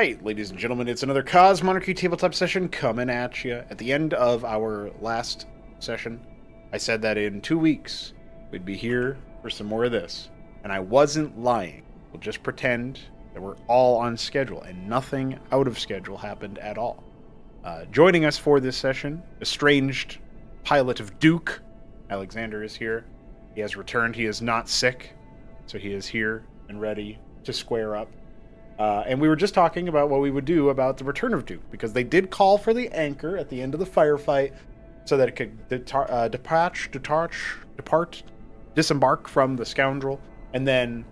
right, ladies and gentlemen, it's another Cosmonarchy tabletop session coming at you. At the end of our last session, I said that in 2 weeks we'd be here for some more of this, and I wasn't lying. We'll just pretend that we're all on schedule, and nothing out of schedule happened at all. Joining us for this session, estranged pilot of Duke, Alexander is here. He has returned. He is not sick, so he is here and ready to square up. And we were just talking about what we would do about the return of Duke, because they did call for the anchor at the end of the firefight so that it could disembark from the scoundrel, and then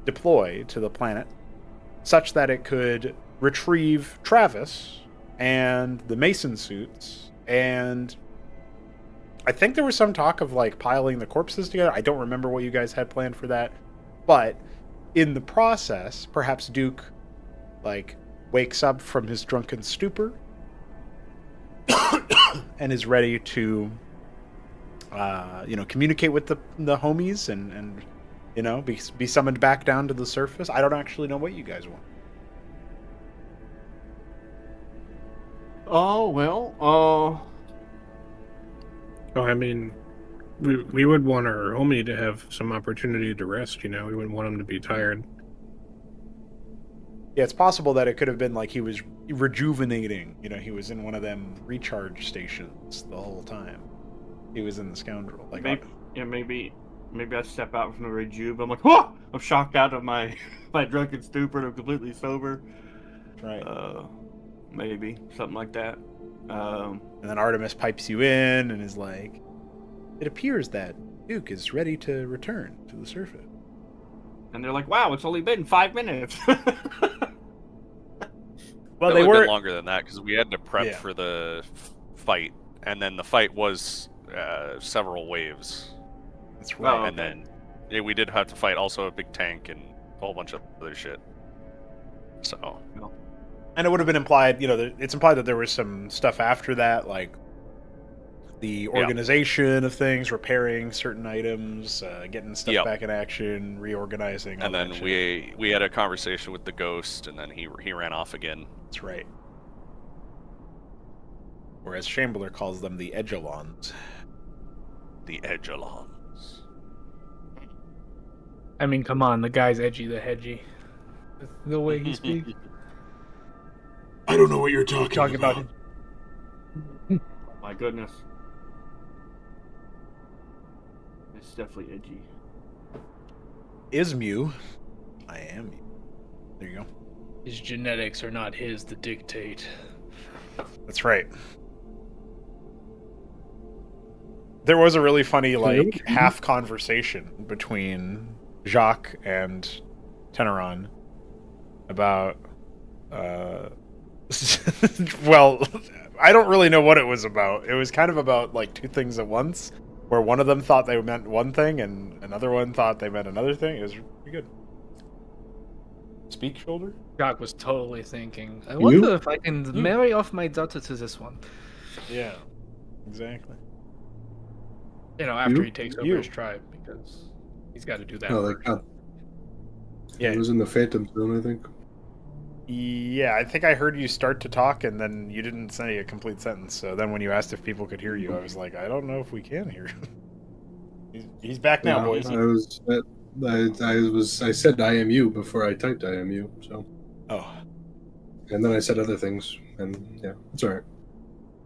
deploy to the planet such that it could retrieve Travis and the Mason suits. And I think there was some talk of like piling the corpses together. I don't remember what you guys had planned for that, but in the process, perhaps Duke, like, wakes up from his drunken stupor and is ready to, communicate with the homies and be summoned back down to the surface. I don't actually know what you guys want. Oh, well, I mean, we would want our homie to have some opportunity to rest, We wouldn't want him to be tired. Yeah, it's possible that it could have been like he was rejuvenating. He was in one of them recharge stations the whole time. He was in the scoundrel. Like, maybe I step out from the rejuve. I'm like, whoa! I'm shocked out of my drunken stupor. And I'm completely sober. Right. Maybe something like that. And then Artemis pipes you in and is like, "It appears that Duke is ready to return to the surface." And they're like, "Wow, it's only been 5 minutes." Well, they were been longer than that because we had to prep for the fight, and then the fight was several waves. That's right. And then we did have to fight also a big tank and a whole bunch of other shit. So. And it would have been implied, it's implied that there was some stuff after that, like the organization of things, repairing certain items, getting stuff back in action, reorganizing. And then we had a conversation with the ghost, and then he ran off again. That's right. Or as Chamberlain calls them, the Edgelons. The Edgelons. I mean, come on, the guy's edgy, the hedgy. That's the way he speaks. I don't know what you're talking about. Oh my goodness. It's definitely edgy. Ismu. I am you. There you go. His genetics are not his to dictate. That's right. There was a really funny, half conversation between Jacques and Teneron about, well, I don't really know what it was about. It was kind of about, two things at once, where one of them thought they meant one thing, and another one thought they meant another thing. It was pretty good. Speak, Shoulder? Jacques was totally thinking, I wonder if I can marry off my daughter to this one. Yeah, exactly. After he takes over his tribe, because he's got to do that first. Yeah, it was in the Phantom Zone, I think. Yeah, I think I heard you start to talk, and then you didn't say a complete sentence. So then when you asked if people could hear you, I was like, I don't know if we can hear you. He's back now, boys. I said IMU before I typed IMU, so. Oh. And then I said other things, and yeah, it's alright.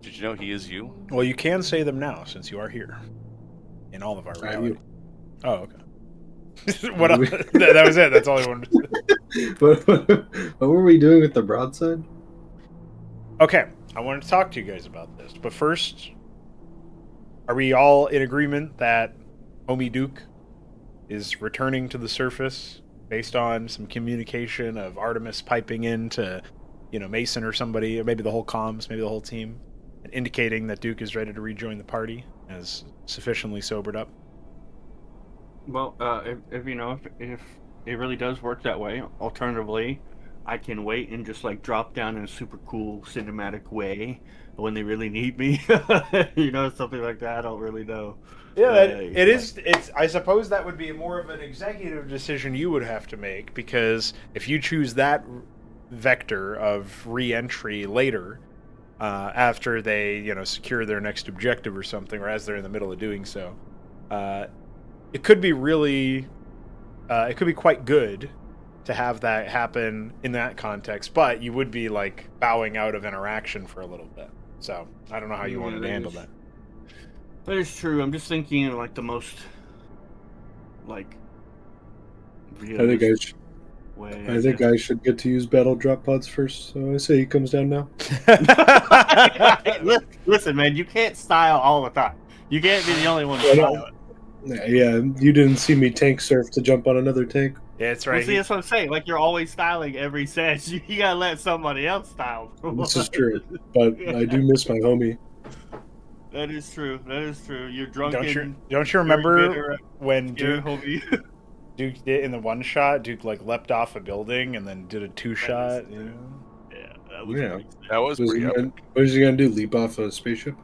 Did you know he is you? Well, you can say them now, since you are here. In all of our reality. Oh, okay. What else? That was it. That's all I wanted to say. What were we doing with the broadside? Okay, I wanted to talk to you guys about this, but first, are we all in agreement that Homie Duke is returning to the surface based on some communication of Artemis piping in to, Mason or somebody, or maybe the whole comms, maybe the whole team, and indicating that Duke is ready to rejoin the party as sufficiently sobered up? Well, if it really does work that way, alternatively, I can wait and just drop down in a super cool cinematic way when they really need me. Something like that. I don't really know. Yeah, it is. It's. I suppose that would be more of an executive decision you would have to make, because if you choose that vector of re-entry later, after they secure their next objective or something, or as they're in the middle of doing so. It could be really, it could be quite good to have that happen in that context, but you would be like bowing out of interaction for a little bit. So I don't know how you wanted to handle that. That is true. I'm just thinking like the most like realistic way. I think I should get to use battle drop pods first. So I say he comes down now. Listen, man, you can't style all the time. You can't be the only one to style it. Yeah, you didn't see me tank surf to jump on another tank. Yeah, that's right. Well, see, that's what I'm saying. Like, you're always styling every set. You gotta let somebody else style. This is true, but I do miss my homie. That is true. That is true. You're drunken. Don't you remember when Duke did in the one shot? Duke like leapt off a building and then did a two shot. Yeah, that was pretty epic. What is he gonna do? Leap off a spaceship?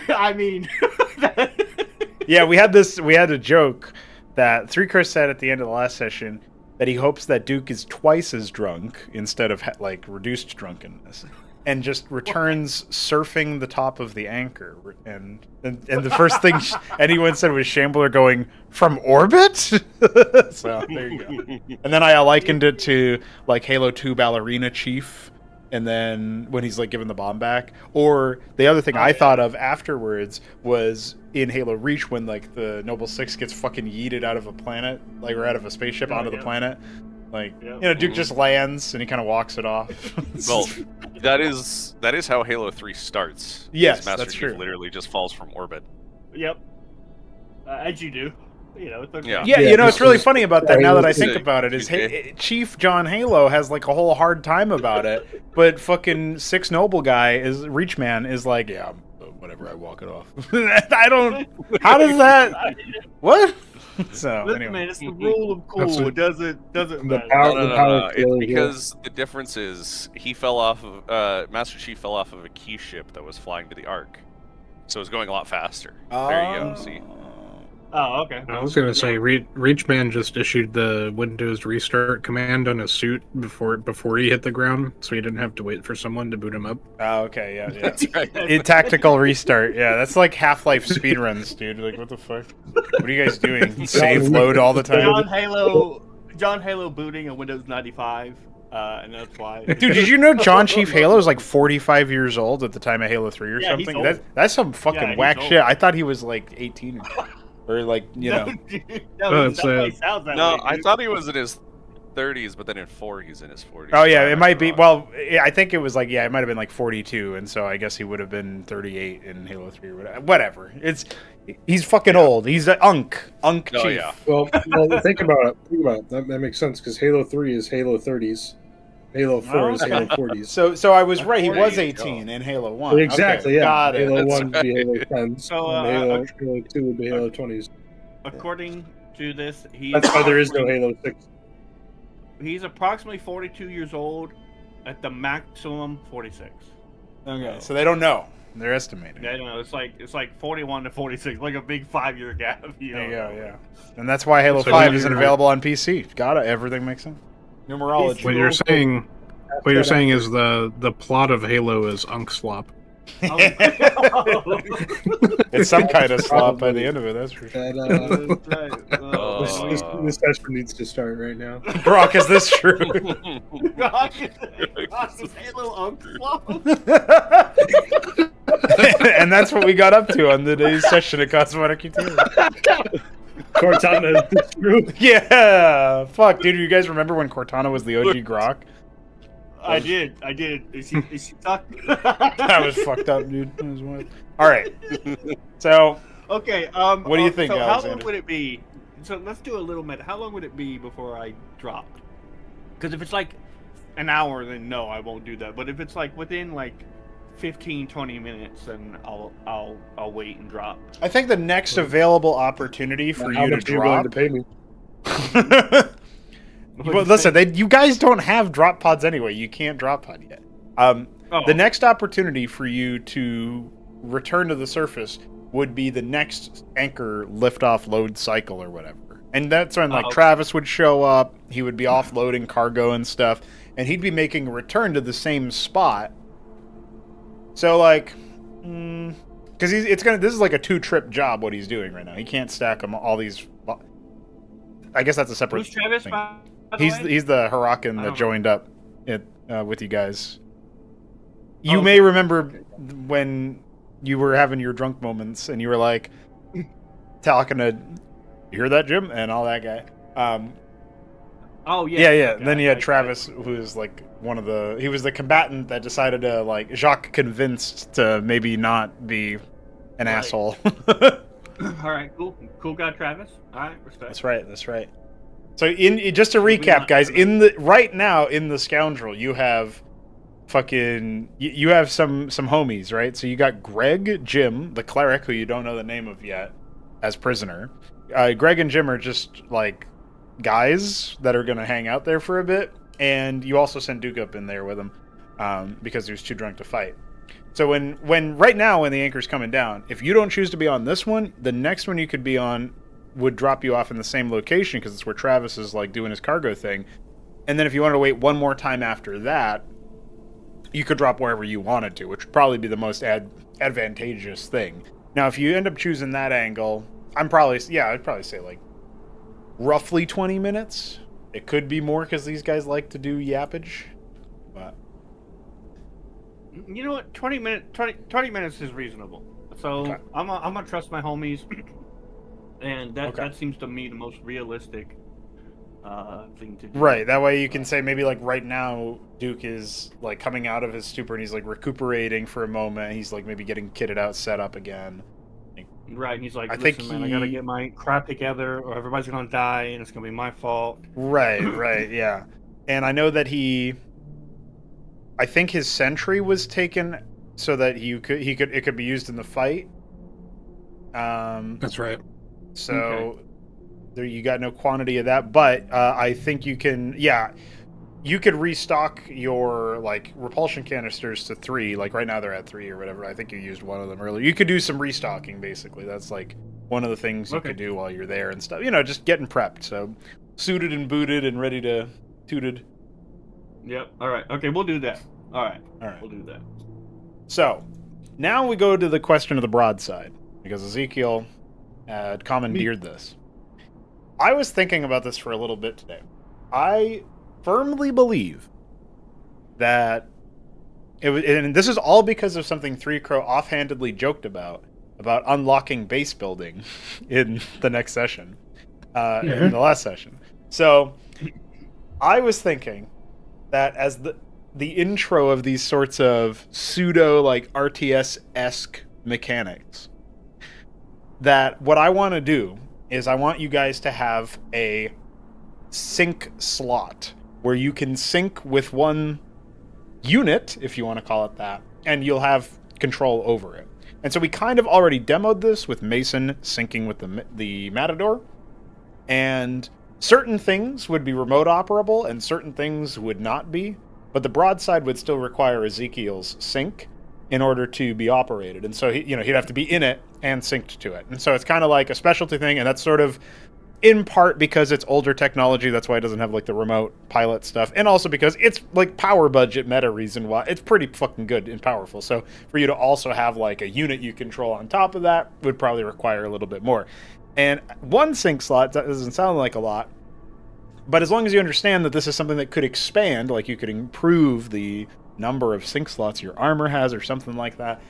I mean, yeah, we had a joke that 3Curse said at the end of the last session that he hopes that Duke is twice as drunk instead of like reduced drunkenness, and just returns surfing the top of the anchor. And the first thing anyone said was Shambler going from orbit. So there you go. And then I likened it to like Halo 2 Ballerina Chief. And then when he's like giving the bomb back, or the other thing I thought of afterwards was in Halo Reach when like the Noble Six gets fucking yeeted out of a planet, like or out of a spaceship onto the planet. Like Duke just lands and he kind of walks it off. Well, that is how Halo 3 starts. Yes, Master that's Chief true. Literally just falls from orbit. Yep. As you do. It's okay. Yeah, it's really funny about that now that I think about it, is Chief John Halo has like a whole hard time about it, but fucking Six Noble guy is Reach Man is like, yeah, whatever, I walk it off. I don't. How does that? What? So Listen, anyway, man, it's the rule of cool. It doesn't matter. No. It's because the difference is he fell off of Master Chief fell off of a key ship that was flying to the Ark, so it was going a lot faster. There you go. See. Oh, okay. I was going to say, Reachman just issued the Windows restart command on his suit before he hit the ground, so he didn't have to wait for someone to boot him up. Oh, okay, yeah. That's right. Tactical restart, yeah. That's like Half-Life speedruns, dude. Like, what the fuck? What are you guys doing? Save load all the time? John Halo booting a Windows 95. And that's why. Dude, did you know John Chief Halo is like 45 years old at the time of Halo 3 or something? That's some fucking whack shit. I thought he was like 18 or like, No, I thought he was in his 30s, but then in 4 he's in his 40s. Oh yeah, it might be. Well, I think it was like, it might have been like 42, and so I guess he would have been 38 in Halo 3 or whatever. He's fucking old. He's an Unk Chief. Yeah. Well, think about it. That makes sense because Halo 3 is Halo 30s. Halo 4 is Halo 40s. So I was right. He was 18 in Halo 1. Exactly, okay, yeah. Got it. Halo 1 would be Halo 10s. So, and Halo 2 would be Halo 20s. According to this, That's why there is no Halo 6. He's approximately 42 years old, at the maximum 46. Okay, so they don't know. They're estimating. Yeah, I don't know. It's like 41 to 46, like a big 5-year gap. There you go, yeah. And that's why Halo 5 isn't available on PC. Got it. Everything makes sense. Numerology. What you're saying is the plot of Halo is Unk Slop. It's some kind of slop by the end of it, that's for sure. This session needs to start right now. Brock, is this true? Halo Unk Slop. And that's what we got up to on today's session of Cosmonarchy 2. Cortana is true. Yeah! Fuck, dude, you guys remember when Cortana was the OG Grok? I did. Is she talking? That was fucked up, dude. Alright. So, okay, what do you think, so Alexander? how long would it be? So let's do a little meta. How long would it be before I drop? Because if it's like an hour, then no, I won't do that. But if it's like within like 15-20 minutes, then I'll wait and drop. I think the next available opportunity for you to drop. To pay me? Well, listen, you guys don't have drop pods anyway. You can't drop pod yet. The next opportunity for you to return to the surface would be the next anchor liftoff load cycle or whatever. And that's when Travis would show up. He would be offloading cargo and stuff. and he'd be making a return to the same spot. So like, because this is like a 2-trip job what he's doing right now. He can't stack them all these. I guess that's a separate. Who's Travis? thing. By the way? He's the Huracan that don't joined up with you guys. You Oh, may remember when you were having your drunk moments and you were like talking to, you hear that, Jim, and all that guy. Oh yeah. Yeah. Okay, Then you had Travis, who was like he was the combatant that decided to like Jacques convinced to maybe not be an Right. asshole. All right, cool guy, Travis. All right, respect. That's right. So just to recap, guys, right now in the Scoundrel, you have you have some homies, right? So you got Greg, Jim, the cleric, who you don't know the name of yet, as prisoner. Greg and Jim are just like guys that are going to hang out there for a bit, and you also send Duke up in there with him because he was too drunk to fight. So when right now when the anchor's coming down, if you don't choose to be on this one, the next one you could be on would drop you off in the same location because it's where Travis is like doing his cargo thing. And then if you wanted to wait one more time after that, you could drop wherever you wanted to, which would probably be the most advantageous thing. Now, if you end up choosing that angle, I'd probably say like roughly 20 minutes. It could be more because these guys like to do yappage. But You know what? 20 minutes is reasonable. So Okay. I'm gonna trust my homies, and that Okay. that seems to me the most realistic thing to do. right, that way you can say maybe like right now Duke is like coming out of his stupor and he's like recuperating for a moment. He's like maybe getting kitted out, set up again. Right, and he's like, I "Listen, think man, I gotta get my crap together, or everybody's gonna die, and it's gonna be my fault." Right, yeah. And I know that I think his sentry was taken so that it could be used in the fight. That's right. So Okay. there you got no quantity of that, but I think you could restock your like repulsion canisters to 3. Like right now they're at 3 or whatever. I think you used one of them earlier. You could do some restocking basically. That's like one of the things you could do while you're there and stuff. Just getting prepped. So suited and booted and ready to tooted. Yep. All right. Okay, we'll do that. All right. All We'll right. do that. So now we go to the question of the broadside because Ezekiel had commandeered this. I was thinking about this for a little bit today. I firmly believe that and this is all because of something Three Crow offhandedly joked about unlocking base building in the next session, in the last session. So I was thinking that as the intro of these sorts of pseudo like RTS-esque mechanics, that what I want to do is I want you guys to have a sync slot where you can sync with one unit, if you want to call it that, and you'll have control over it. And so we kind of already demoed this with Mason syncing with the Matador, and certain things would be remote operable and certain things would not be, but the broadside would still require Ezekiel's sync in order to be operated. And so he'd have to be in it and synced to it. And so it's kind of like a specialty thing, and that's sort of in part because it's older technology. That's why it doesn't have like the remote pilot stuff, and also because it's like power budget meta reason why it's pretty fucking good and powerful. So for you to also have like a unit you control on top of that would probably require a little bit more. And one sync slot doesn't sound like a lot, but as long as you understand that this is something that could expand, like you could improve the number of sync slots your armor has or something like that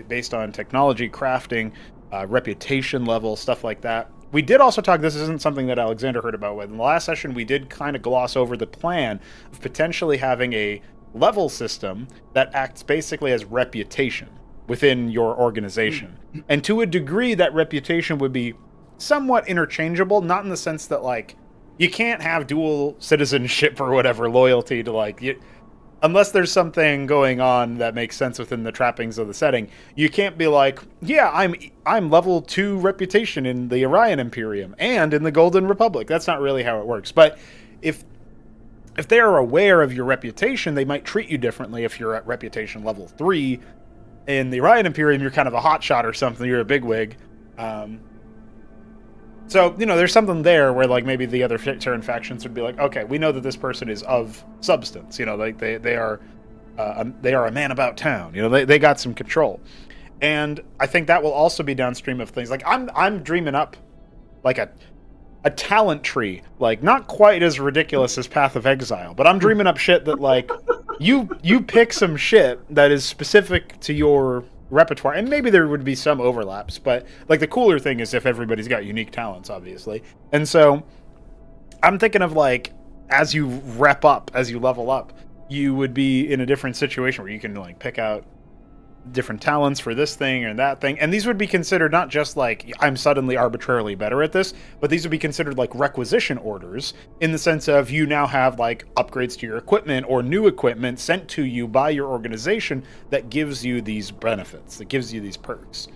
based on technology, crafting, reputation level, stuff like that. We did also talk, this isn't something that Alexander heard about with. In the last session, we did kind of gloss over the plan of potentially having a level system that acts basically as reputation within your organization. And to a degree, that reputation would be somewhat interchangeable, not in the sense that, like, you can't have dual citizenship or whatever, loyalty to, like, unless there's something going on that makes sense within the trappings of the setting. You can't be like, yeah, I'm level 2 reputation in the Orion Imperium and in the Golden Republic. That's not really how it works. But if they are aware of your reputation, they might treat you differently. If you're at reputation level 3 in the Orion Imperium, you're kind of a hotshot or something. You're a bigwig. So, there's something there where, like, maybe the other Terran factions would be like, okay, we know that this person is of substance. Like, they are a man about town. They got some control. And I think that will also be downstream of things. Like, I'm dreaming up, like, a talent tree. Like, not quite as ridiculous as Path of Exile, but I'm dreaming up shit that, like, you pick some shit that is specific to your repertoire, and maybe there would be some overlaps, but like the cooler thing is if everybody's got unique talents, obviously. And so I'm thinking of, like, as you rep up, as you level up, you would be in a different situation where you can, like, pick out different talents for this thing and that thing, and these would be considered not just like I'm suddenly arbitrarily better at this, but these would be considered like requisition orders, in the sense of you now have, like, upgrades to your equipment or new equipment sent to you by your organization that gives you these benefits, that gives you these perks.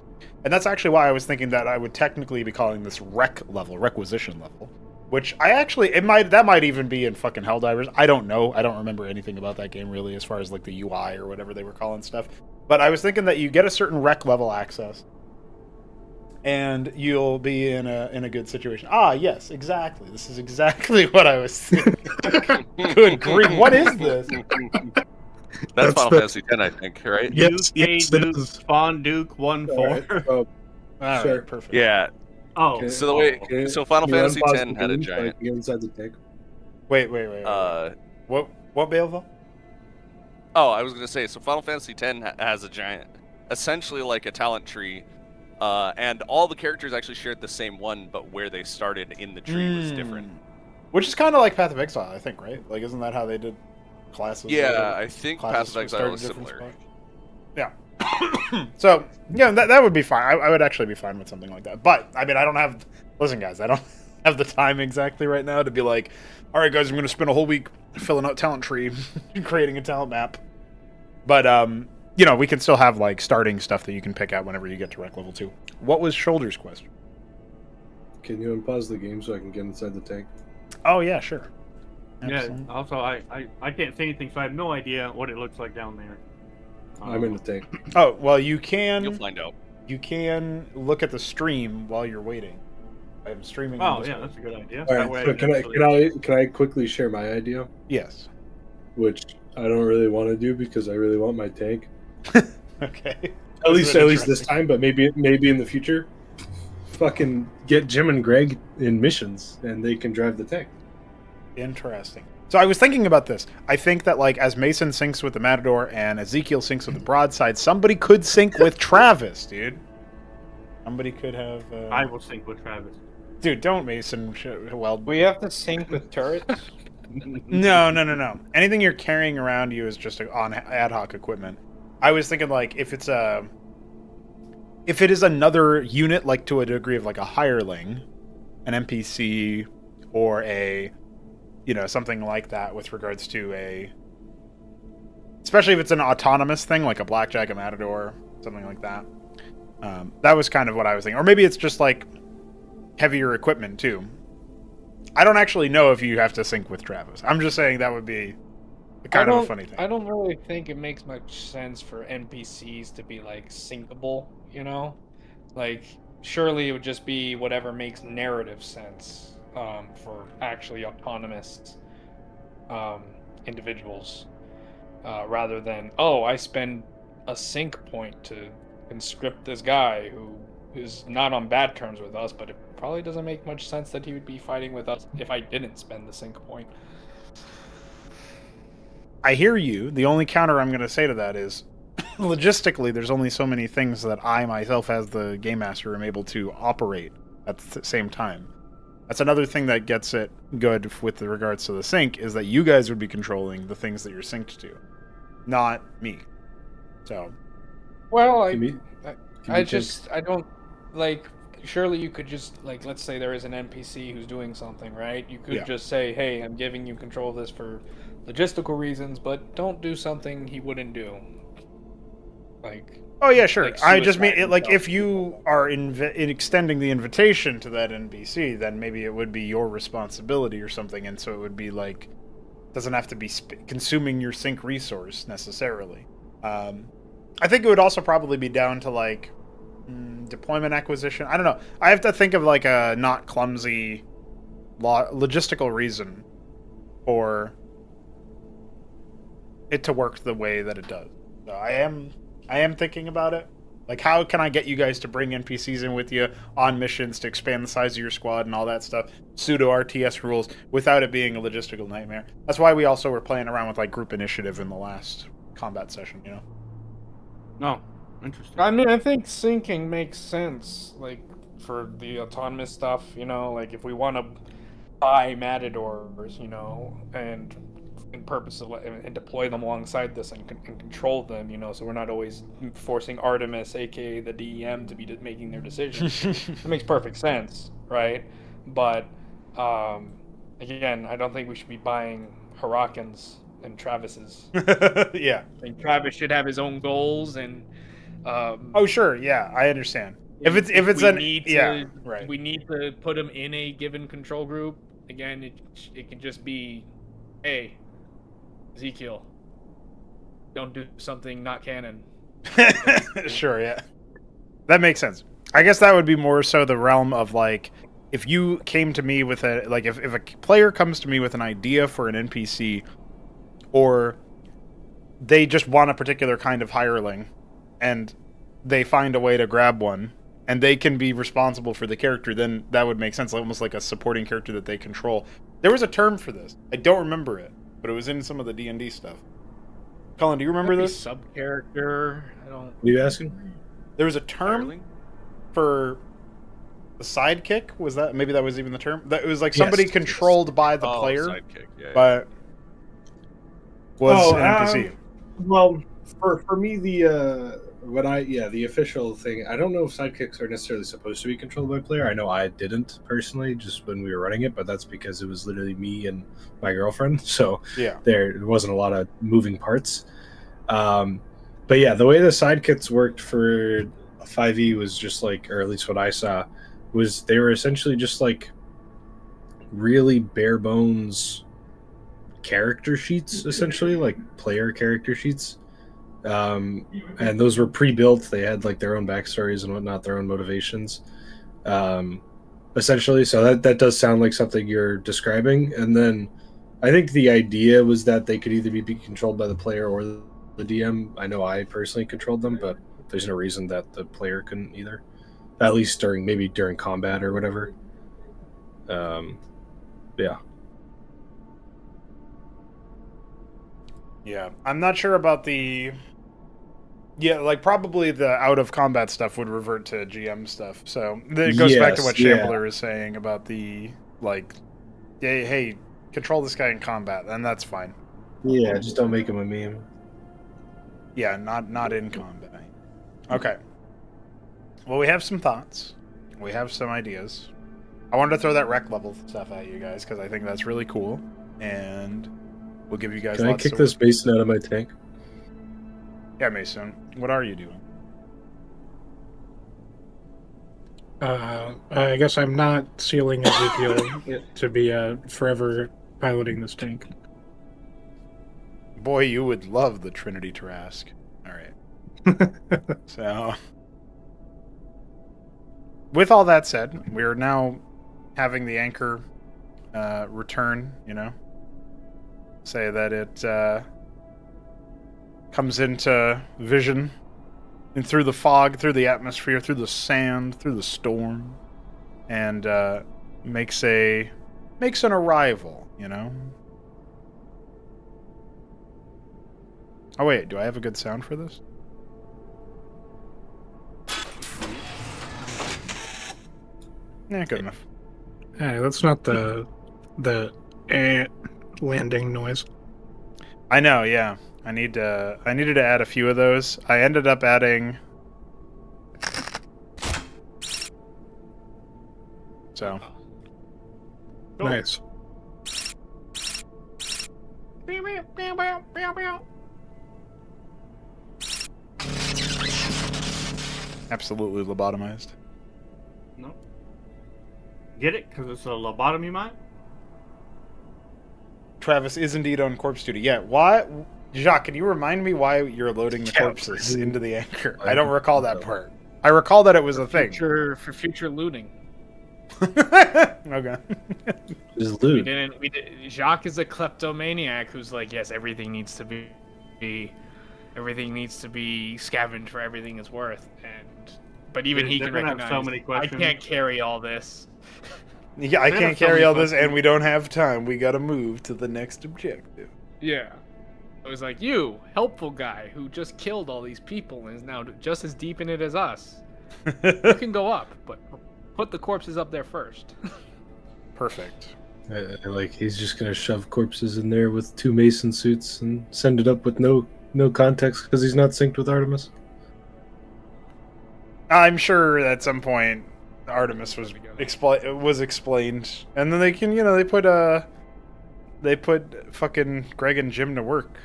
And that's actually why I was thinking that I would technically be calling this requisition level, which that might even be in fucking Helldivers. I don't know. I don't remember anything about that game really, as far as like the UI or whatever they were calling stuff. But I was thinking that you get a certain rec level access, and you'll be in a good situation. Ah, yes, exactly. This is exactly what I was thinking. Good grief! What is this? That's Final Fantasy X, I think, right? Yes, Duke, Spawn Duke 1-4. All Sure, perfect. Yeah. Oh, Okay. So the way, so Final Can you Fantasy unpause X the had a game so I giant. can get inside the tank? Wait. What Baleville? Oh, I was gonna say, so Final Fantasy X has a giant, essentially like a talent tree, and all the characters actually shared the same one, but where they started in the tree was different. Which is kind of like Path of Exile, I think, right? Like, isn't that how they did classes? Yeah, I think Classes Path of started Exile is different similar. spots? Yeah. So, yeah, that would be fine. I would actually be fine with something like that. But, I mean, listen, guys, I don't have the time exactly right now to be like, all right, guys, I'm going to spend a whole week filling out talent tree, creating a talent map. But, we can still have, like, starting stuff that you can pick out whenever you get to rec level 2. What was Shoulder's question? Can you unpause the game so I can get inside the tank? Oh, yeah, sure. yeah. Absolutely. Also, I can't say anything, so I have no idea what it looks like down there. I'm in the tank. Oh, well, You'll you find out. can look at the stream while you're waiting. I'm streaming. on Oh, yeah, Discord. that's a good idea. All That right, way so actually- can I quickly share my idea, Yes. which I don't really want to do because I really want my tank. Okay. At least this interesting. time, but maybe in the future. Fucking get Jim and Greg in missions, and they can drive the tank. Interesting. So I was thinking about this. I think that, like, as Mason syncs with the Matador and Ezekiel syncs with the Broadside, somebody could sync with Travis, dude. Somebody could have. I will sync with Travis. Dude, don't Mason. Well, We have to sync with turrets. no. Anything you're carrying around you is just on ad hoc equipment. I was thinking, like, if it is another unit, like to a degree of like a hireling, an NPC, or a, something like that with regards to especially if it's an autonomous thing, like a Blackjack, a Matador, something like that. That was kind of what I was thinking. Or maybe it's just like heavier equipment too. I don't actually know if you have to sync with Travis. I'm just saying that would be kind of a funny thing. I don't really think it makes much sense for NPCs to be like syncable, Like, surely it would just be whatever makes narrative sense for actually autonomous individuals, rather than, I spend a sync point to conscript this guy who is not on bad terms with us, but it probably doesn't make much sense that he would be fighting with us if I didn't spend the sync point. I hear you. The only counter I'm going to say to that is, logistically, there's only so many things that I myself, as the game master, am able to operate at the same time. That's another thing that gets it good with regards to the sync, is that you guys would be controlling the things that you're synced to, not me. So, Well, I don't, like, surely you could just, like, let's say there is an NPC who's doing something, right? You could just say, hey, I'm giving you control of this for logistical reasons, but don't do something he wouldn't do. Like, oh yeah, sure. like I just mean suicide it, like, himself. if you are in extending the invitation to that NPC, then maybe it would be your responsibility or something, and so it would be like, doesn't have to be consuming your sync resource necessarily. I think it would also probably be down to, like, Deployment acquisition. I don't know. I have to think of like a not clumsy logistical reason for it to work the way that it does. So I am thinking about it. Like, how can I get you guys to bring NPCs in with you on missions to expand the size of your squad and all that stuff, pseudo RTS rules, without it being a logistical nightmare? That's why we also were playing around with like group initiative in the last combat session, you know? No, interesting. I mean, I think syncing makes sense, like, for the autonomous stuff, you know, like, if we want to buy matadors, you know, and in purpose of and deploy them alongside this and control them, you know, so we're not always forcing Artemis, aka the DEM, to be making their decisions. It makes perfect sense, right? But again, I don't think we should be buying Harakans and Travis's. Yeah. I think Travis should have his own goals and. Oh sure, yeah, I understand. If it's we need to put him in a given control group. Again, it can just be, hey, Ezekiel, don't do something not canon. Sure, yeah, that makes sense. I guess that would be more so the realm of like, if you came to me with a like, if a player comes to me with an idea for an NPC, or they just want a particular kind of hireling, and they find a way to grab one, and they can be responsible for the character, then that would make sense, almost like a supporting character that they control. There was a term for this. I don't remember it, but it was in some of the D&D stuff. Colin, do you remember this? Sub-character. I don't... What are you asking? There was a term for the sidekick. Was that, maybe that was even the term? That it was like somebody controlled by the player, sidekick, yeah. but was an NPC. Well, for me, the official thing, I don't know if sidekicks are necessarily supposed to be controlled by player. I know I didn't personally, just when we were running it, but that's because it was literally me and my girlfriend. So yeah, there wasn't a lot of moving parts. But yeah, the way the sidekicks worked for 5e was just like, or at least what I saw, was they were essentially just like really bare bones character sheets, essentially, like player character sheets. And those were pre-built. They had like their own backstories and whatnot, their own motivations, essentially. So that does sound like something you're describing. And then I think the idea was that they could either be controlled by the player or the DM. I know I personally controlled them, but there's no reason that the player couldn't either, at least during combat or whatever. Yeah. Yeah, I'm not sure about the... Yeah, like probably the out of combat stuff would revert to GM stuff. So it goes back to what Shambler is saying about the like, hey, control this guy in combat, and that's fine. Yeah, just don't make him a meme. Yeah, not in combat. Okay. Well, we have some thoughts. We have some ideas. I wanted to throw that rec level stuff at you guys because I think that's really cool, and we'll give you guys. Can I kick this basin out of my tank? Yeah, Mason. What are you doing? I guess I'm not sealing Ezekiel to be forever piloting this tank. Boy, you would love the Trinity Tarask. All right. So, with all that said, we are now having the anchor return, you know, say that it comes into vision and through the fog, through the atmosphere, through the sand, through the storm, and makes an arrival, you know. Oh wait, do I have a good sound for this? Yeah, good enough. Hey, that's not the landing noise. I know, yeah. I needed to add a few of those. I ended up adding. So. Nice. Absolutely lobotomized. No. Get it? Because it's a lobotomy mine? Travis is indeed on corpse duty. Yeah, why? Jacques, can you remind me why you're loading the corpses into the anchor? I don't recall that part. I recall that it was a thing. For future looting. Okay. Just We loot. didn't. Jacques is a kleptomaniac who's like, yes, everything needs to be scavenged for everything it's worth, but even he They're can gonna have recognize so many I questions. can't carry all this. Yeah, I They can't have so carry many all this, and questions. we don't have time. We gotta move to the next objective. Yeah. It was like, you, helpful guy who just killed all these people and is now just as deep in it as us. You can go up, but put the corpses up there first. Perfect. Like he's just gonna shove corpses in there with 2 Mason suits and send it up with no context because he's not synced with Artemis. I'm sure at some point Artemis was explained, and then they can, they put fucking Greg and Jim to work.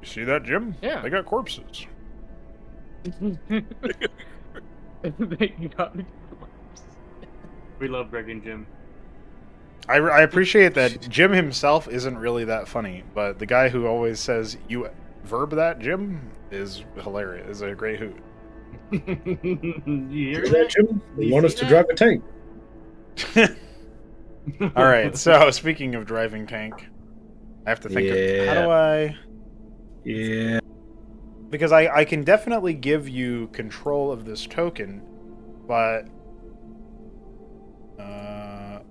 You see that, Jim? Yeah. They got corpses. We love Greg and Jim. I appreciate that Jim himself isn't really that funny, but the guy who always says, "You verb that, Jim," is hilarious. Is a great hoot. You hear Hear that, that? Jim? They You want see us to that? drive a tank. All right, so speaking of driving tank, I have to think of how do I... Yeah. Because I can definitely give you control of this token, but...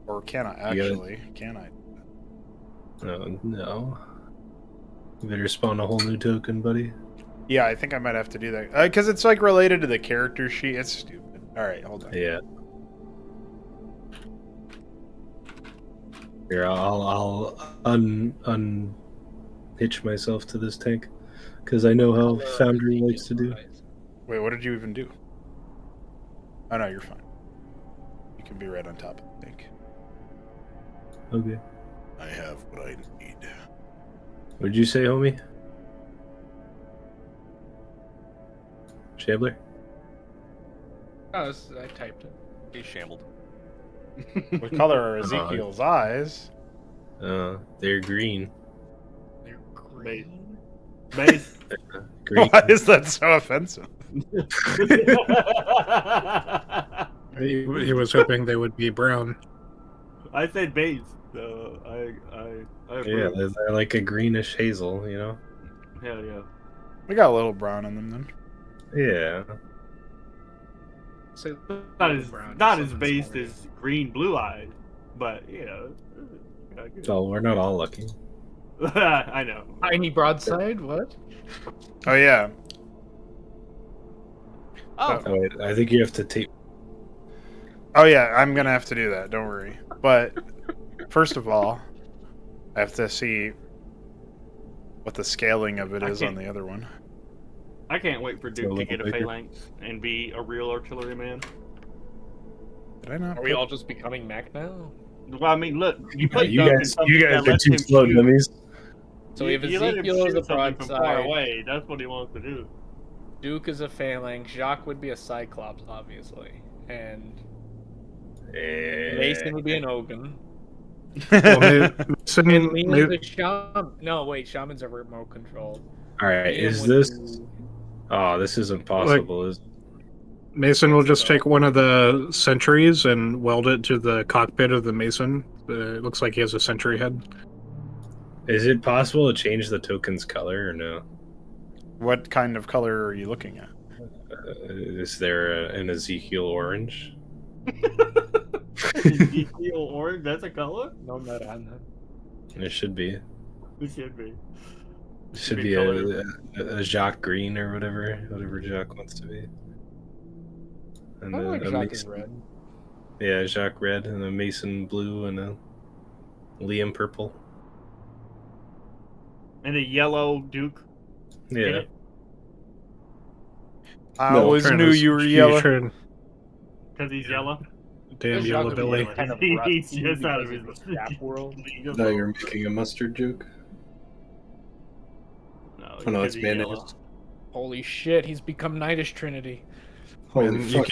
or can I actually? Can I? Oh, no. You better spawn a whole new token, buddy. Yeah, I think I might have to do that. Because it's like related to the character sheet. It's stupid. Alright, hold on. Yeah. Here, I'll unhitch myself to this tank. Because I know how Foundry likes to do. Wait, what did you even do? Oh no, you're fine. You can be right on top of the tank. Okay. I have what I need. What'd you say, homie? Shambler? I typed it. He shambled. What color are Ezekiel's eyes? They're green. They're green. Base. Green. Why is that so offensive? He was hoping they would be brown. I said base, so I Yeah, approve. they're like a greenish hazel, you know? Hell yeah. We got a little brown in them then. Yeah. So, Not as based as green blue eyed, but you know. Oh, we're not all lucky. I know. tiny broadside. What? Oh yeah. Oh, Oh, wait, I think you have to tape. Oh yeah, I'm gonna have to do that, don't worry. But first of all, I have to see what the scaling of it is on the other one. I can't wait for a Duke to little get a bigger. phalanx and be a real artillery man. Did I not? Are we all just becoming mech now? Well, I mean, look, you Yeah, put you Duke in guys something that are lets too him slow, shoot. dummies. So we have You let him Ezekiel as shoot a something from far broadside. away. That's what he wants to do. Duke is a phalanx. Jacques would be a cyclops, obviously, and Mason would be an Ogun. Well, And Mason, Leon's a shaman. No, wait, shaman's a remote control. All right, Liam is would this? do- Oh, this isn't possible. Is Mason will just take one of the sentries and weld it to the cockpit of the Mason. It looks like he has a sentry head. it possible to change the token's color or no? What kind of color are you looking at? Is there an Ezekiel orange? Ezekiel orange, that's a color? No, not on that. It should be. It should be. It should be be color. a Jacques green or whatever Jacques wants to be. And I then like a Jacques is Mason- red. Yeah, Jacques red and a Mason blue and a Liam purple. And a yellow Duke. Yeah. I No, always Trying knew to- you were you're yellow. trying- Because he's yellow. Damn Jacques yellow would be Billy. like kind of He's rusty just out of because his of the Jap world. league of- Now you're making a mustard joke. No, Oh no, because it's he's mayonnaise. yellow. Holy shit, he's become Knightish Trinity. Holy Man, fuck.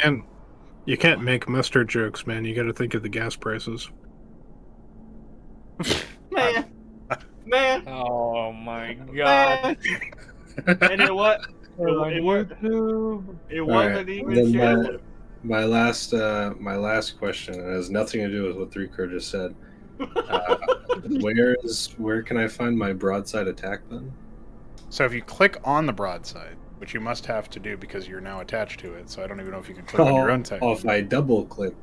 you can't make mustard jokes, man. You got to think of the gas prices. Man. Man. Oh my god. Man. And you know what? on It wa- YouTube. It All wasn't right, even then shared. my last question has nothing to do with what 3Core just said. Where can I find my broadside attack button? So if you click on the broadside, which you must have to do because you're now attached to it, so I don't even know if you can click on your own type. If I double click.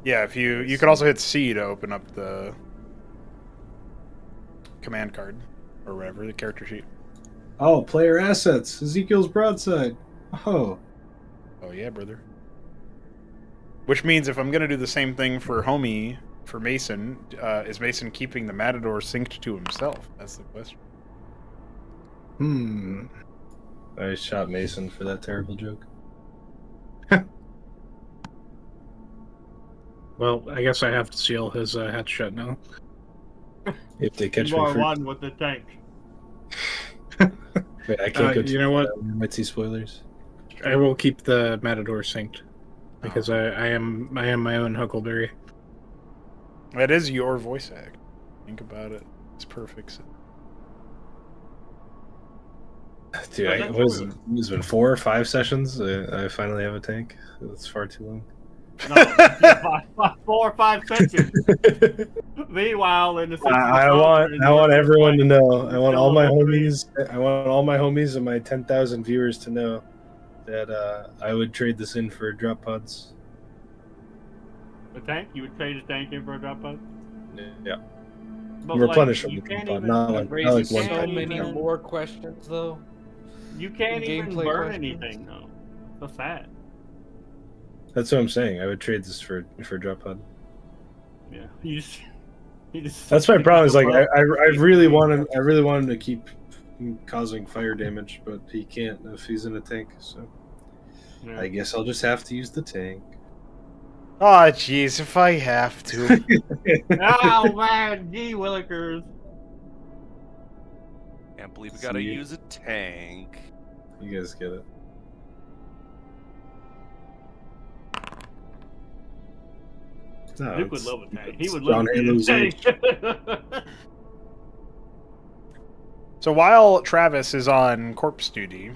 Yeah, if you could also hit C to open up the command card or whatever, the character sheet. Oh, player assets, Ezekiel's broadside. Oh yeah, brother. Which means if I'm gonna do the same thing for Homie, for Mason, is Mason keeping the Matador synced to himself? That's the question. I shot Mason for that terrible joke. Well, I guess I have to seal his hatch shut now. If they catch You me are for one with the tank. Wait, I can't go. You know what? Might see spoilers. I will keep the Matador synced because I am my own Huckleberry. That is your voice act. Think about it. It's perfect. Dude, it's been 4 or 5 sessions. I finally have a tank. That's far too long. No, 4 or 5 sessions. Meanwhile, in the I want everyone to know. I want all my homies. I want all my homies and my 10,000 viewers to know that I would trade this in for drop pods. The tank? You would trade a tank in for a drop pod? Yeah. But Replenish like, them you with drop can't pod, even, not It like raises one so time. many more questions, though. you can't even Gameplay burn questions. anything, though. So sad. That's what I'm saying. I would trade this for drop pod. Yeah. You just That's my problem. Is like I really wanted to keep causing fire damage, but he can't if he's in a tank. So Yeah. I guess I'll just have to use the tank. Oh, jeez, if I have to. Oh man, gee willikers. Can't believe we gotta See? use a tank. You guys get it. No, Luke would it's- love a tank. He would John love to Halo's be a tank. So while Travis is on corpse duty,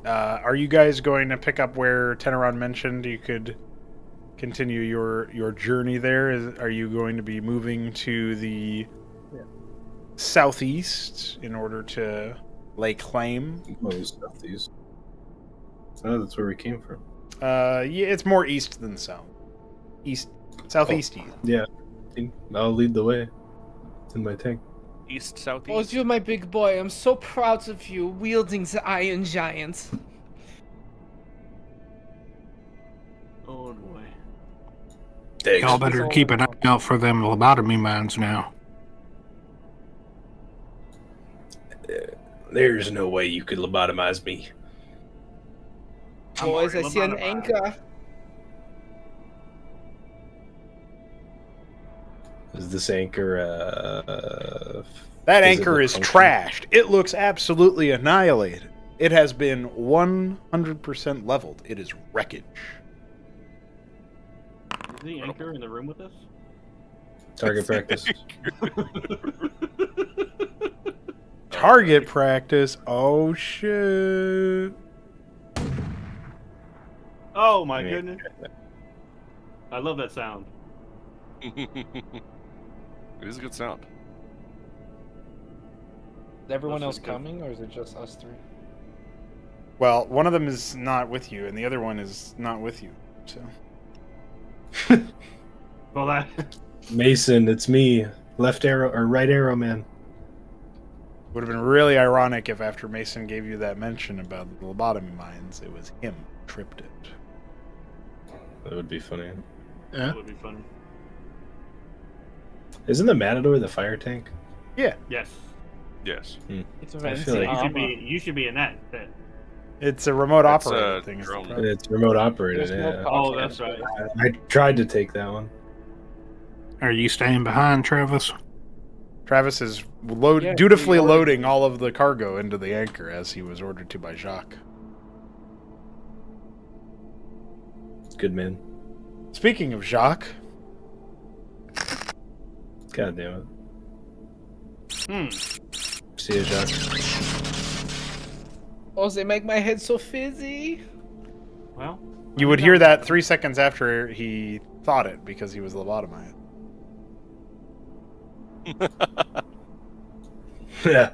are you guys going to pick up where Teneron mentioned you could continue your journey there? Are you going to be moving to the southeast in order to lay claim? Most of these. Oh, that's where we came from. Yeah, it's more east than south. Southeast. Yeah, I'll lead the way in my tank. East, Oh, southeast. you're my big boy. I'm so proud of you, wielding the Iron Giant. Oh boy. Y'all better keep an eye out for them lobotomy mines now. There's no way you could lobotomize me. Boys, I already see an lobotomized. anchor. Is this anchor? That Does it anchor look is functional? trashed. It looks absolutely annihilated. It has been 100% leveled. It is wreckage. Is the anchor in the room with us? Target practice. Target practice. Oh shit. Oh my Yeah. goodness. I love that sound. It is a good sound. Is everyone Let's else just go. coming, or is it just us 3? Well, one of them is not with you, and the other one is not with you. So Well, that Mason, it's me. Left arrow or right arrow man. would have been really ironic if after Mason gave you that mention about the lobotomy mines, it was him who tripped it. That would be funny. Yeah. would be funny. Isn't the Matador the fire tank? Yes. Yes. It's I feel You like- fancy. you should be in that. It's a remote That's operated a thing. is the drone. problem. It's remote operated. There's no Yeah. Oh, podcast. that's right. I tried to take that one. Are you staying behind, Travis? Travis is Yeah, dutifully we ordered- loading all of the cargo into the anchor as he was ordered to by Jacques. Good man. Speaking of Jacques, God damn it. Hmm. See ya, Jacques. Oh, they make my head so fizzy. Well, You would hear that 3 seconds after he thought it because he was lobotomized. Yeah.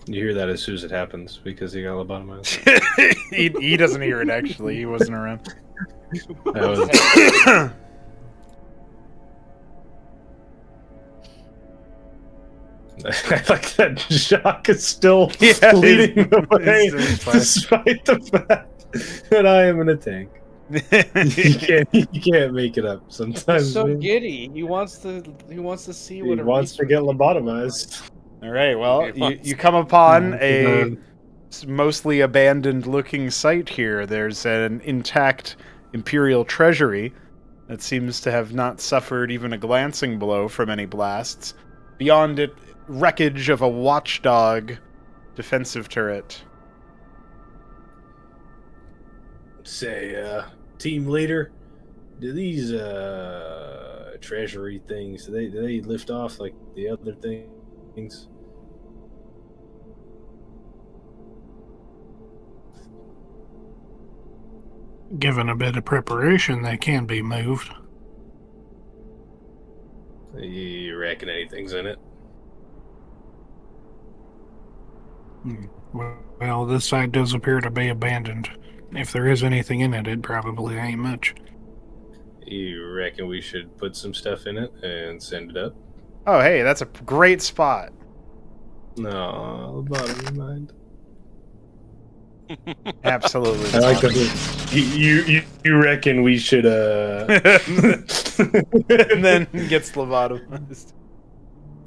You hear that as soon as it happens because he got lobotomized. He doesn't hear it, actually. He wasn't around. That was, I like that Jacques is still Yeah, leading the way, it's fine. despite the fact that I am in a tank. You can't make it up sometimes. He's so man. giddy. He wants to see He what a wants to research- get lobotomized. All right, well, He you, wants- you come upon a Um, mostly abandoned-looking site here. There's an intact Imperial treasury that seems to have not suffered even a glancing blow from any blasts. Beyond it, wreckage of a watchdog defensive turret. Say, team leader, do these treasury things do they lift off like the other things? Given a bit of preparation, they can be moved. You reckon anything's in it? Well, this site does appear to be abandoned. If there is anything in it, it probably ain't much. You reckon we should put some stuff in it and send it up? Oh, hey, that's a great spot. No, the bottom of mind. Absolutely. I like that. You reckon we should And then gets lobotomized.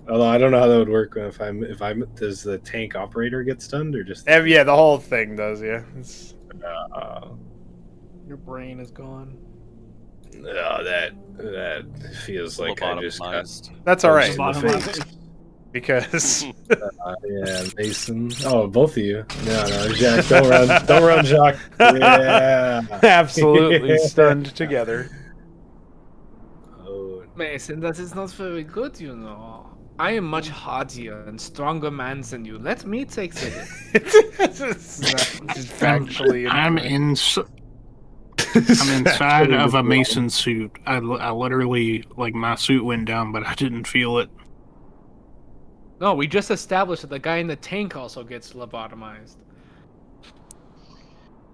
Although I don't know how that would work if I'm does the tank operator get stunned or just Yeah, the whole thing does, yeah. It's... Your brain is gone. Oh, that feels like I just got Lobotomized. That's all right. punched in the face. Because Yeah, Mason. Oh, both of you. No, Jacques, don't run, Jacques. Yeah, absolutely stunned together. Oh, Mason, that is not very good, you know. I am much hardier and stronger man than you. Let me take the hit. It's factually I'm incorrect. I'm inside of a Mason suit. I literally, like, my suit went down, but I didn't feel it. No, we just established that the guy in the tank also gets lobotomized.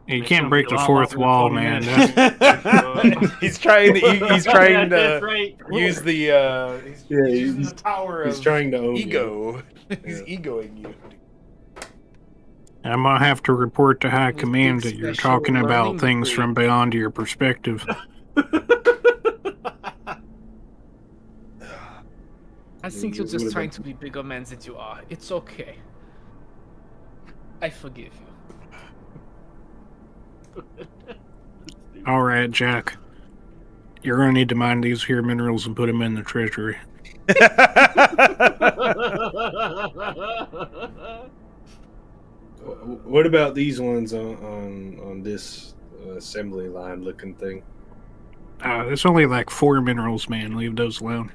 You It's can't gonna break be a the lot fourth longer than wall, 20 man. minutes. he's trying Yeah, that's to right. use the he's using the power he's of trying to own ego. He's Yeah. egoing you. I'm gonna have to report to High This Command big that you're special talking about learning things degree. from beyond your perspective. I think you're just trying to be bigger man than you are. It's okay. I forgive you. All right, Jack. You're gonna need to mine these here minerals and put them in the treasury. what about these ones on this assembly line looking thing? There's only like 4 minerals, man. Leave those alone.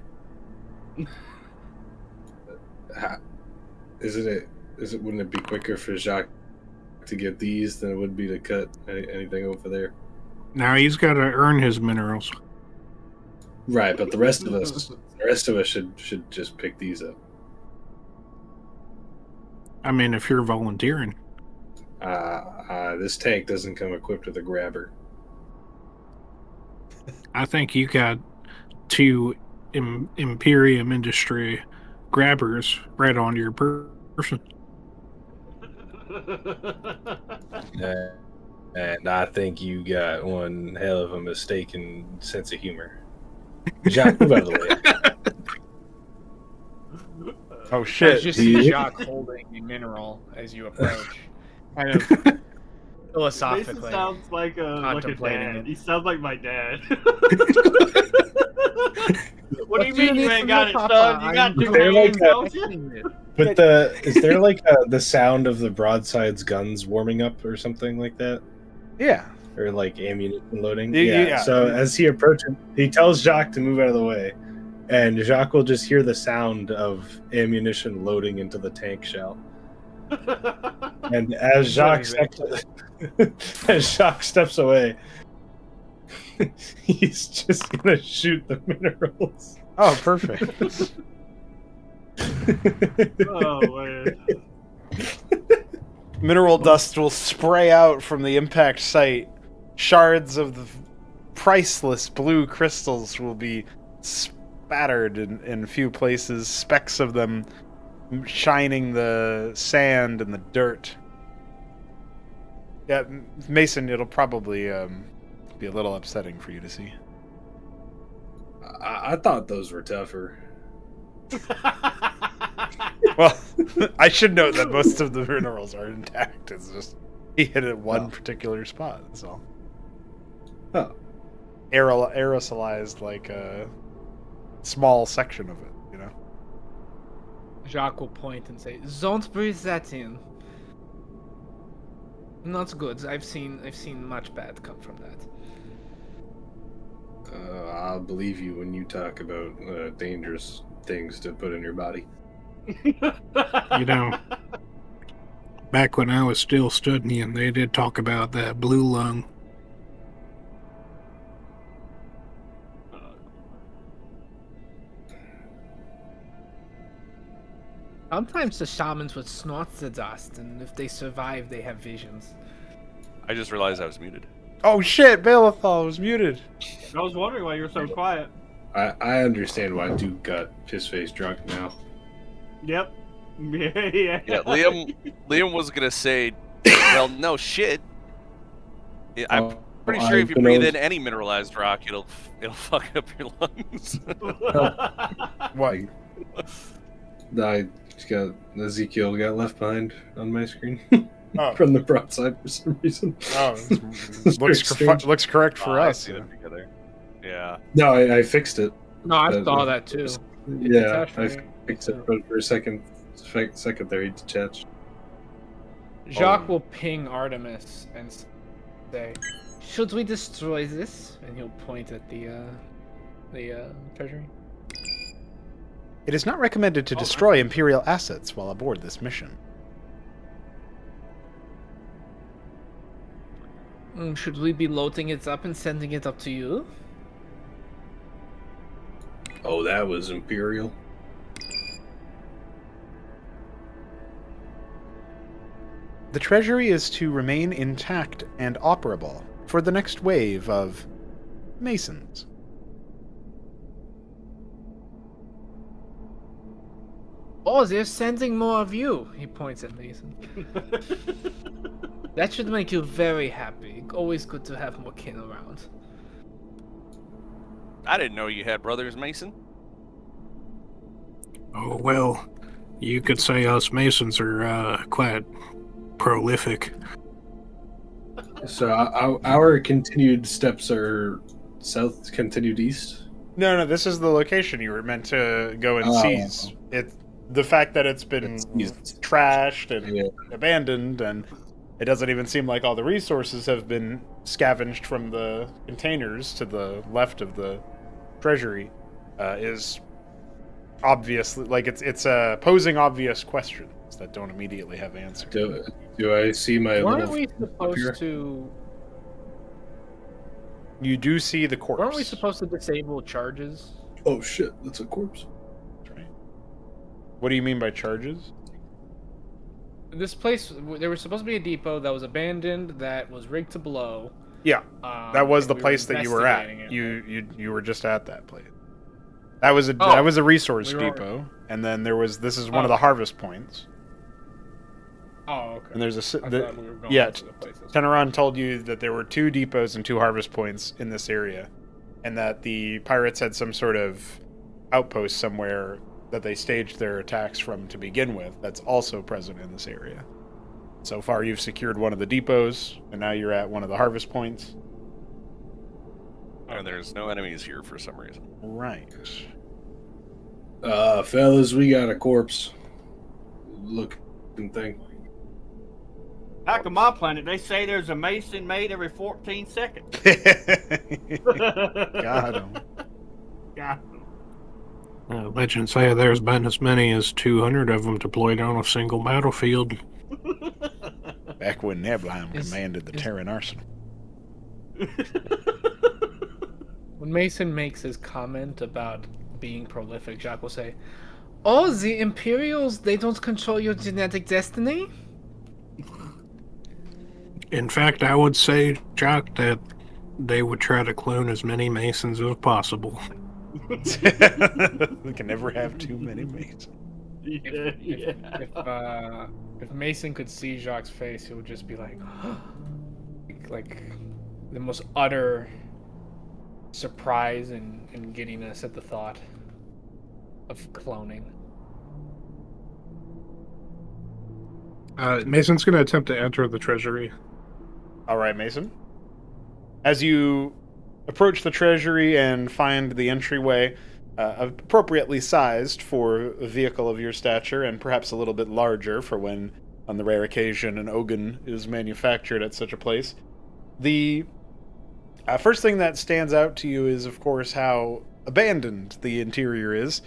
Wouldn't it be quicker for Jacques to get these than it would be to cut anything over there? Now he's got to earn his minerals. Right, but the rest of us should just pick these up. I mean, if you're volunteering. This tank doesn't come equipped with a grabber. I think you got 2 Imperium Industry grabbers right on your person. And I think you got one hell of a mistaken sense of humor. Jacques, move out of the way. Oh I shit! just see Jacques holding a mineral as you approach. Kind of Mason philosophically. sounds like a contemplating dad. it. He sounds like my dad. What do you do you mean you need ain't from got me, it, Papa? son? You got I'm- two They're like hands, don't you? But is there like the sound of the broadside's guns warming up or something like that? Yeah. Or like ammunition loading? Yeah. So as he approaches, he tells Jacques to move out of the way. and Jacques will just hear the sound of ammunition loading into the tank shell. And as Jacques steps away, he's just gonna shoot the minerals. Oh, perfect. Oh man. Mineral dust will spray out from the impact site. Shards of the priceless blue crystals will be spattered in a few places, specks of them shining the sand and the dirt. Yeah, Mason, it'll probably be a little upsetting for you to see. I thought those were tougher. Well, I should note that most of the minerals are intact. It's just he hit it one particular spot. That's all. Oh. Aerosolized like a small section of it, you know. Jacques will point and say, "Don't breathe that in. Not good. I've seen much bad come from that." I'll believe you when you talk about dangerous things to put in your body. You know, back when I was still studying, they did talk about that blue lung. Sometimes the shamans would snort the dust, and if they survive, they have visions. I just realized I was muted. Oh shit, Balethal was muted. I was wondering why you're so quiet. I understand why Duke got piss-faced drunk now. Yep. Yeah. Yeah, Liam was gonna say, well, no shit. Yeah, I'm pretty sure if you breathe in any mineralized rock, it'll fuck up your lungs. Why? I got Ezekiel got left behind on my screen Oh. from the broadside for some reason. Oh, It's very looks strange. looks correct for I us. see them together. Yeah. No, I fixed it. No, I But- saw that too. Yeah, attached I for me, fixed it, but for a second there he detached. Jacques will ping Artemis and say, "Should we destroy this?" And he'll point at the treasury. It is not recommended to destroy Imperial assets while aboard this mission. Should we be loading it up and sending it up to you? Oh, that was Imperial. The treasury is to remain intact and operable for the next wave of Masons. Oh, they're sending more of you. He points at Mason. That should make you very happy. Always good to have more kin around. I didn't know you had brothers, Mason. Oh, well, you could say us Masons are quite prolific. So our continued steps are south, continued east. No, this is the location you were meant to go and seize. The fact that it's been trashed and abandoned, and it doesn't even seem like all the resources have been scavenged from the containers to the left of the treasury, is obviously like it's posing obvious questions that don't immediately have answers. Do I see my Weren't little? we supposed to? You do see the corpse. Weren't we supposed to disable charges? Oh shit! That's a corpse. That's right. What do you mean by charges? This place, there was supposed to be a depot that was abandoned, that was rigged to blow. Yeah, that was and the we were place that you were at. investigating it. You were just at that place. That was a resource depot, and then this is one of the harvest points. Oh, okay. And there's I thought we were going yeah, to the places. Teneron told you that there were 2 depots and 2 harvest points in this area, and that the pirates had some sort of outpost somewhere that they staged their attacks from to begin with. That's also present in this area. So far, you've secured one of the depots, and now you're at one of the harvest points. And there's no enemies here for some reason. Right. Fellas, we got a corpse looking thing. Back on my planet, they say there's a Mason made every 14 seconds. Got him. Yeah. Legends say there's been as many as 200 of them deployed on a single battlefield. Back when Nebelheim Is- commanded the is- Terran arsenal. When Mason makes his comment about being prolific, Jacques will say, "Oh, the Imperials, they don't control your genetic destiny?" In fact, I would say, Jock, that they would try to clone as many Masons as possible. We can never have too many mates. If Mason could see Jacques' face, he would just be like, like the most utter surprise and giddiness at the thought of cloning. Mason's going to attempt to enter the treasury. All right, Mason. As you approach the treasury and find the entryway appropriately sized for a vehicle of your stature and perhaps a little bit larger for when, on the rare occasion, an Ogun is manufactured at such a place, the first thing that stands out to you is, of course, how abandoned the interior is.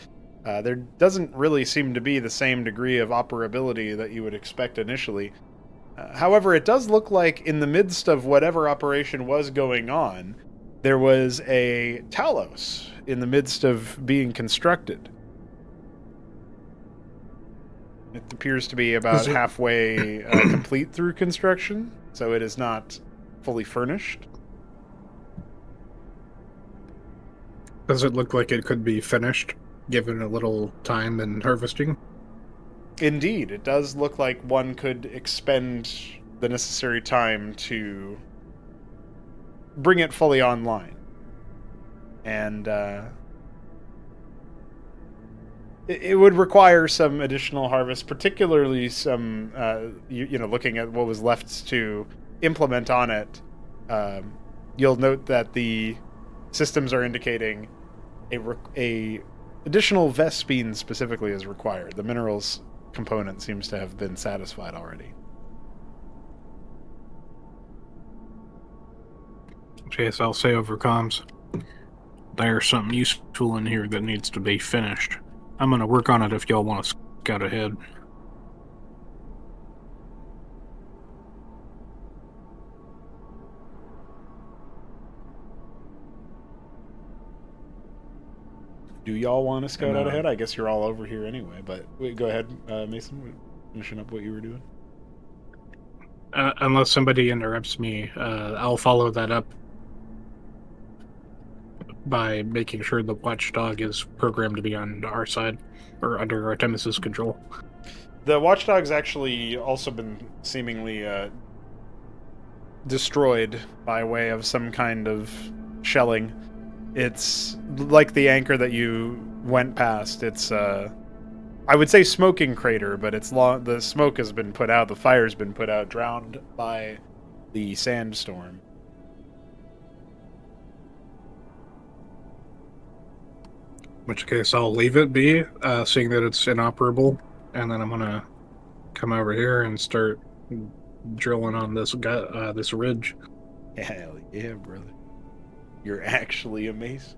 There doesn't really seem to be the same degree of operability that you would expect initially. However, it does look like in the midst of whatever operation was going on, there was a Talos in the midst of being constructed. It appears to be about halfway complete through construction, so it is not fully furnished. Does it look like it could be finished, given a little time and harvesting? Indeed, it does look like one could expend the necessary time to bring it fully online. And it would require some additional harvest, particularly some, looking at what was left to implement on it. You'll note that the systems are indicating a additional Vespine specifically is required. The minerals component seems to have been satisfied already. Okay, so I'll say over comms, there's something useful in here that needs to be finished. I'm going to work on it if y'all want to scout ahead. Do y'all want to scout out ahead? I guess you're all over here anyway, but go ahead, Mason, finishing up what you were doing. Unless somebody interrupts me, I'll follow that up by making sure the watchdog is programmed to be on our side, or under Artemis's control. The watchdog's actually also been seemingly destroyed by way of some kind of shelling. It's like the anchor that you went past. It's, I would say smoking crater, but it's the smoke has been put out, the fire's been put out, drowned by the sandstorm. In which case, I'll leave it be, seeing that it's inoperable, and then I'm gonna come over here and start drilling on this this ridge. Hell yeah, brother. You're actually a mason.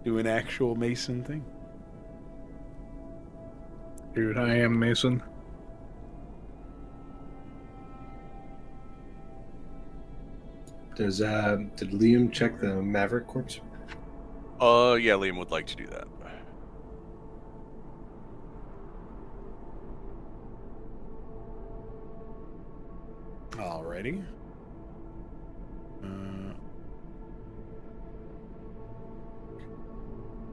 Do an actual mason thing. Dude, I am Mason. Did Liam check the Maverick corpse? Yeah, Liam would like to do that. Alrighty.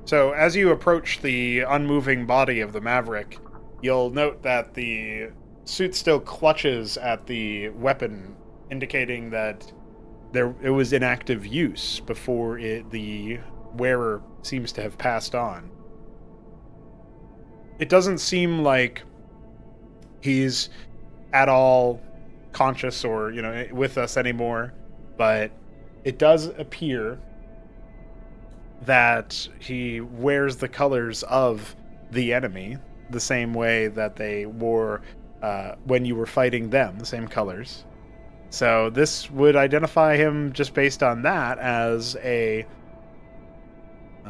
So as you approach the unmoving body of the Maverick, you'll note that the suit still clutches at the weapon, indicating that it was in active use before the wearer seems to have passed on. It doesn't seem like he's at all conscious or, with us anymore, but it does appear that he wears the colors of the enemy, the same way that they wore when you were fighting them, the same colors. So this would identify him just based on that as a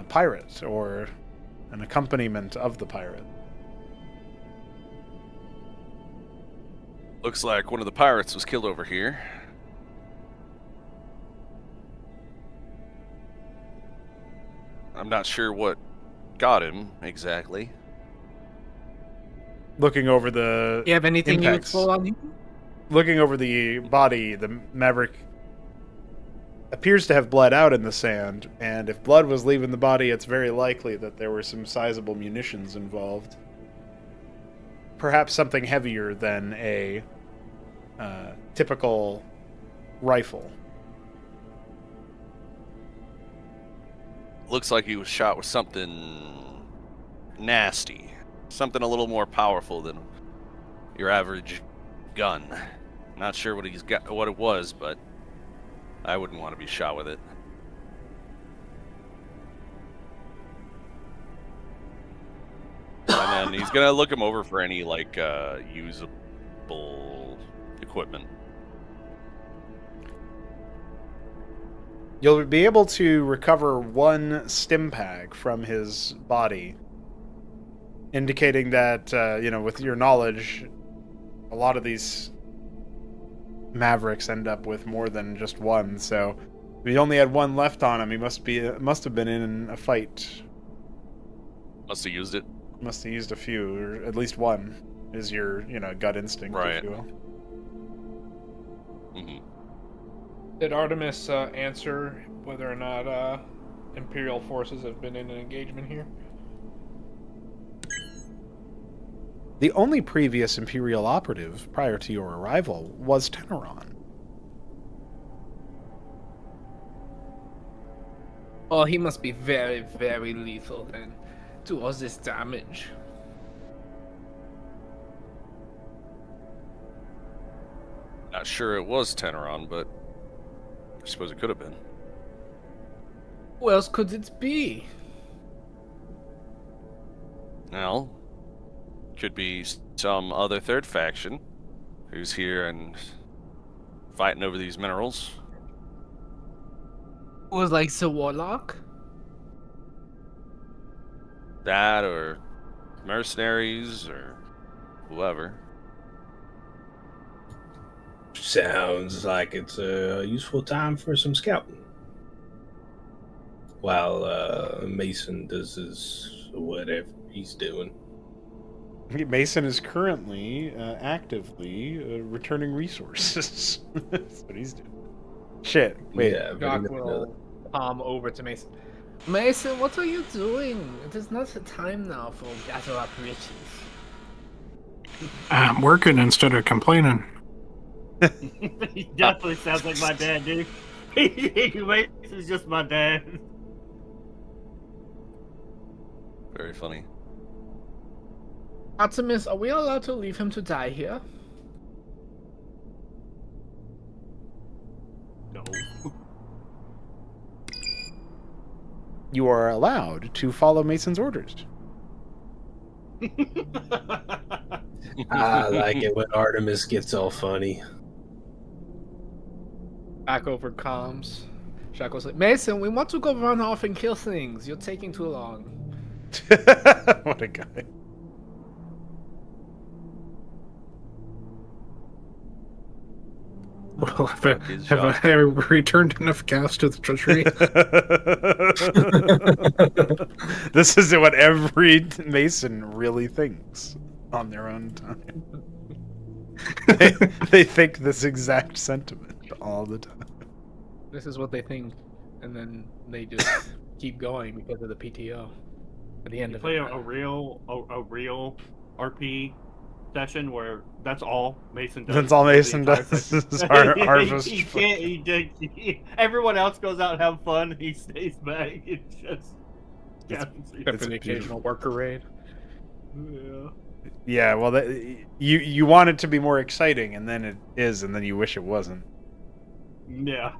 pirate or an accompaniment of the pirate. Looks like one of the pirates was killed over here. I'm not sure what got him exactly. Looking over the You have anything impacts. useful on you? Looking over the body, the Maverick appears to have bled out in the sand, and if blood was leaving the body, it's very likely that there were some sizable munitions involved. Perhaps something heavier than a typical rifle. Looks like he was shot with something nasty. Something a little more powerful than your average gun. Not sure what it was, but I wouldn't want to be shot with it. And then he's gonna look him over for any usable equipment. You'll be able to recover one stim pack from his body, indicating that, with your knowledge, a lot of these Mavericks end up with more than just one, so if he only had one left on him, he must have been in a fight. Must have used it. Must have used a few, or at least one, is your, gut instinct, Right. if you will. Mm-hmm. Did Artemis answer whether or not Imperial forces have been in an engagement here? The only previous Imperial operative prior to your arrival was Teneron. Oh, he must be very, very lethal then. Do all this damage. Not sure it was Teneron, but I suppose it could have been. Who else could it be? Well, could be some other third faction who's here and fighting over these minerals. Was like the warlock? That or mercenaries or whoever. Sounds like it's a useful time for some scouting. While Mason does his whatever he's doing. Mason is currently actively returning resources. That's what he's doing. Shit. Wait. Yeah, Doc but will palm over to Mason. Mason, what are you doing? It is not the time now for gather up riches. I'm working instead of complaining. He definitely sounds like my dad, dude. Mason's just my dad. Very funny. Artemis, are we allowed to leave him to die here? No. You are allowed to follow Mason's orders. I like it when Artemis gets all funny. Back over comms. Shaco's like, Mason, we want to go run off and kill things. You're taking too long. What a guy. Well, His have I returned enough gas to the treasury? This is what every Mason really thinks on their own time. They think this exact sentiment all the time. This is what they think, and then they just keep going because of the PTO. At the end You of play it. a real RP session where that's all Mason does. That's all for the Mason entire does session. is harvest. He can't. Everyone else goes out and have fun. He stays back. It's just. Except for the occasional worker raid. Yeah. Yeah, well, you want it to be more exciting, and then it is, and then you wish it wasn't. Yeah.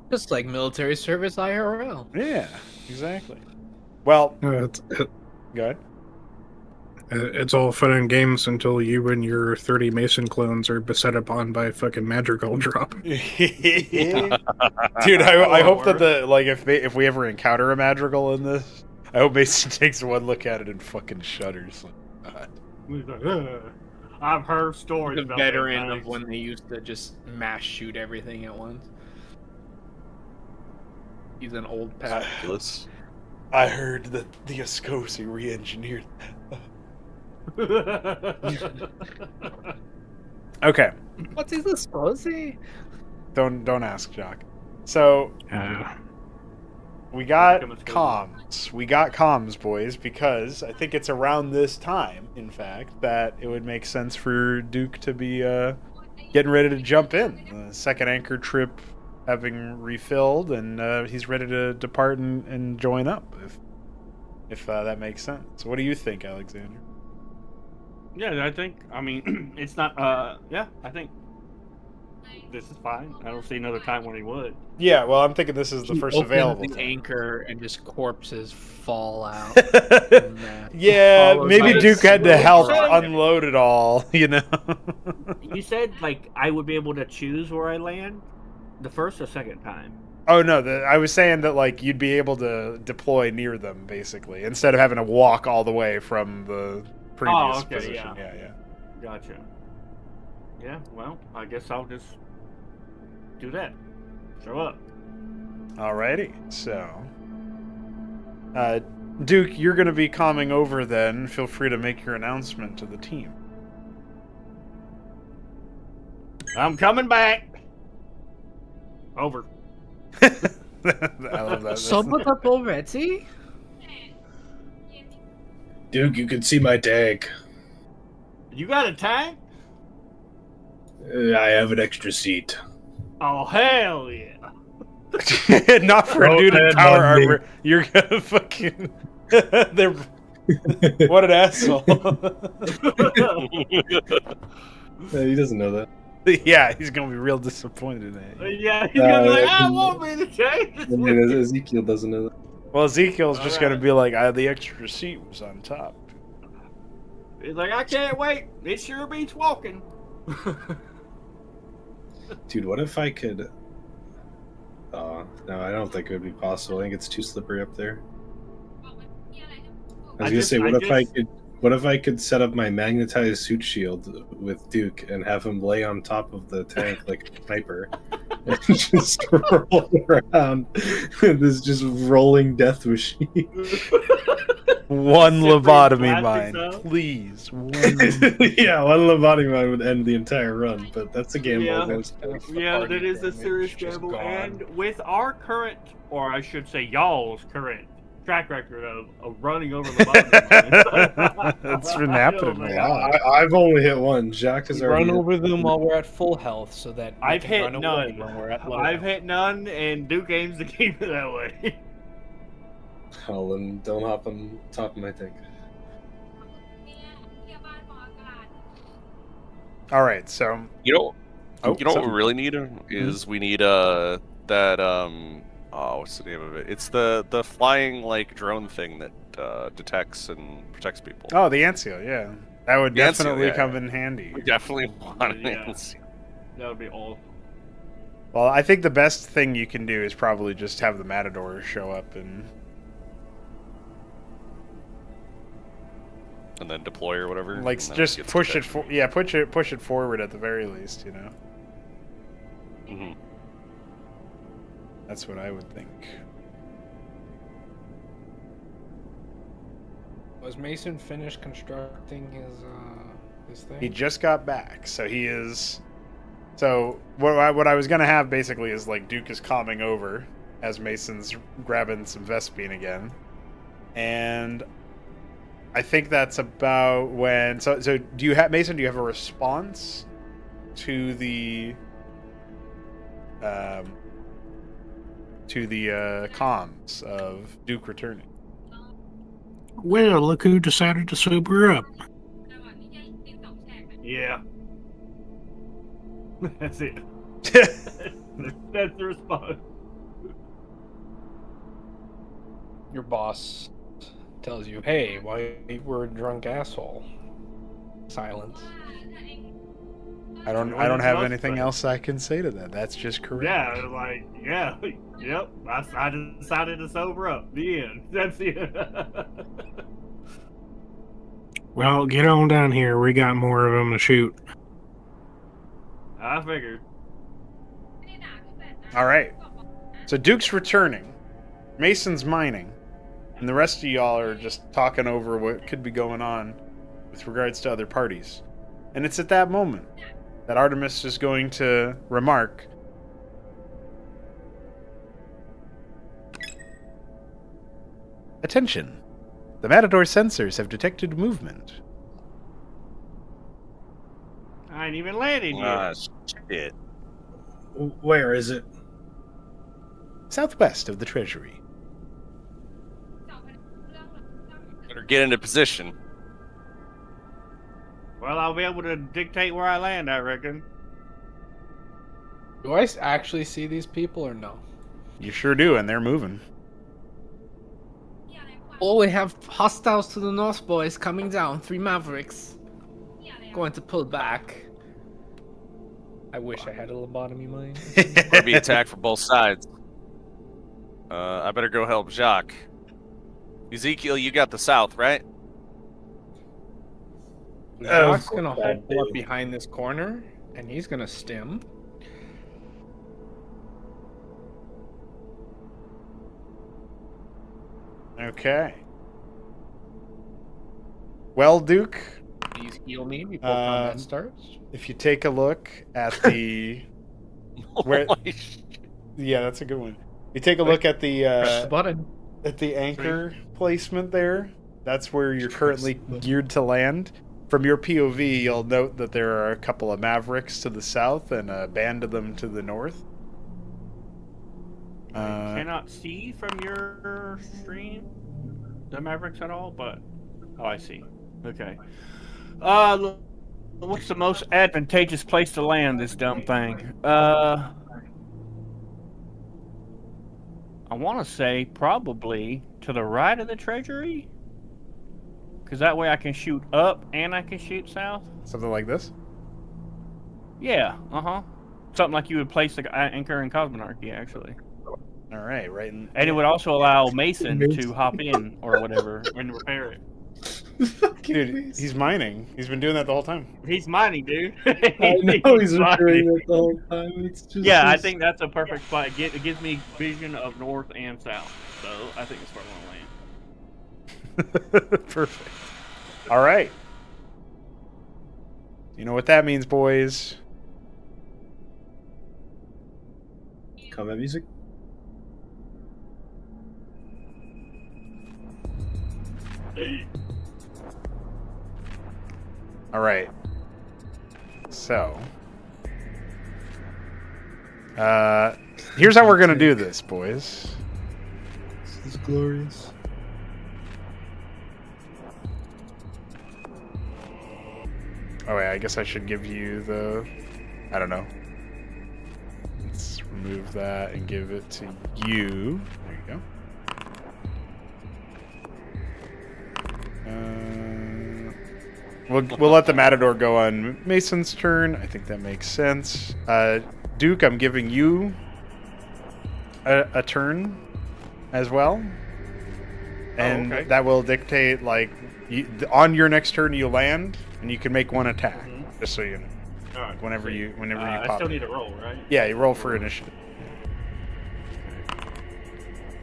Just like military service IRL. Yeah, exactly. Well, It's go ahead. it's all fun and games until you and your 30 Mason clones are beset upon by a fucking madrigal drop. Dude, I hope that if we ever encounter a madrigal in this, I hope Mason takes one look at it and fucking shudders. God. He's like, "Ugh, I've heard stories The about veteran that of when they used to just mass shoot everything at once. He's an old pal. Ridiculous. I heard that the Ascosi re-engineered that. Okay. What is this, Rosie? Don't ask, Jock. So we got comms. We got comms, boys, because I think it's around this time, in fact, that it would make sense for Duke to be getting ready to jump in. The second anchor trip having refilled, and he's ready to depart and join up, if that makes sense. What do you think, Alexander? Yeah, I mean, it's not, yeah, I think this is fine. I don't see another time when he would. Yeah, well, I'm thinking this is the first available the time. anchor and just corpses fall out. Yeah, maybe by Duke had to help slow unload it all, you know? You said, like, I would be able to choose where I land the first or second time? Oh, no, I was saying that, like, you'd be able to deploy near them, basically, instead of having to walk all the way from the previous position. Yeah. Gotcha. Yeah, well, I guess I'll just do that. Show up. Alrighty, so... Duke, you're going to be calming over then. Feel free to make your announcement to the team. I'm coming back. Over. I love that. Tabletop already? Duke, you can see my tag. You got a tank? I have an extra seat. Oh, hell yeah. Not for a dude in power armor. You're gonna fucking... They're... What an asshole. He doesn't know that. Yeah, he's gonna be real disappointed at you. Yeah, he's gonna be like, I won't be the tank. I mean, Ezekiel doesn't know that. Well, Ezekiel's just gonna be like, the extra seat was on top. He's like, I can't wait. It sure beats walking. Dude, what if I could... Oh, no, I don't think it would be possible. I think it's too slippery up there. I was gonna say, what if I could set up my magnetized suit shield with Duke and have him lay on top of the tank like a sniper and just roll around in this just rolling death machine? One lobotomy plastic mine, stuff. please. Yeah, one lobotomy mine would end the entire run, but that's a gamble. Yeah. Yeah, that is a serious gamble. And with our current, or I should say y'all's current track record of running over the That's been happening a lot. I've only hit one. Jack has already Run over them while we're at full health, so that we I've can hit run away none. when we're at low I've health. hit none, and Duke aims to keep it that way. Oh, then don't hop on top of my tank. All right, so You know, Oh, you know what something. we really need is we need that what's the name of it? It's the flying like drone thing that detects and protects people. oh, the Anseal, yeah, that would The Anseal, definitely yeah. come in handy. We definitely want Yeah. it. That would be all. Well, I think the best thing you can do is probably just have the Matador show up and And then deploy or whatever. like and then just gets push it. detected. Push it forward at the very least. You know, Mhm. that's what I would think. Was Mason finished constructing his thing? He just got back, so he is. So what I was gonna have basically is like Duke is calming over as Mason's grabbing some Vespine again, and I think that's about when. So do you have Mason? Do you have a response to the comms of Duke returning? Well, look who decided to sober up. Yeah. That's it. That's the response. Your boss tells you, "Hey, why you were a drunk asshole?" Silence. I don't have anything else I can say to that. That's just correct. Yeah, like, yeah, yep. I decided to sober up. The end. That's it. Well, get on down here. We got more of them to shoot. I figured. All right. So Duke's returning. Mason's mining. And the rest of y'all are just talking over what could be going on with regards to other parties. And it's at that moment that Artemis is going to remark, "Attention. The Matador sensors have detected movement." I ain't even landed yet. Ah, shit. Where is it? Southwest of the Treasury. Better get into position. Well, I'll be able to dictate where I land, I reckon. Do I actually see these people or no? You sure do, and they're moving. Oh, we have hostiles to the north, boys, coming down. 3 Mavericks. Going to pull back. I wish I had a lobotomy mine. We're gonna be attacked from both sides. I better go help Jacques. Ezekiel, you got the south, right? Jacques gonna hold up behind this corner, and he's gonna stim. Okay. Well, Duke, Please heal me before combat starts. if you take a look at the... Where- Holy shit. Yeah, that's a good one. You take a look at Press the the button. anchor placement there. That's where you're currently geared to land. From your POV, you'll note that there are a couple of Mavericks to the south and a band of them to the north. I cannot see from your stream the Mavericks at all, but oh, I see. Okay. What's the most advantageous place to land this dumb thing? I want to say probably to the right of the Treasury, because that way I can shoot up and I can shoot south. Something like this? Yeah. Something like you would place the anchor in Cosmonarchy, actually. All right, right in... And it would also allow Mason to hop in or whatever and repair it. Dude, he's mining. He's been doing that the whole time. He's mining, dude. I know he's mining. doing it the whole time. It's just Yeah, I think that's a perfect spot. It gives me vision of north and south. So I think it's where I want to land. Perfect. All right. You know what that means, boys. combat music. All right. So, here's how we're gonna do this, boys. This is glorious. Oh wait, I guess I should give you the... I don't know. Let's remove that and give it to you. There you go. We'll let the Matador go on Mason's turn. I think that makes sense. Duke, I'm giving you a turn as well. And okay. that will dictate, like, on your next turn you land, and you can make one attack, just so you know. All right. Whenever you I pop still it. need to roll, right? Yeah, you roll for initiative.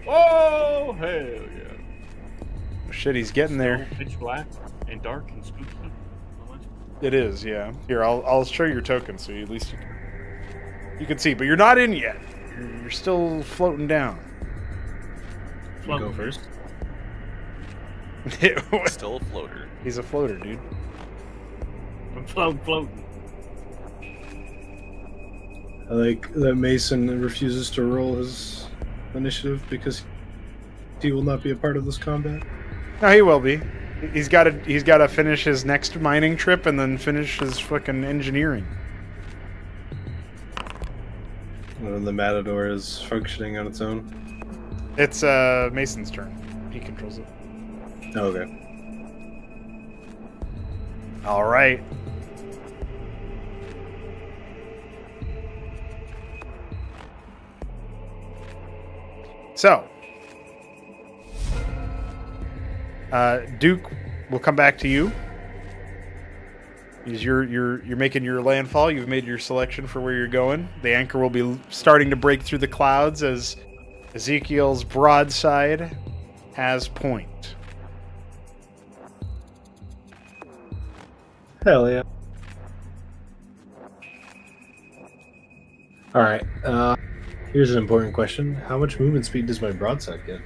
Oh, hell yeah. Oh, shit, he's getting there. So pitch black and dark and spooky. It is, yeah. Here, I'll show your token so you at least you can see, but you're not in yet. You're still floating down. You go first. Still a floater. He's a floater, dude. I'm floating. I like that Mason refuses to roll his initiative because he will not be a part of this combat. No, he will be. He's got to finish his next mining trip and then finish his fucking engineering. When the Matador is functioning on its own. It's Mason's turn. He controls it. Oh, okay. All right. So, Duke, we'll come back to you. You're making your landfall. You've made your selection for where you're going. The anchor will be starting to break through the clouds as Ezekiel's broadside has point. Hell yeah. All right. Here's an important question. How much movement speed does my broadside get?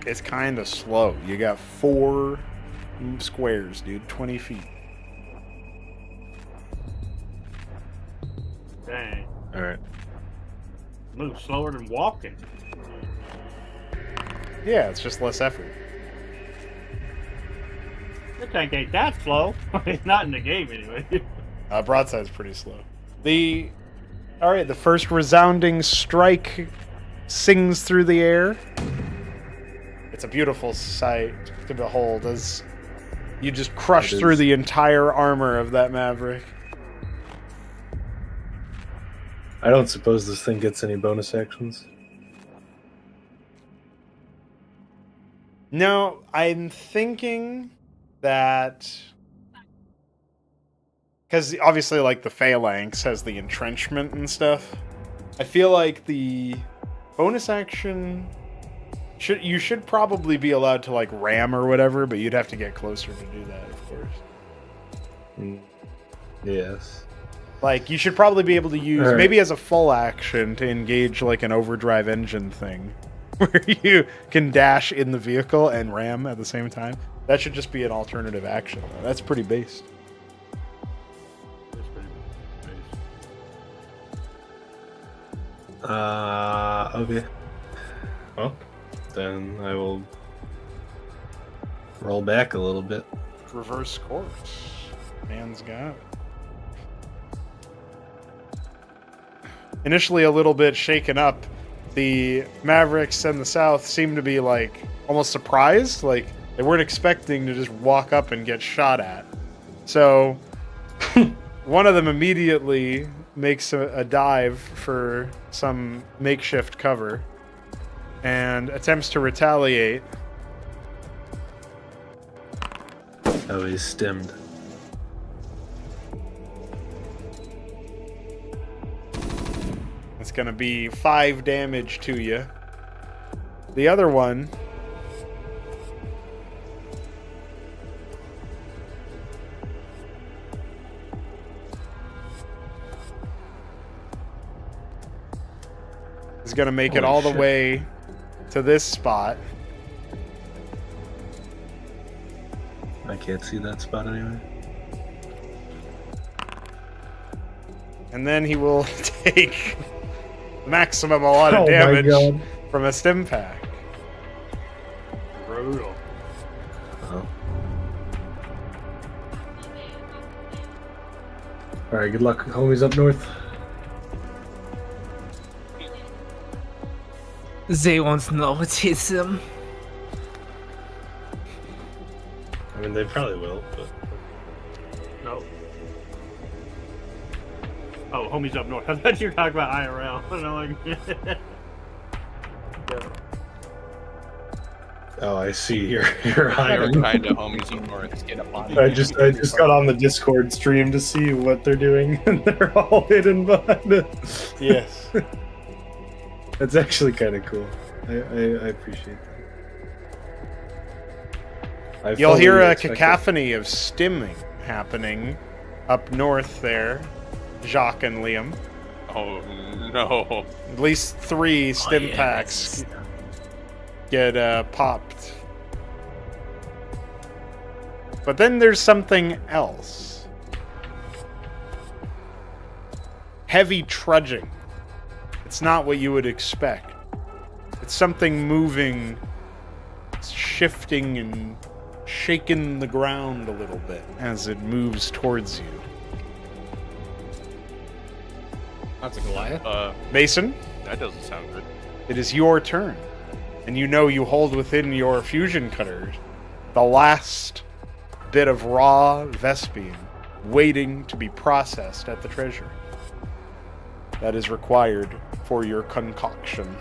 It's kind of slow. You got 4 squares, dude. 20 feet. Dang. All right. Move slower than walking. Yeah, it's just less effort. Your tank ain't that slow. Not in the game, anyway. Broadside's pretty slow. All right, the first resounding strike sings through the air. It's a beautiful sight to behold as you just crush through the entire armor of that Maverick. I don't suppose this thing gets any bonus actions. No, I'm thinking that... Because obviously, like, the Phalanx has the entrenchment and stuff. I feel like the bonus action... You should probably be allowed to, like, ram or whatever, but you'd have to get closer to do that, of course. Yes. Like, you should probably be able to use, right, maybe as a full action, to engage, like, an overdrive engine thing. Where you can dash in the vehicle and ram at the same time. That should just be an alternative action, though. That's pretty based. Okay. Well, then I will roll back a little bit. Reverse course. Man's got it. Initially a little bit shaken up, the Mavericks and the South seem to be, like, almost surprised. Like, they weren't expecting to just walk up and get shot at. So, one of them immediately makes a dive for some makeshift cover and attempts to retaliate. Oh, he's stemmed. It's going to be 5 damage to you. The other one is going to make it all the way to this spot. I can't see that spot anyway. And then he will take maximum a lot of damage from a stim pack. Brutal. Oh. Alright, good luck, homies up north. They won't notice him. I mean, they probably will, but... No. Oh, homies up north. I thought you were talking about IRL. I don't know, like... Oh, I see. You're hiring. Kind of homies up north. Get up on I just got on the Discord stream to see what they're doing, and they're all hidden behind it. Yes. That's actually kind of cool. I appreciate that. You'll hear a cacophony of stimming happening up north there, Jacques and Liam. Oh no! At least 3 stim packs get popped. But then there's something else. Heavy trudging. It's not what you would expect. It's something moving, shifting and shaking the ground a little bit as it moves towards you. That's a Goliath. Mason, That doesn't sound good. it is your turn. And you know you hold within your fusion cutter the last bit of raw Vespian waiting to be processed at the treasury. That is required for your concoction.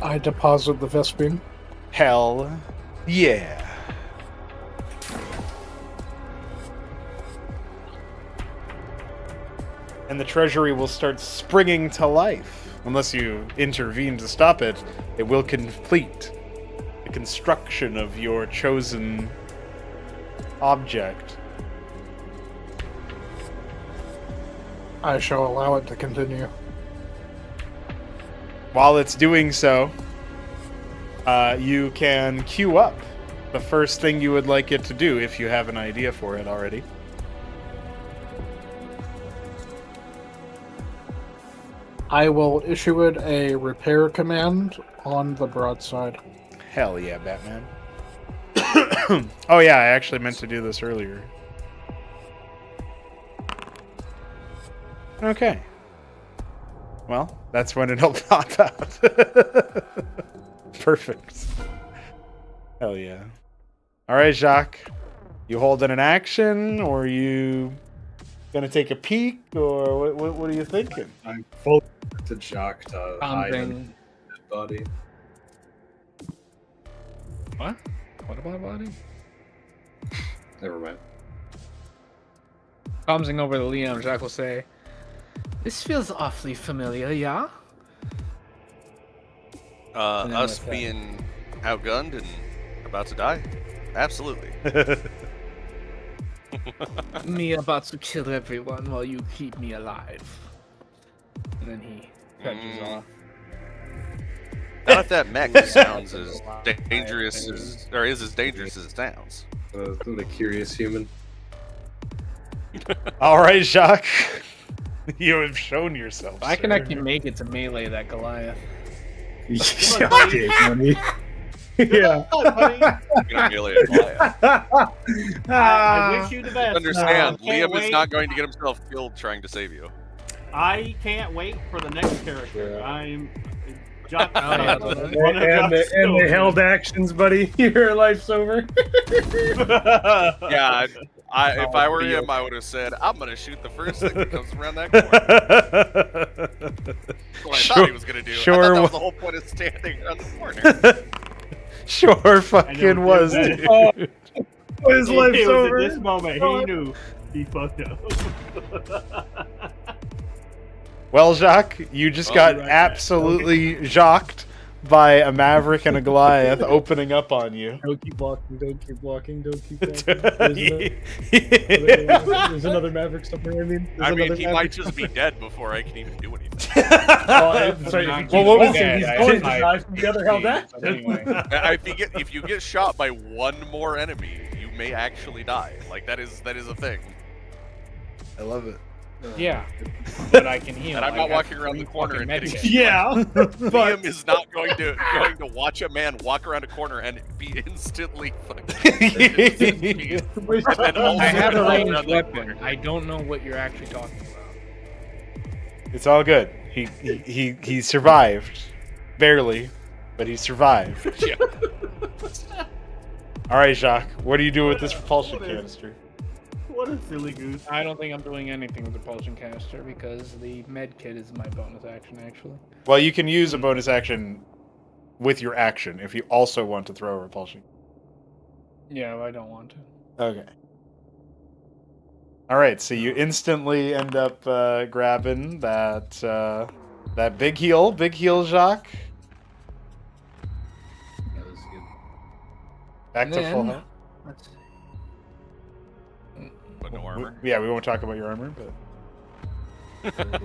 I deposit the Vespine. Hell yeah. And the treasury will start springing to life. Unless you intervene to stop it, it will complete the construction of your chosen object. I shall allow it to continue. While it's doing so, you can queue up the first thing you would like it to do if you have an idea for it already. I will issue it a repair command on the broadside. Hell yeah, Batman. Oh yeah, I actually meant to do this earlier. Okay. Well, that's when it'll pop out. Perfect. Hell yeah. Alright, Jacques. You holding an action, or are you gonna take a peek, or what are you thinking? I'm full to Jock to hide in Something. his body. What? What about body? Never mind. Comsing over to Liam, Jacques will say, "This feels awfully familiar, yeah?" And then Us with that- being outgunned and about to die? Absolutely. Me about to kill everyone while you keep me alive. And then he catches off. Not if that mech sounds as dangerous as, or is as dangerous as it sounds. The curious human. Alright, Jacques. You have shown yourself. I can sir. actually make it to melee that Goliath. Okay, money. Yeah. You're gonna melee a Goliath. I wish you the best. Understand, Can't Liam is wait. not going to get himself killed trying to save you. I can't wait for the next character. Yeah. I'm. Jock yeah, And the held actions, buddy. Your life's over. Yeah, if I were him, I would have said, I'm gonna shoot the first thing that comes around that corner. That's what I thought he was gonna do. I sure thought that wa- was the whole point of standing around the corner. Sure fucking was, that. dude. His life's It was over. at this moment he knew he fucked up. Well, Jacques, you just Well, got you're right, absolutely jocked by a Maverick and a Goliath opening up on you. Don't keep walking, don't keep walking, don't keep walking. There's another Maverick somewhere, I mean. I mean, he might just be dead before I can even do anything. Sorry, if Well, what was he's it? going to die from the other held action. Anyway. If you get shot by one more enemy, you may actually die. Like that is a thing. I love it. Yeah, but I can heal. And I'm I not got walking around the 3 corner fucking and hitting medkits. Yeah, Liam is not going to watch a man walk around a corner and be instantly fucking. And then also I have a walk ranged around the weapon. corner. I don't know what you're actually talking about. It's all good. He survived. Barely, but he survived. Yeah. Alright, Jacques, what do you do with this propulsion canister? What a silly goose. I don't think I'm doing anything with the Propulsion Canister because the med kit is my bonus action, actually. Well, you can use a bonus action with your action if you also want to throw a repulsion. Yeah, I don't want to. Okay. Alright, so you instantly end up grabbing that big heal, Jacques. Back And to full then- health. Let's- But no armor. Yeah, we won't talk about your armor, but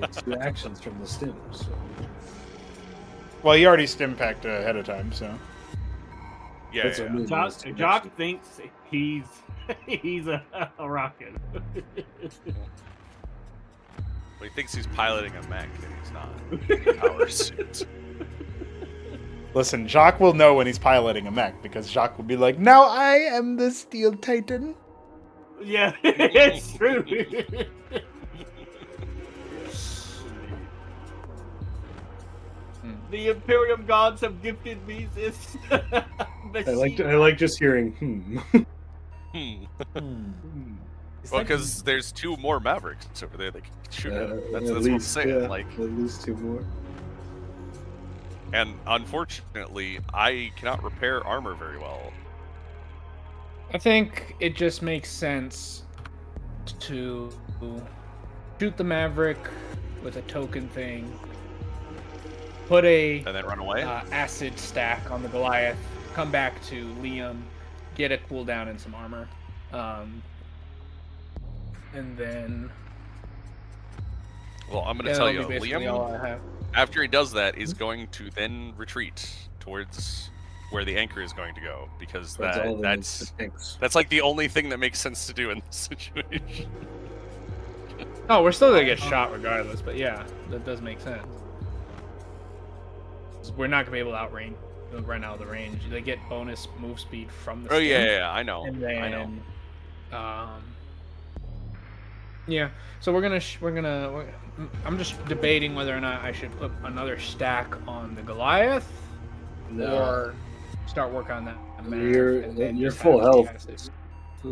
It's the actions from the stim. So. well, you already stim packed ahead of time, so Yeah, That's yeah. what I mean, Jock, it's the Jock action. thinks he's a rocket. Well, he thinks he's piloting a mech, and he's not. Power suit. listen, Jacques will know when he's piloting a mech because Jacques will be like, "Now I am the Steel Titan." Yeah, it's true. The Imperium gods have gifted me this. I like just hearing Well, because there's 2 more Mavericks over there that can shoot at him. That's what I'm saying. Yeah, Like, at least 2 more. And unfortunately, I cannot repair armor very well. I think it just makes sense to shoot the Maverick with a token thing, put a And then run away? acid stack on the Goliath, come back to Liam, get a cooldown and some armor, and then. Well, I'm going to Yeah, tell that'll you, be basically all I Liam, have. after he does that, is going to then retreat towards where the anchor is going to go, because that's like the only thing that makes sense to do in this situation. Oh, we're still gonna get shot regardless, but yeah, that does make sense. We're not gonna be able to run out of the range. They get bonus move speed from the. Oh yeah, I know. And then, I know. Yeah, so I'm just debating whether or not I should put another stack on the Goliath, or start work on that. You're full health.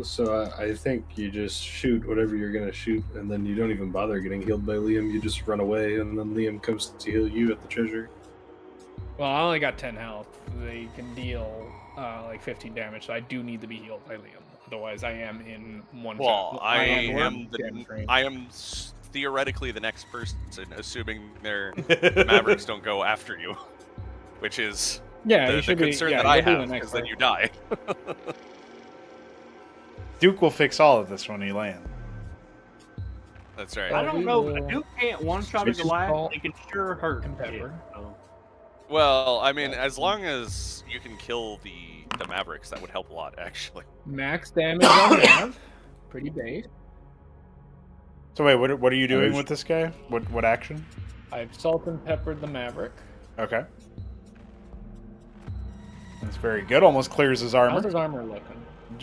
So I think you just shoot whatever you're gonna shoot, and then you don't even bother getting healed by Liam. You just run away, and then Liam comes to heal you at the treasure. Well, I only got 10 health. They can deal like 15 damage, so I do need to be healed by Liam. Otherwise, I am in one. Well, I am theoretically the next person, assuming their Mavericks don't go after you, which is the concern that I have, because then you die. Duke will fix all of this when he lands. That's right. I don't know. Duke can't one-shot a Goliath. They can sure hurt him. So. Well, I mean, as long as you can kill the Mavericks, that would help a lot, actually. Max damage on Mav. Pretty base. So wait, what are you doing with this guy? What action? I've salt and peppered the Maverick. Okay. That's very good. Almost clears his armor. How's his armor looking?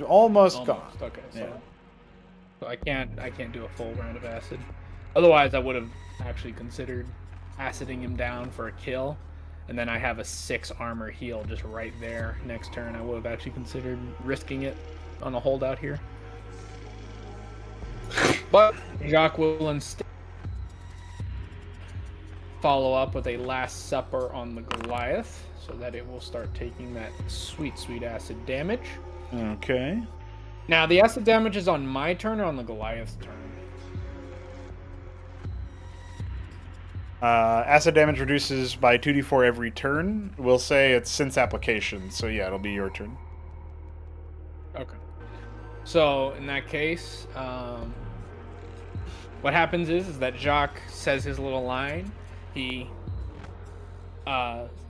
Almost gone. Okay, yeah. So I can't do a full round of acid. Otherwise, I would have actually considered aciding him down for a kill, and then I have a 6 armor heal just right there next turn. I would have actually considered risking it on a holdout here. But Jacques will instead follow up with a Last Supper on the Goliath, so that it will start taking that sweet acid damage. Okay. Now, the acid damage is on my turn or on the Goliath's turn? Acid damage reduces by 2d4 every turn. We'll say it's since application, so yeah, it'll be your turn. Okay. So, in that case, what happens is that Jacques says his little line. He,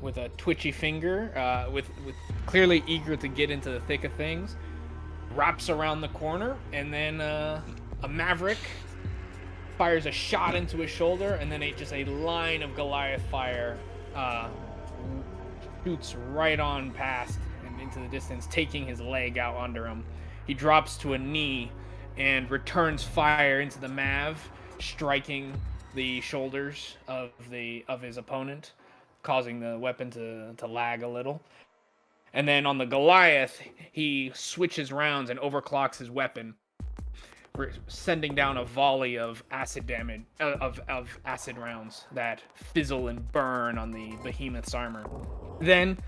with a twitchy finger, with clearly eager to get into the thick of things, wraps around the corner, and then a Maverick fires a shot into his shoulder, and then just a line of Goliath fire shoots right on past and into the distance, taking his leg out under him. He drops to a knee and returns fire into the Mav, striking the shoulders of his opponent, causing the weapon to lag a little. And then on the Goliath, he switches rounds and overclocks his weapon, sending down a volley of acid damage of acid rounds that fizzle and burn on the behemoth's armor. Then,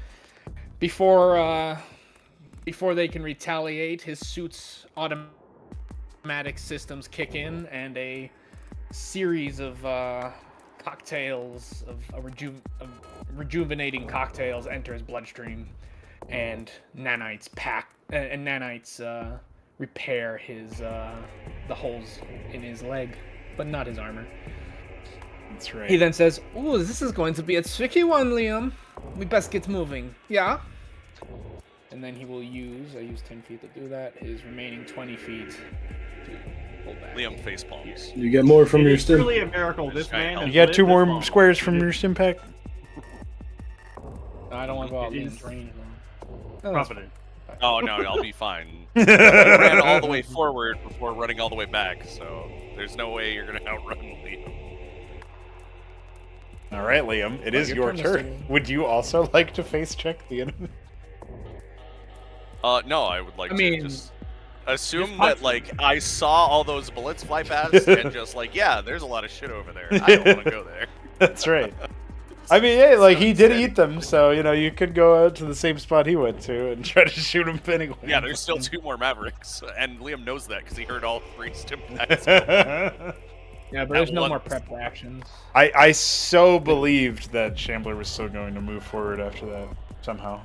before they can retaliate, his suit's automatic systems kick in, and a series of cocktails of rejuvenating cocktails enter his bloodstream, and nanites repair the holes in his leg, but not his armor. That's right. He then says, "Ooh, this is going to be a tricky one, Liam. We best get moving." Yeah. And then he will use 10 feet to do that, his remaining 20 feet to pull back. Liam face palms. You get more from your It's stim. really a miracle. This man. You got 2 more squares from your stim pack. I don't want to go out Liam's range. No, that's Confident. Oh no, I'll be fine. I ran all the way forward before running all the way back, so there's no way you're gonna outrun Liam. All right, Liam, it is your turn. Would you also like to face check the enemy? No, I would like to just assume that, like, I saw all those bullets fly past and just like, yeah, there's a lot of shit over there. I don't want to go there. That's right. I mean, yeah, like he did eat them, so you could go out to the same spot he went to and try to shoot him anyway. Yeah, there's still 2 more Mavericks, and Liam knows that because he heard all 3 stim packs. Yeah, but there's no more prep actions. I so believed that Shambler was still going to move forward after that somehow.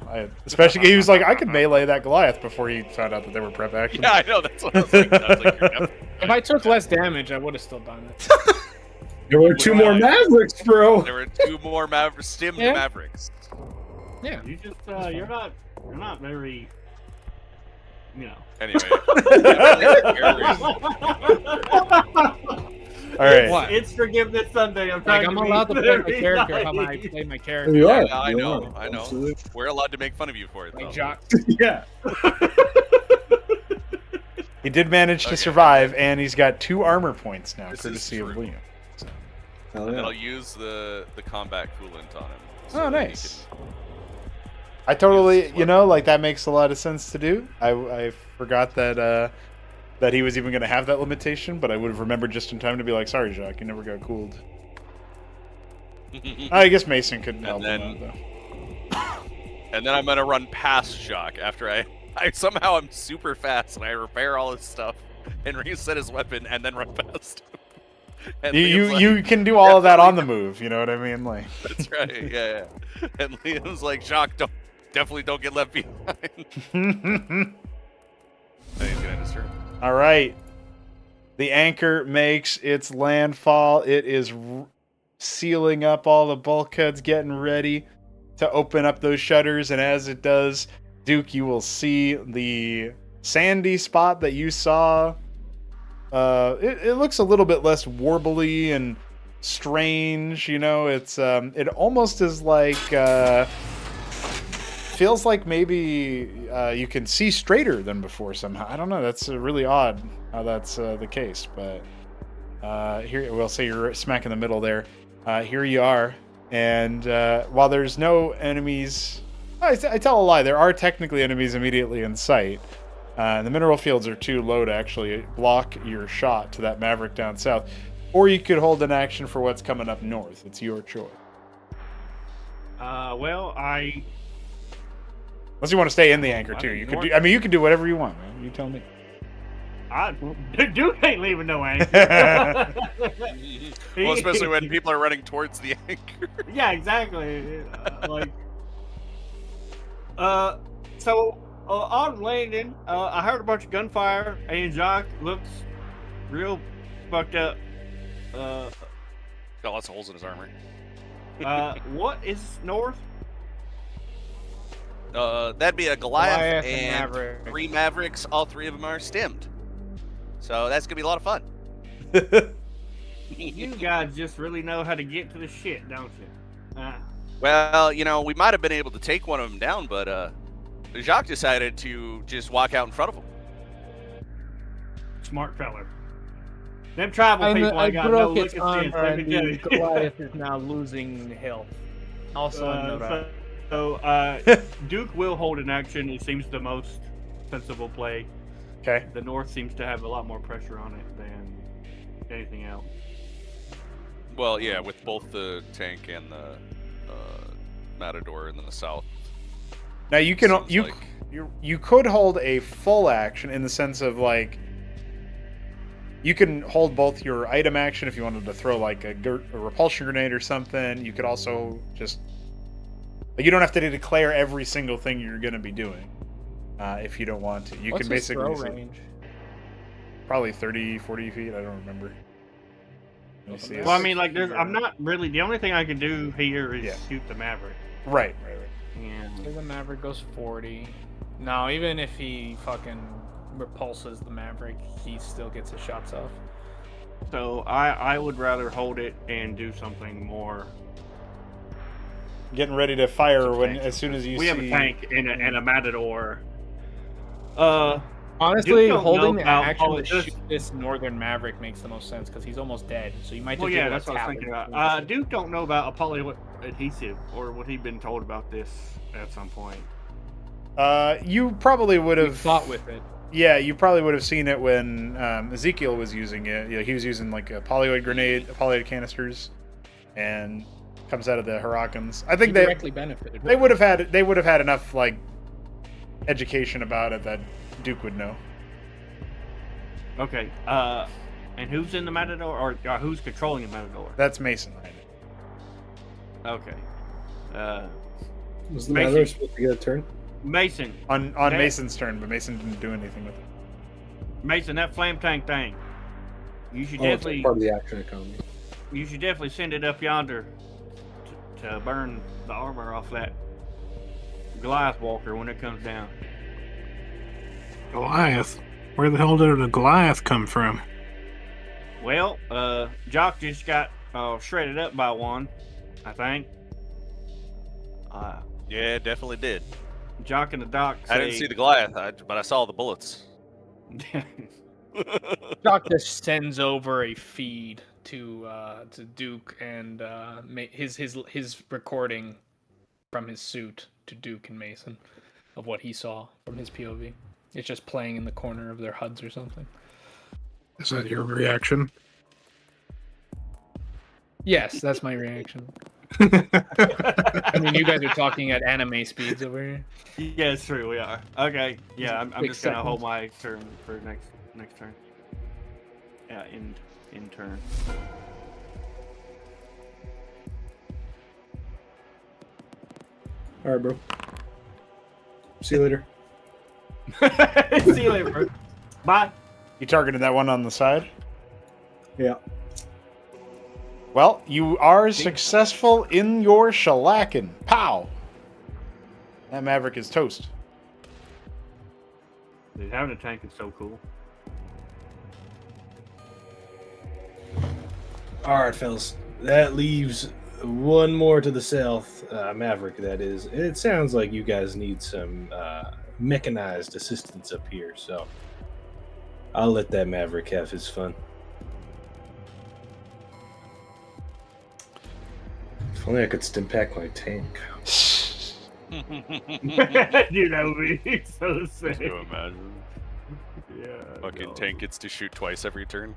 Especially he was like, I could melee that Goliath before he found out that there were prep actions. Yeah, I know. That's what I was like. I was like, you're definitely If I took less damage, I would have still done it. There were 2 more Mavericks, bro. There were 2 more stimmed Mavericks. Yeah. You just you're not very, Anyway. All right. What? It's Forgiveness Sunday. I'm trying I'm to allowed to be play my very character how I nice. play my character. You are. Yeah, I You know. are. I know. Absolutely. We're allowed to make fun of you for it, though. Like Jock. Yeah. He did manage to Okay. survive, and he's got 2 armor points now, This courtesy is of true. Liam. So. Hell And yeah. I'll use the combat coolant on him. so Oh, that he nice. I totally, use his like that makes a lot of sense to do. I forgot that that he was even going to have that limitation, but I would have remembered just in time to be like, sorry, Jacques, you never got cooled. can- I guess Mason couldn't help then- him out, though. And then I'm gonna run past Jacques after I somehow I'm super fast and I repair all his stuff and reset his weapon and then run past him. And You Liam's like, you can do all of that on the definitely move, you know what I mean? Like, That's right, yeah. And Liam's like, Jacques, definitely don't get left behind. And he's gonna end his turn. all right. The anchor makes its landfall. It is sealing up all the bulkheads, getting ready to open up those shutters. And as it does, Duke, you will see the sandy spot that you saw. It looks a little bit less warbly and strange. It's it almost is like feels like maybe you can see straighter than before somehow. I don't know. That's really odd how that's the case. But here we'll say you're smack in the middle there. Here you are, and while there's no enemies, I tell a lie. There are technically enemies immediately in sight. The mineral fields are too low to actually block your shot to that Maverick down south, or you could hold an action for what's coming up north. It's your choice. Well, Unless you want to stay in the anchor too, you could do. I mean, you can do whatever you want, man. You tell me. Duke ain't leaving no anchor. Well, especially when people are running towards the anchor. Yeah, exactly. So on landing, I heard a bunch of gunfire, and Jacques looks real fucked up. Got lots of holes in his armor. What is north? That'd be a Goliath, Goliath and and Maverick. 3 Mavericks. All 3 of them are stimmed. So that's gonna be a lot of fun. You guys just really know how to get to the shit, don't you? Well, we might have been able to take one of them down, but Jacques decided to just walk out in front of him. Smart feller. Them tribal people I ain't got no broke look its at armor, sense, let me and tell the you. Goliath is now losing health. Also, Duke will hold an action. It seems the most sensible play. Okay. The north seems to have a lot more pressure on it than anything else. Well, yeah, with both the tank and the Matador, and then the south. Now you can Seems you like- you could hold a full action in the sense of like you can hold both your item action if you wanted to throw like a repulsion grenade or something. You could also just you don't have to declare every single thing you're going to be doing if you don't want to. You what's can his basically throw say range? probably 30, 40 feet. I don't remember. Let me see. Well, I mean, like, I'm not really. The only thing I can do here is Yeah. shoot the Maverick. Right. Say the Maverick goes 40. No, even if he fucking repulses the Maverick, he still gets his shots off. So I would rather hold it and do something more. Getting ready to fire as soon as you We see. have a tank and a Matador. Honestly, don't holding know the about action to politics. shoot this Northern Maverick makes the most sense because he's almost dead. So you might just Well, be yeah, able that's to what I was tap thinking it. about. Duke don't know about a poly adhesive, or would he been told about this at some point? You probably would You have fought with it. Yeah, you probably would have seen it when Ezekiel was using it. He was using like a polyoid grenade, polyoid canisters, and comes out of the Harakans. I think He they directly benefited. would have had enough like education about it that Duke would know. Okay. And who's in the Matador, or who's controlling the Matador? That's Mason, right? Okay. Was the Mason. Matador supposed to get a turn? Mason. On Okay. Mason's turn, but Mason didn't do anything with it. Mason, that flame tank thing. You should Oh, it's definitely. part of the action economy. You should definitely send it up yonder to burn the armor off that Goliath walker when it comes down. Goliath? Where the hell did a Goliath come from? Well, Jock just got shredded up by one, I think. Yeah, definitely did. Jock and the Doc say... I didn't see the Goliath, but I saw the bullets. Doc just sends over a feed to Duke and his recording from his suit to Duke and Mason of what he saw from his POV. It's just playing in the corner of their HUDs or something. Is that your reaction? Yes, that's my reaction. I mean, you guys are talking at anime speeds over here. Yeah, it's true, we are. Okay, yeah, I'm Quick just gonna hold seconds. my turn for next turn. Yeah, in turn. All right, bro. See you later. See you later, bro. Bye. You targeted that one on the side? Yeah. Well, you are successful in your shellacking. Pow! That Maverick is toast. Dude, having a tank is so cool. All right, fellas. That leaves one more to the south, Maverick, that is. It sounds like you guys need some mechanized assistance up here, so I'll let that Maverick have his fun. If only I could stim pack my tank. Dude, that would be so sick. Can you imagine? Yeah. Fucking tank gets to shoot twice every turn.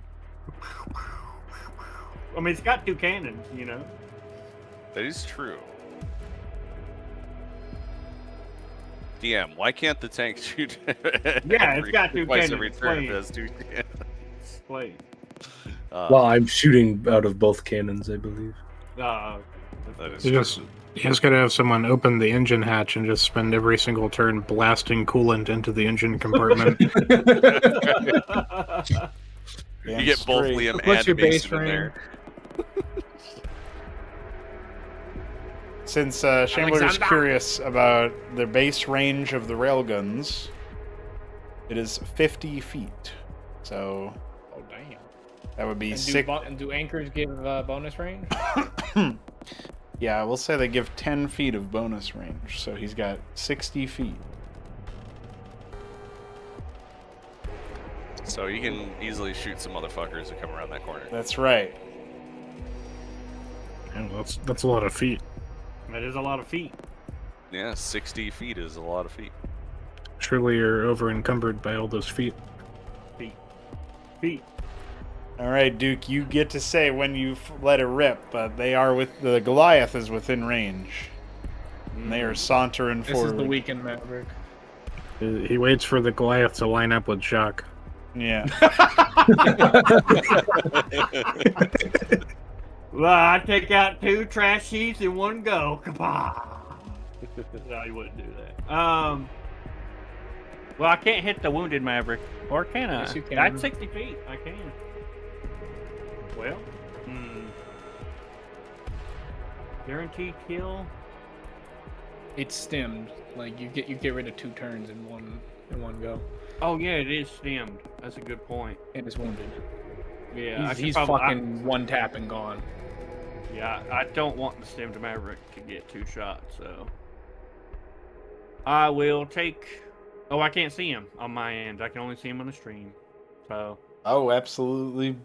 I mean, it's got two cannons, you know. That is true. DM, why can't the tank shoot? It's got two twice cannons. every turn. Explain. It has two cannons. Play. Well, I'm shooting out of both cannons, I believe. That is You true. just gotta have someone open the engine hatch and just spend every single turn blasting coolant into the engine compartment. You get both Liam What's and your base Mason in there. Since Shambler is Alexander. curious about the base range of the railguns, it is 50 feet. So Oh damn! that would be And six. do anchors give bonus range? Yeah, we'll say they give 10 feet of bonus range. So he's got 60 feet. So you can easily shoot some motherfuckers that come around that corner. That's right. And that's a lot of feet. That is a lot of feet. Yeah, 60 feet is a lot of feet. Surely you're over encumbered by all those feet. Feet. All right, Duke, you get to say when you let it rip, but they are the Goliath is within range. And they are sauntering This forward. is the weekend Maverick. He waits for the Goliath to line up with Jacques. Yeah. Well, I take out 2 trash sheets in one go. Kabah! No, you wouldn't do that. Well, I can't hit the wounded Maverick, or can I? Yes, you can. That's 60 feet. I can. Well, guaranteed kill. It's stemmed. Like you get rid of 2 turns in one go. Oh yeah, it is stemmed. That's a good point. And is wounded. Yeah, He's fucking one tap and gone. I don't want the stemmed Maverick to get 2 shots, so I will take. Oh, I can't see him on my end. I can only see him on the stream. So Oh, absolutely.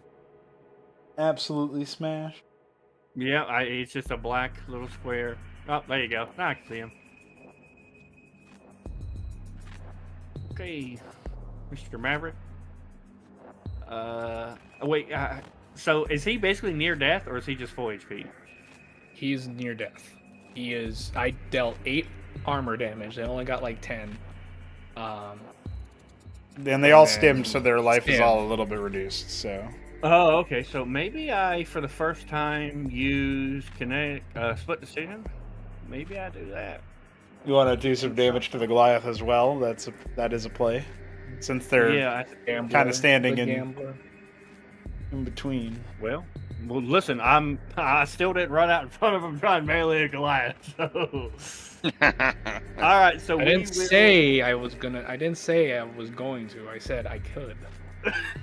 Absolutely smash. yeah, it's just a black little square. Oh, there you go. Now I can see him. Okay, Mr. Maverick. Wait. So is he basically near death, or is he just full HP? He's near death. I dealt 8 armor damage. They only got like 10. And they all And stimmed, so their life is stim. all a little bit reduced. So Oh, okay. So maybe I, for the first time, use split decision. Maybe I do that. you want to do some damage to the Goliath as well. That is a play, since they're Yeah. kind of standing The in gambler. between. Well, listen. I still didn't run out in front of him trying to melee a Goliath. So. All right. So I didn't say I was gonna. I didn't say I was going to. I said I could.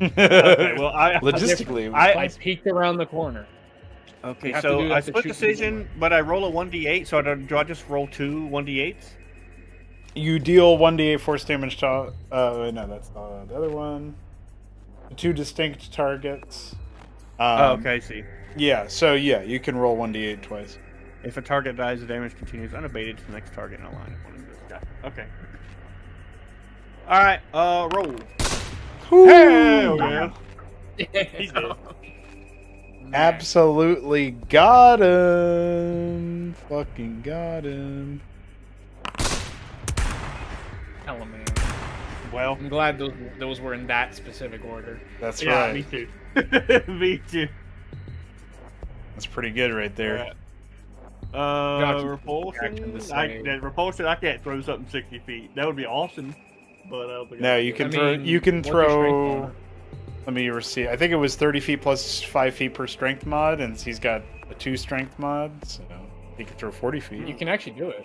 Okay, well, Logistically, I peeked around the corner. You Okay, have to do so that I to split shoot decision, but I roll a 1d8. So do I just roll 2 1d8s? you deal 1d8 force damage to. No, that's the other one. 2 distinct targets. Okay, I see. Yeah, so yeah, you can roll 1d8 twice. If a target dies, the damage continues unabated to the next target in a line. Okay. All right. Roll. Hell yeah. He's dead. Absolutely got him. Fucking got him. Hella man. Well, I'm glad those were in that specific order. That's yeah, right. me too. Me too. That's pretty good right there. Gotcha. Repulsion. Reaction to Repulsion. I can't throw something 60 feet. That would be awesome. But I don't think No, I you can. can I throw. mean, You can what's your strength throw. bonus? Let me see. I think it was 30 feet plus 5 feet per strength mod, and he's got a 2 strength mod, so he can throw 40 feet. You can actually do it.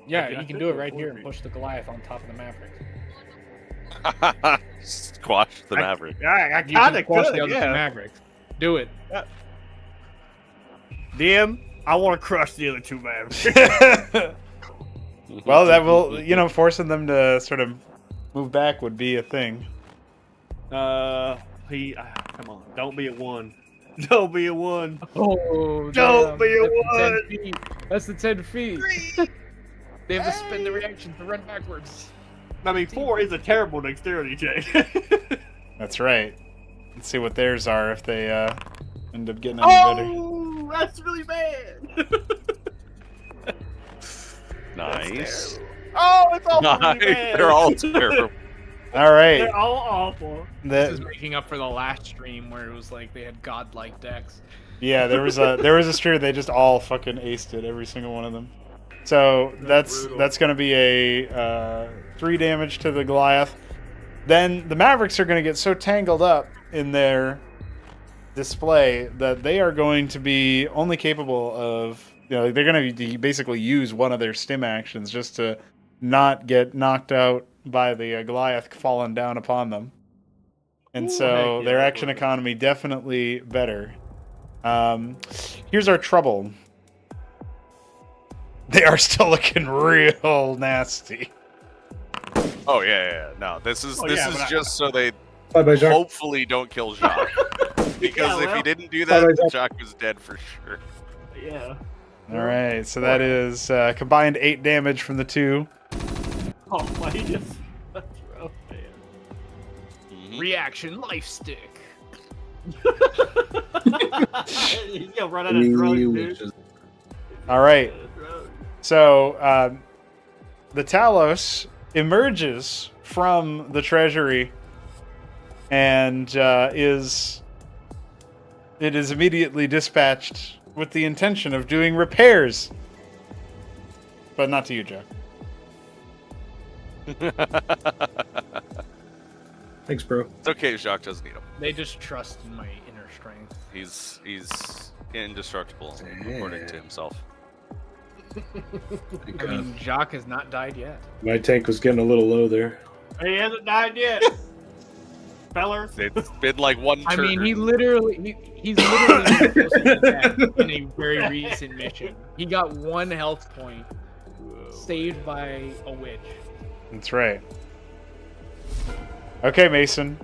Yeah, Okay, I you can could do it do right 40 here and feet. push the Goliath on top of the Maverick. Squash the Maverick. I You kind can of squash could. the other two Yeah. Mavericks. Do it. DM. I want to crush the other 2 Mavericks. Well, that will, forcing them to sort of move back would be a thing. Come on. Don't be a 1. Don't be a 1. Oh, Don't be a that's the 10 one. feet. That's the 10 feet. They have to spend the reaction to run backwards. I mean, 4 is a terrible dexterity check. That's right. Let's see what theirs are if they end up getting any better. Oh, that's really bad. Nice. Oh, it's all really Nice. bad. They're all terrible. All right. They're all awful. This is That, making up for the last stream where it was like they had godlike decks. yeah, there was a stream they just all fucking aced it, every single one of them. So that's brutal. going to be a 3 damage to the Goliath. Then the Mavericks are going to get so tangled up in their display that they are going to be only capable of, they're going to basically use one of their stim actions just to not get knocked out by the Goliath falling down upon them. And Ooh, so heck yeah, their that action works. economy definitely better. Here's our trouble. They are still looking real nasty. Oh yeah. No, this is Oh, this yeah, is but just so they Bye-bye, Jacques. hopefully don't kill Jacques. Because if well. he didn't do Bye-bye, that, Jacques. Jacques was dead for sure. Yeah. All right, so that is combined 8 damage from the 2. Oh my, he just. That's rough, man. Mhm. Reaction life stick. He's gonna run out of drugs, dude. All right, so the Talos emerges from the treasury and it is immediately dispatched with the intention of doing repairs, but not to you, Jack. Thanks, bro. It's okay, Jacques doesn't need him. They just trust in my inner strength. He's indestructible, according to himself. I mean, Jacques has not died yet. My tank was getting a little low there. He hasn't died yet. Fellers. It's been like one I turn. mean, he's literally been close to death in a very recent mission. He got 1 health point, saved by a witch. That's right. Okay, Mason.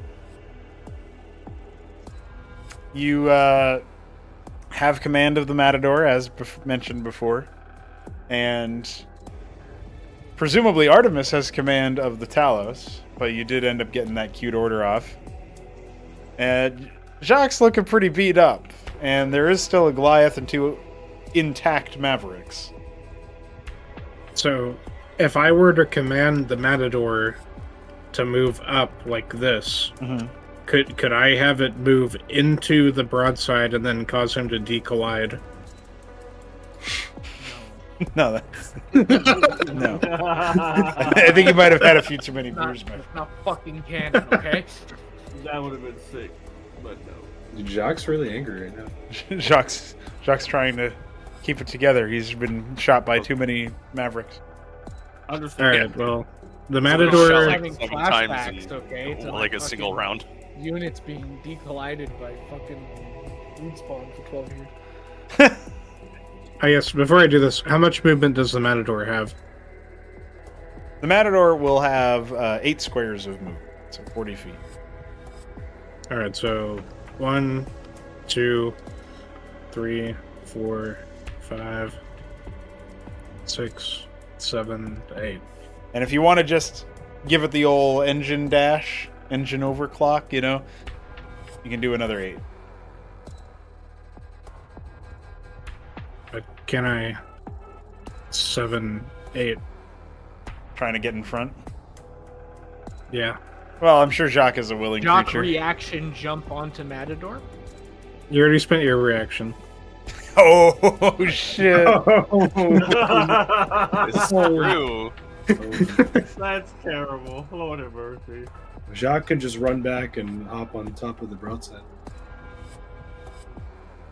You have command of the Matador, as mentioned before. And presumably Artemis has command of the Talos, but you did end up getting that cute order off. And Jacques looking pretty beat up. And there is still a Goliath and 2 intact Mavericks. So, if I were to command the Matador to move up like this, could I have it move into the broadside and then cause him to decollide? No, that's no. I think you might have had a few too many beers, man. It's not fucking canon, okay? That would have been sick, but no. Jock's really angry right now. Jacques trying to keep it together. He's been shot by too many Mavericks. Understand. Alright, well, the Shot Matador... like having 7 flashbacks, times in, okay, to, like a fucking single round. Units being decollided by fucking root spawn for 12 years. I guess, before I do this, how much movement does the Matador have? The Matador will have 8 squares of movement, so 40 feet. Alright, so 1, 2, 3, 4, 5, 6, 7, 8. And if you want to just give it the old engine dash, engine overclock, you know, you can do another 8. But can I... 7, 8. Trying to get in front. Yeah. Well, I'm sure Jacques is a willing Jock creature. reaction jump onto Matador? You already spent your reaction. Oh, shit. It's true. That's terrible. Lord have mercy. Jacques can just run back and hop on top of the broadside.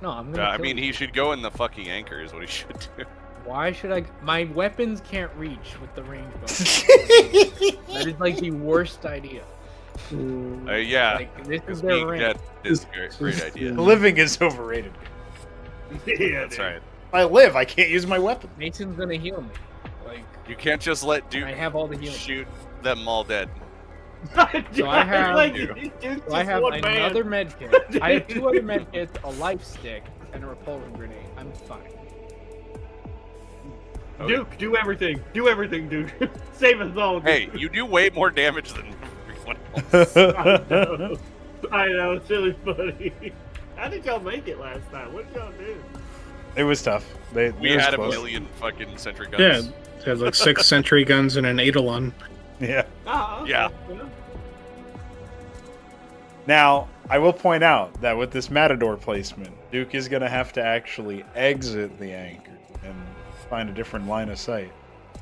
No, I'm gonna I kill mean, you. he should go in the fucking anchor is what he should do. Why should I... My weapons can't reach with the range bow. That is like the worst idea. Yeah, Like, this is because their being range. dead is a great idea. Living is overrated. Yeah, That's right. If I live, I can't use my weapon. Mason's gonna heal me. Like, You can't just let Duke I have all the healing. shoot them all dead. So I have- Dude, So I have one man. another med kit. I have 2 other med kits, a life stick, and a repulsion grenade. I'm fine. Duke, do everything. Do everything, Duke. Save us all. Duke. Hey, you do way more damage than everyone else. I know, it's really funny. How did y'all make it last time? What did y'all do? It was tough. It We was had close. a million fucking sentry Yeah, guns. it has like 6 sentry guns and an Eidolon. Yeah. Ah, okay. Yeah. Now, I will point out that with this Matador placement, Duke is going to have to actually exit the anchor and find a different line of sight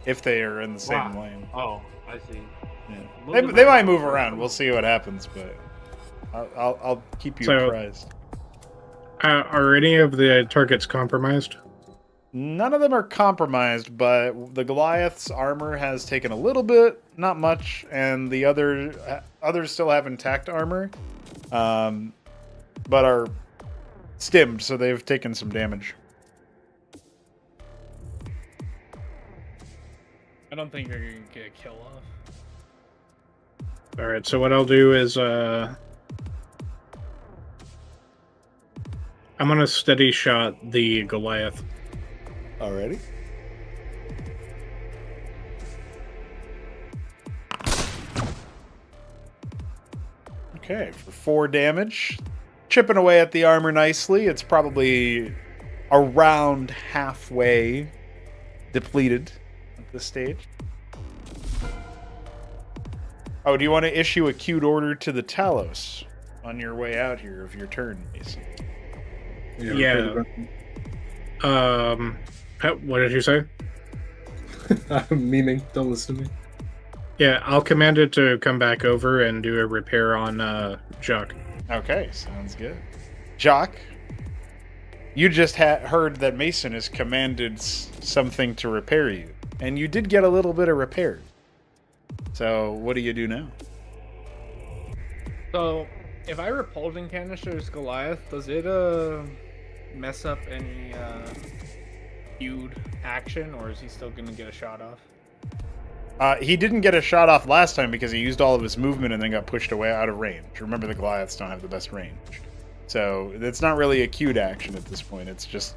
if they are in the same Wow. lane. Oh, I see. Yeah. They might move around. We'll see what happens, but I'll keep you So- apprised. Are any of the targets compromised? None of them are compromised, but the Goliath's armor has taken a little bit, not much, and the others still have intact armor, but are stimmed, so they've taken some damage. I don't think you're gonna get a kill off. Alright, so what I'll do is, I'm gonna steady shot the Goliath. Already? Okay, for 4 damage. Chipping away at the armor nicely. It's probably around halfway depleted at this stage. Oh, do you want to issue a queued order to the Talos on your way out here of your turn, Mason? Yeah. What did you say? I'm memeing. Don't listen to me. Yeah, I'll command it to come back over and do a repair on Jock. Okay, sounds good. Jock, you just heard that Mason has commanded something to repair you, and you did get a little bit of repair. So, what do you do now? So, if I repulsion canisters Goliath, does it mess up any feud action, or is he still gonna get a shot off? He didn't get a shot off last time because he used all of his movement and then got pushed away out of range. Remember, the Goliaths don't have the best range. So, it's not really a queued action at this point. It's just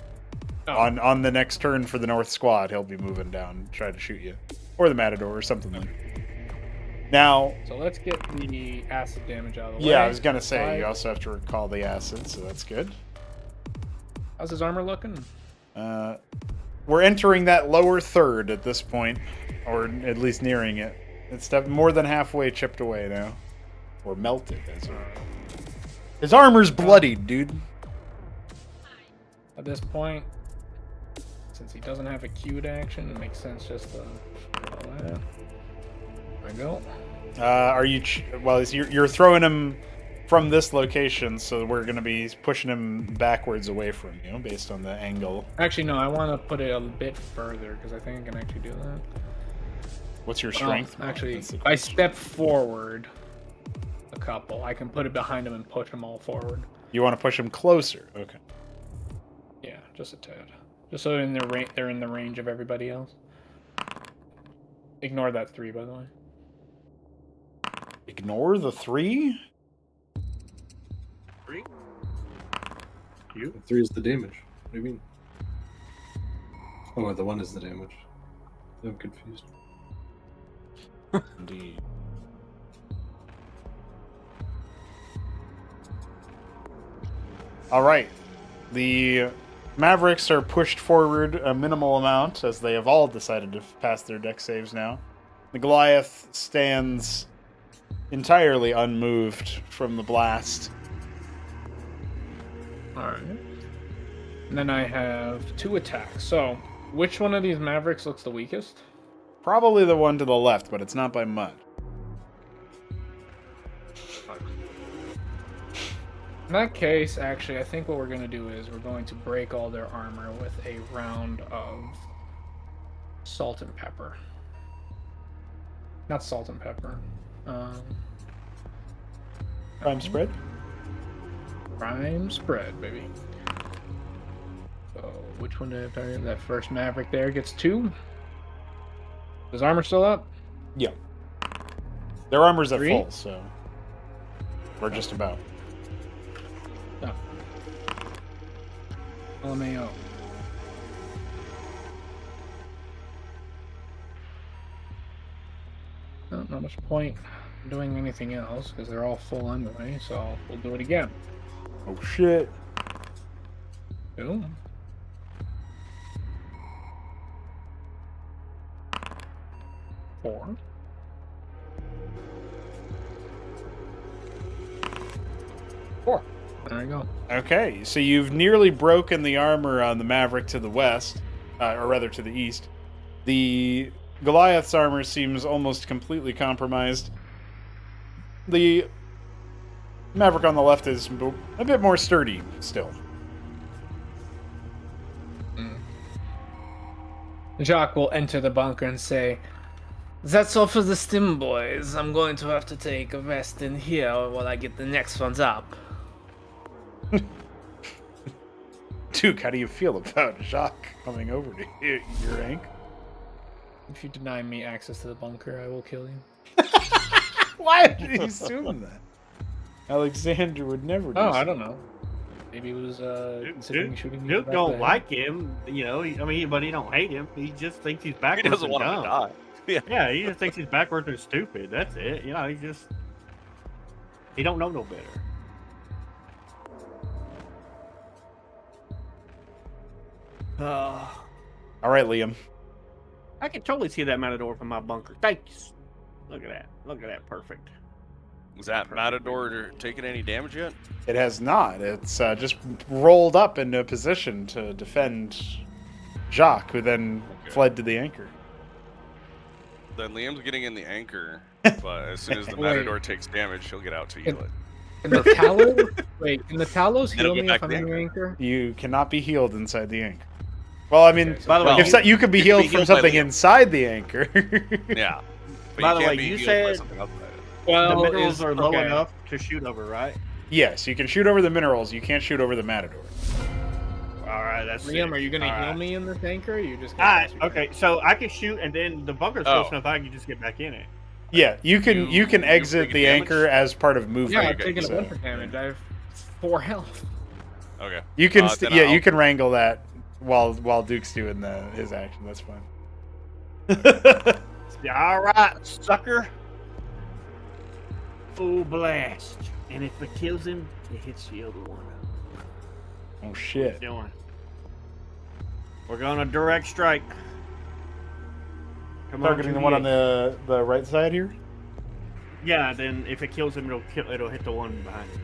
on the next turn for the North Squad, he'll be moving down, try to shoot you. Or the Matador or something like that. Now, So let's get the acid damage out of the way. yeah, I was going to say, you Five. also have to recall the acid, so that's good. How's his armor looking? We're entering that lower third at this point, or at least nearing it. It's more than halfway chipped away now. Or melted, as it were. His armor's bloodied, dude. At this point, since he doesn't have a queued action, it makes sense just to follow that. There we go. Are you... well, you're throwing him from this location, so we're going to be pushing him backwards away from you, based on the angle. Actually, no, I want to put it a bit further, because I think I can actually do that. What's your strength? Actually, if I step forward a couple, I can put it behind him and push them all forward. You want to push him closer? Okay. Yeah, just a tad. Just so they're in the range of everybody else. Ignore that 3, by the way. Ignore the 3? 3? 3 is the damage. What do you mean? Oh, the 1 is the damage. I'm confused. Indeed. All right. The Mavericks are pushed forward a minimal amount, as they have all decided to pass their deck saves now. The Goliath stands entirely unmoved from the blast. Alright. And then I have 2 attacks. So, which one of these Mavericks looks the weakest? Probably the one to the left, but it's not by much. In that case, actually, I think what we're going to do is we're going to break all their armor with a round of salt and pepper. Not salt and pepper. Prime spread? Prime spread, baby. So, which one did I target? That first Maverick there gets 2. Is armor still up? Yeah. Their armor's at 3? full, so we're just about. No. LMAO. Not much point doing anything else because they're all full anyway, so we'll do it again. Oh shit. Boom. Four. There we go. Okay, so you've nearly broken the armor on the Maverick to the west, or rather to the east. The Goliath's armor seems almost completely compromised. The Maverick on the left is a bit more sturdy still. Jacques will enter the bunker and say, "That's all for the stim boys. I'm going to have to take a rest in here while I get the next ones up." Duke, how do you feel about Jacques coming over to your rank? If you deny me access to the bunker, I will kill you. Why did he assume that? Alexander would never do I so. don't know. Maybe he was considering shooting me. Duke don't like him, you know. I mean, but he don't hate him. He just thinks he's backwards. He doesn't and want him dumb. to die. Yeah. Yeah, he just thinks he's backwards and stupid. That's it. You know, he don't know no better. All right, Liam. I can totally see that Matador from my bunker. Thanks. Look at that. Look at that. Perfect. Was that Matador taking any damage yet? It has not. It's just rolled up into a position to defend Jacques, who then fled to the anchor. Then Liam's getting in the anchor, but as soon as the Matador takes damage, he'll get out to heal it. Can the Talos? Wait, can the Talos It'll heal get me back if I'm to in the the anchor? You cannot be healed inside the anchor. Well, I mean, Okay, so- By the way, if you could be you healed could be from healed by something Liam. inside the anchor. Yeah. But By you the can't way, be you healed by said- something outside it. Well, the minerals is- are low okay. enough to shoot over, right? Yes, you can shoot over the minerals. You can't shoot over the Matador. All right, that's Liam, it. are you gonna All heal right. me in this anchor? Or you just All right, okay. So I can shoot, and then the bunker's close Oh. enough I can just get back in it. Yeah, you can You exit taking the damage? anchor as part of movement. Yeah, you I've got- taken a so- bunch of damage. I have 4 health. Okay. You can, then yeah, I'll- you can wrangle that while Duke's doing his action. That's fine. Yeah, all right, sucker. Full blast, and if it kills him, it hits the other one. Oh shit! Doing. We're going to direct strike. Come Targeting the 2v8. one on the right side here. Yeah, then if it kills him, it'll hit the one behind him.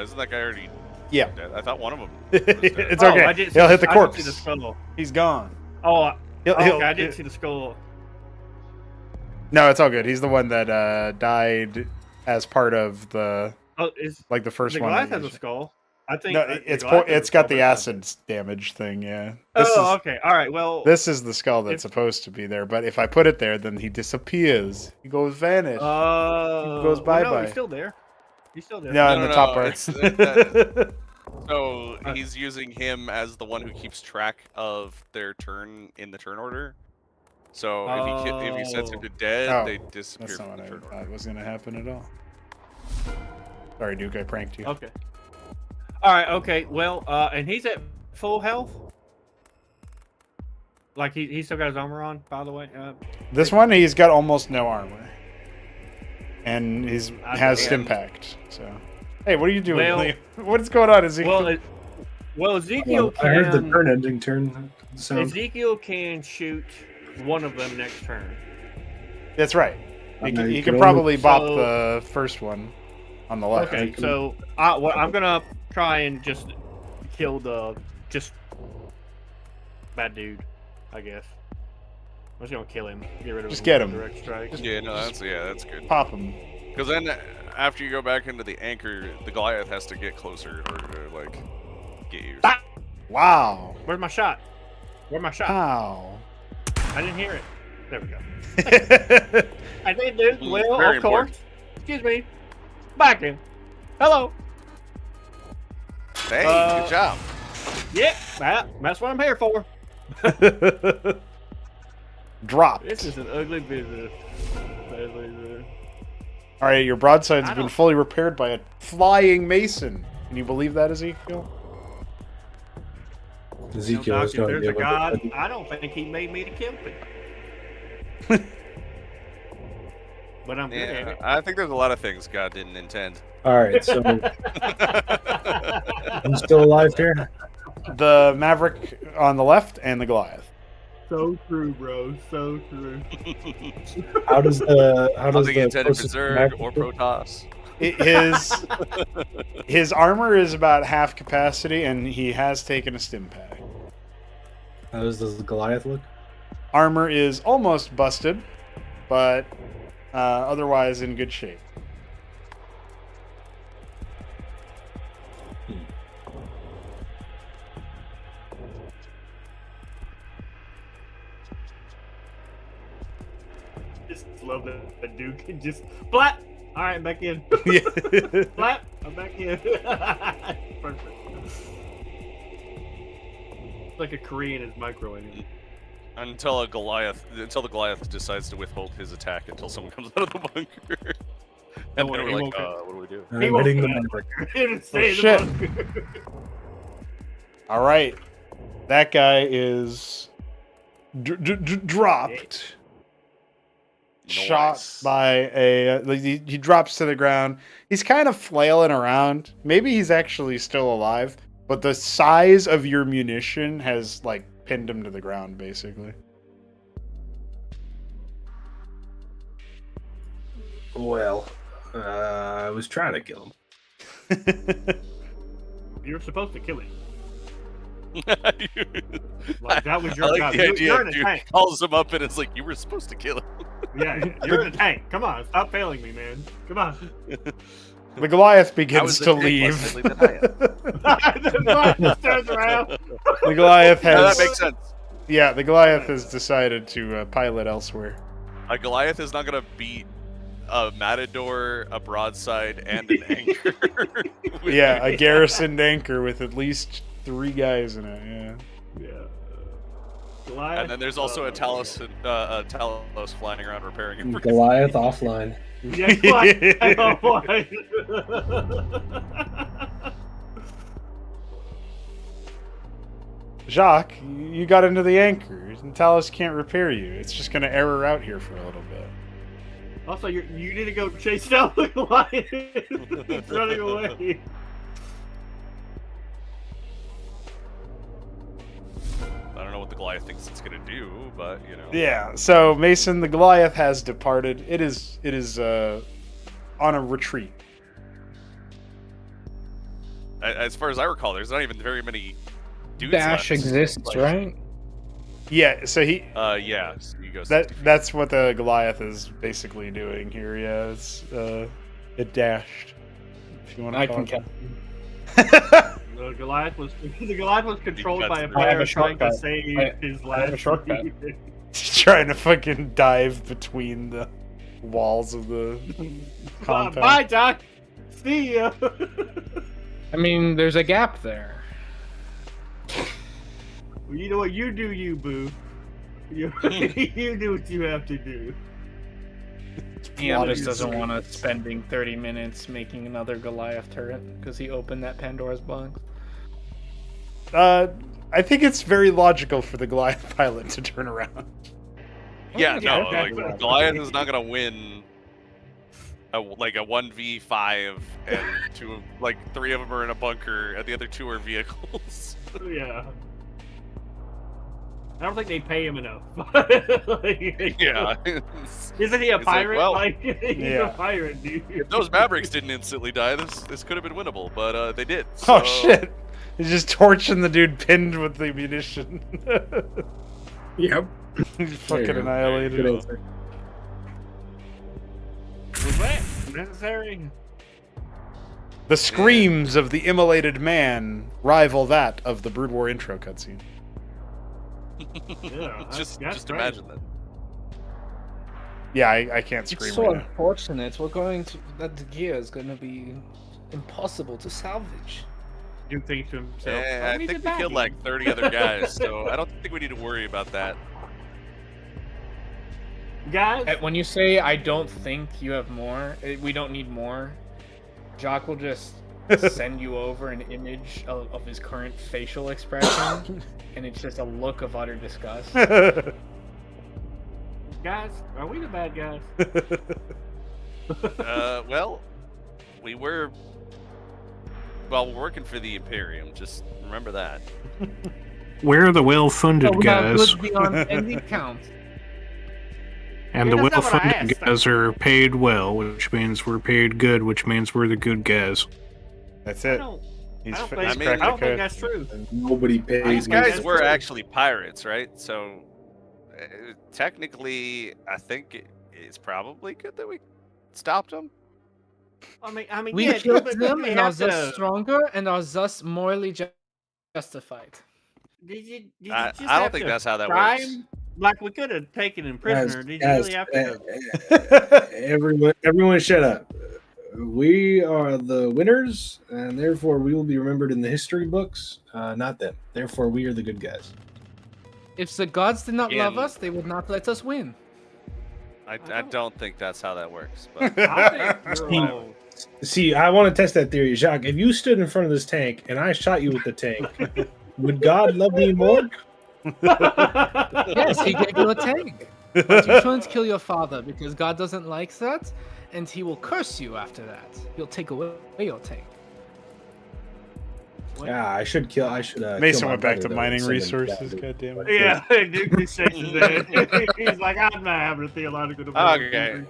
Isn't that guy already Yeah. dead? I thought one of them was dead. It's Oh, okay. I didn't He'll see hit the I didn't corpse. see the skull. He's gone. Oh, He'll- okay. I didn't see the skull. No, it's all good. He's the one that died as part of the Oh, is like the first the one. Goliath that has a used- skull? I think No, the it's Goliath has a it's got skull, the but- acid damage thing. Yeah. Oh, okay. All right. Well, This is the skull that's If- supposed to be there, but if I put it there, then he disappears. He goes vanish. goes goes well, no, bye-bye. he's still there. He's still there. Yeah, in No, the no, top no, part. it's- So he's using him as the one who keeps track of their turn in the turn order. So if he sets him to dead, Oh, they disappear That's not from what the I turn order. thought was going to happen at all. Sorry, Duke, I pranked you. Okay. All right. Okay. Well, and he's at full health. Like he still got his armor on, by the way. This one, he's got almost no armor, and he's I has know. Stimpact. So, hey, what are you doing? Well- Liam? What's going on, Ezekiel? Well, Ezekiel I heard the can. turn ending turn sound. Ezekiel can shoot one of them next turn. That's right. He I can, know, he you can can probably only- bop So- the first one on the left. Okay, so I'm gonna try and just kill the bad dude, I guess. I'm just gonna kill him. Get rid of Just him get with him. Direct strike. Yeah, no, that's good. Pop him. Because then after you go back into the anchor, the Goliath has to get closer in order to like get you. Ah! Wow. Where's my shot? Where's my shot? How? I didn't hear it. There we go. I did do well, Very of course. important. Excuse me. Back in. Hello. Hey, Uh, good job. Yep, that's what I'm here for. Dropped. This is an ugly business. All right, your broadside's I been don't- fully repaired by a flying mason. Can you believe that, Ezekiel? Ezekiel Doc, is if going to there's be a able God, to. I don't think he made me to kill him. But I'm good at Yeah, it. I think there's a lot of things God didn't intend. All right, so I'm still alive here. The Maverick on the left and the Goliath. So true, bro. So true. How does the I don't think he intended closest Berserk Maverick or do? Protoss. His armor is about half capacity, and he has taken a Stimpack. How does the Goliath look? Armor is almost busted, but otherwise in good shape. Just love that the Duke can just flat. All right, I'm back in. Yeah. Flat. I'm back in. Perfect. Like a Korean is microwaving. Until the Goliath decides to withhold his attack until someone comes out of the bunker. And Don't then worry, we're he like, won't what do we do? I'm won't hitting the get Maverick. Didn't stay in the shit. bunker. All right, that guy is dropped. Shot Nice. by a he drops to the ground. He's kind of flailing around. Maybe he's actually still alive, but the size of your munition has like pinned him to the ground basically. Well, I was trying to kill him. You were supposed to kill him. Like that was I your like job. the idea You're in a dude tank. calls him up and it's like, you were supposed to kill him. Yeah, you're in a tank. Come on, stop failing me, man. Come on. The Goliath I begins was to the dick, leave. Leslie, didn't I? The Goliath just turns around. The Goliath Yeah, has that makes sense. yeah, the Goliath has decided to pilot elsewhere. A Goliath is not going to beat a Matador, a broadside, and an anchor. Yeah, a garrisoned anchor with at least 3 guys in it. Yeah. Yeah. Goliath. And then there's also a Talos flying around repairing it. Goliath offline. Yeah, Goliath. Oh, boy. Jacques, you got into the anchor. And Talos can't repair you. It's just going to error out here for a little bit. Also, you need to go chase down the Goliath. It's running away. Goliath thinks it's gonna do, but you know. Yeah. So Mason, the Goliath has departed. It is on a retreat. As far as I recall, there's not even very many dudes Dash left. exists, right? Yeah. So he. Yeah. So he goes. That's what the Goliath is basically doing here. Yeah. It's it dashed. If you want to. I can count. The Goliath was controlled by a I player have a trying to shortcut. save his life. I have a shortcut. Trying to fucking dive between the walls of the compound. Bye, Doc. See ya. I mean, there's a gap there. Well, you know what? You do, you boo. You do what you have to do. Ian just doesn't want us spending 30 minutes making another Goliath turret because he opened that Pandora's box. I think it's very logical for the Goliath pilot to turn around. Yeah, Yeah, no, okay. like Goliath is not gonna win a 1v5 and three of them are in a bunker and the other two are vehicles. Yeah. I don't think they pay him enough. Yeah. Isn't he a It's like, pirate? well, He's yeah. a pirate, dude. If those Mavericks didn't instantly die, this could have been winnable, but they did. So... Oh shit! He's just torching the dude pinned with the munition. Yep. He's fucking There you go. annihilated. Good answer. Was that necessary? The screams of the immolated man rival that of the Brood War intro cutscene. Yeah, just that's great. imagine that. Yeah, I can't scream It's so right now. unfortunate. We're going to that gear is going to be impossible to salvage. Do think to himself. Yeah, I think we killed like 30 other guys, so I don't think we need to worry about that. guys. When you say I don't think you have more, we don't need more, Jacques will just send you over an image of his current facial expression, and it's just a look of utter disgust. Guys, are we the bad guys? Well, we're working for the Imperium. Just remember that. We're the well-funded we're not guys, good beyond any count. and Yeah, the that's not what I well-funded asked. guys are paid well, which means we're paid good, which means we're the good guys. That's I it. don't, He's I don't, fi- think, he's mean, I cracked the don't think code. that's true. And nobody paid. These me. guys That's were true. actually pirates, right? So technically, I think it's probably good that we stopped them. I mean, We yeah, killed but them we and are have thus to. stronger and are thus morally justified. Did you I just don't have think to that's how that try works. him? Like we could have taken him prisoner. Did you Guys, really have to? everyone, shut up. We are the winners, and therefore we will be remembered in the history books. Not them. Therefore, we are the good guys. If the gods did not love Again. us, they would not let us win. I don't think that's how that works. But I think you're all- See, I want to test that theory, Jacques. If you stood in front of this tank and I shot you with the tank, would God love me more? Yes, he gave you a tank. But you shouldn't kill your father because God doesn't like that, and he will curse you after that. He'll take away your tank. Yeah, I should kill. Mason kill my went back to brother, though, mining and send him resources. down to- God damn it. Yeah, Duke just shakes his head. He's like, I'm not having a theological debate. Okay.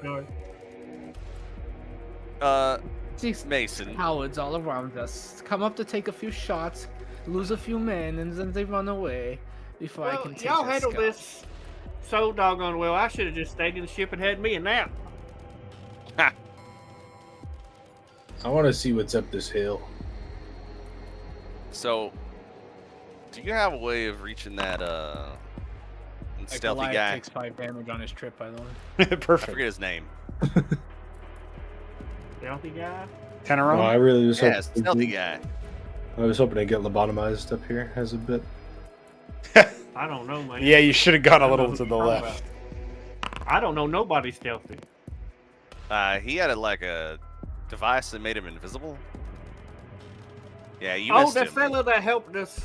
These Mason, cowards all around us come up to take a few shots, lose a few men, and then they run away before I Well, can take y'all their handle scalp. this so doggone well. I should have just stayed in the ship and had me a nap. I want to see what's up this hill. so do you have a way of reaching that stealthy Goliath guy? takes 5 damage on his trip, by the way. I Perfect. forget his name. Stealthy guy. Teneron? I really was Yeah, hoping. stealthy guy. I was hoping to get lobotomized up here as a bit. I don't know, man. Yeah, you should have gone a I don't know little who to the you're talking left. about. I don't know nobody stealthy. He had a device that made him invisible. Yeah, you Oh, missed that him. fellow that helped us.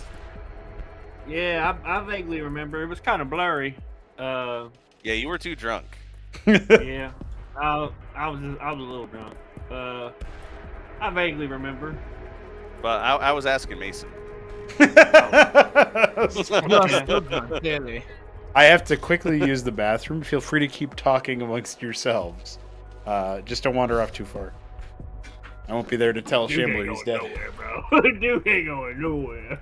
Yeah, I vaguely remember. It was kind of blurry. Yeah, you were too drunk. Yeah, I was a little drunk. I vaguely remember. But I was asking Mason. You are still drunk, clearly. I have to quickly use the bathroom. Feel free to keep talking amongst yourselves. Just don't wander off too far. I won't be there to tell Shambler he's dead. Nowhere, bro. Dude ain't going nowhere.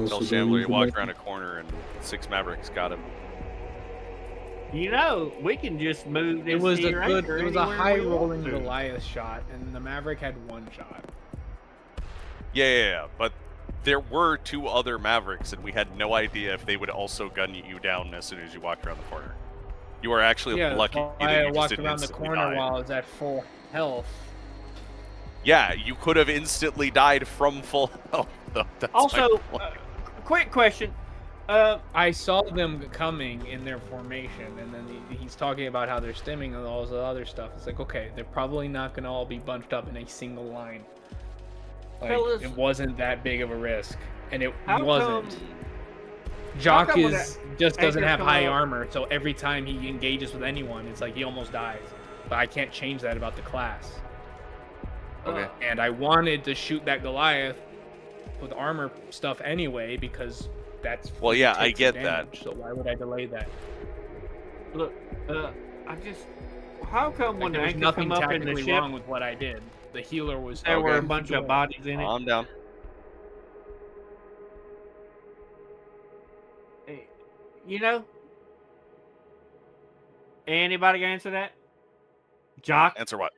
Tell Shambler he walked around a corner and 6 Mavericks got him. You know, we can just move this It was a here good. anchor It was a anywhere high we want rolling to. Goliath shot, and the Maverick had 1 shot. Yeah, but there were 2 other Mavericks, and we had no idea if they would also gun you down as soon as you walked around the corner. You were actually Yeah, lucky that's that why you I just walked didn't around the instantly corner die. while I was at full health. Yeah, you could have instantly died from full health. Though. That's my Also, point. quick question. I saw them coming in their formation, and then he's talking about how they're stimming and all the other stuff. It's like, okay, they're probably not going to all be bunched up in a single line. Like, Fellas, it wasn't that big of a risk, and it how wasn't. come- Jock how come when just doesn't anchor have come high up- armor, so every time he engages with anyone, it's like he almost dies. But I can't change that about the class. Okay. And I wanted to shoot that Goliath with armor stuff anyway, because that's Well, yeah, I takes get damage, so why would I delay that? Look, I just. How come Like, when the there was anchor nothing come up in the tactically ship, wrong with what I did. The healer was there were a Okay. bunch of bodies in it? Calm down. You know? Anybody answer that? Jock, Answer what?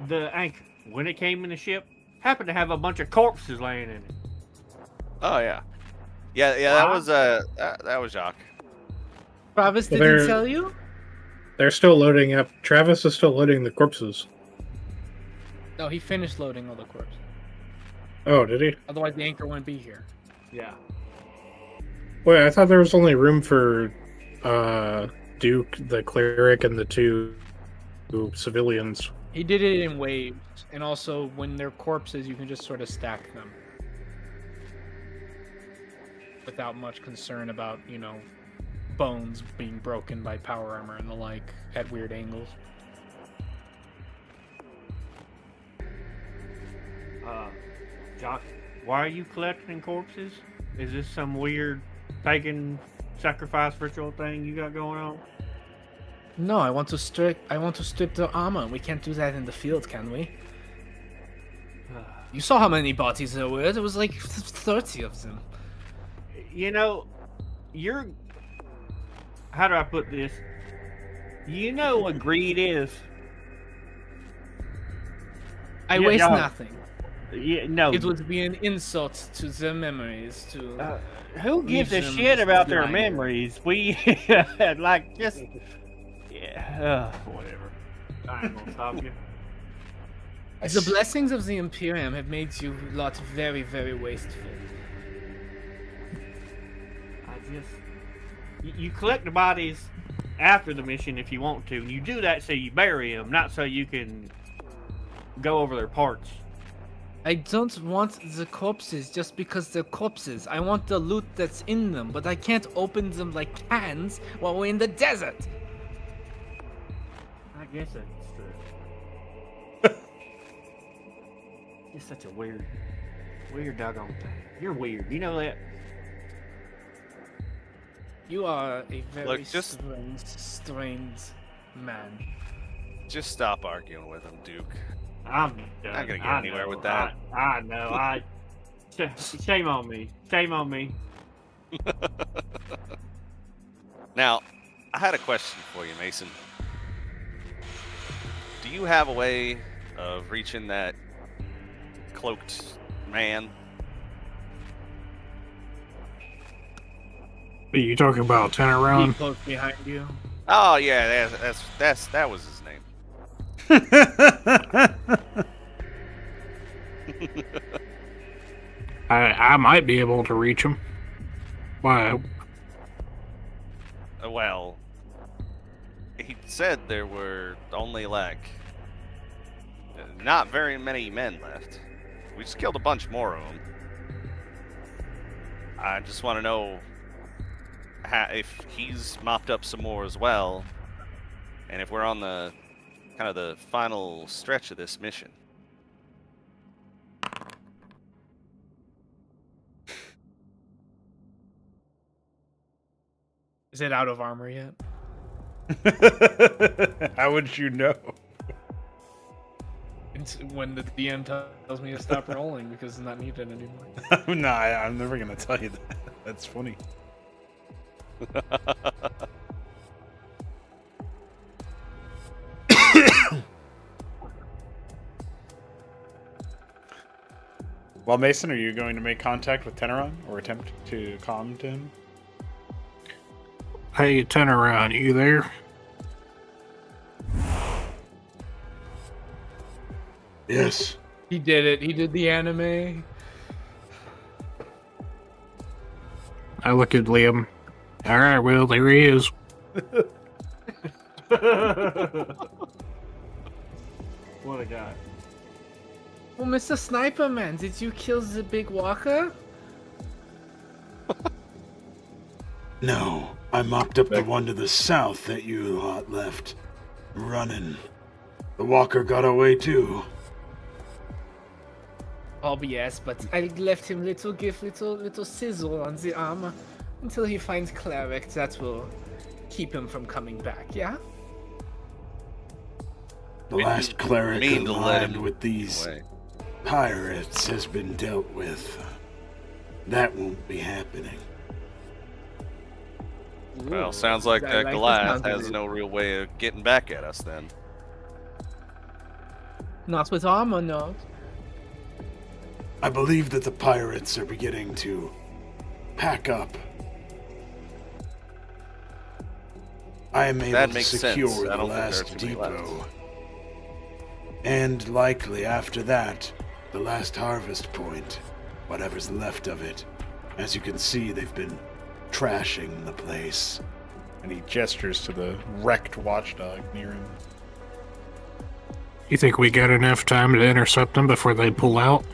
the anchor, when it came in the ship, happened to have a bunch of corpses laying in it. Oh yeah, yeah. That was that was Jacques. Travis Well, didn't tell you? They're still loading up. Travis is still loading the corpses. No, he finished loading all the corpses. Oh, did he? Otherwise, the anchor wouldn't be here. Yeah. Wait, I thought there was only room for Duke, the cleric, and the 2 civilians. He did it in waves, and also when they're corpses, you can just sort of stack them without much concern about, you know, bones being broken by power armor and the like at weird angles. Jock, why are you collecting corpses? Is this some weird pagan sacrifice ritual thing you got going on? No, I want to strip their armor. We can't do that in the field, can we? You saw how many bodies there were. There was like 30 of them. You know, you're. How do I put this? You know what greed is. I Yeah, waste no. nothing. Yeah, no. It would be an insult to their memories to. Who gives a leave them shit about their lying. memories? We like just. Yeah. Whatever. I ain't gonna stop you. The blessings of the Imperium have made you lot very, very wasteful. I just. You collect the bodies after the mission if you want to. And you do that so you bury them, not so you can go over their parts. I don't want the corpses just because they're corpses. I want the loot that's in them, but I can't open them like cans while we're in the desert. I guess that's true. It's such a weird doggone thing. You're weird. You know that? You are a very Look, just- strange man. Just stop arguing with him, Duke. I'm done. Not gonna get I anywhere know, with that. I know. Shame on me. Shame on me. Now, I had a question for you, Mason. Do you have a way of reaching that cloaked man? Are you talking about 10 He around? close behind you. Oh yeah, that was his name. I might be able to reach him. Why? Well, he said there were only like not very many men left. We just killed a bunch more of them. I just want to know if he's mopped up some more as well, and if we're on the kind of the final stretch of this mission. Is it out of armor yet? How would you know? It's when the DM tells me to stop rolling because it's not needed anymore. No, I'm never gonna tell you that. That's funny. Well, Mason, are you going to make contact with Teneron or attempt to calm to him? Hey, Teneron, you there? Yes. He did it. He did the anime. I look at Liam. All right, well, there he is. What a guy. Well, Mr. Sniper Man, did you kill the big walker? No, I mopped up the one to the south that you lot left running. The walker got away too. Oh yes, but I left him little gift, little sizzle on the armor until he finds cleric. That will keep him from coming back. Yeah. The last cleric mean to let aligned him with these away. pirates has been dealt with. That won't be happening. Well, Ooh, sounds like I that the Goliath sound of has it. no real way of getting back at us then. Not with armor, no. I believe that the pirates are beginning to pack up. I am able That to makes secure sense. I the don't think there are last too many left. depot. And likely after that, the last harvest point, whatever's left of it. As you can see, they've been trashing the place. And he gestures to the wrecked watchdog near him. You think we got enough time to intercept them before they pull out?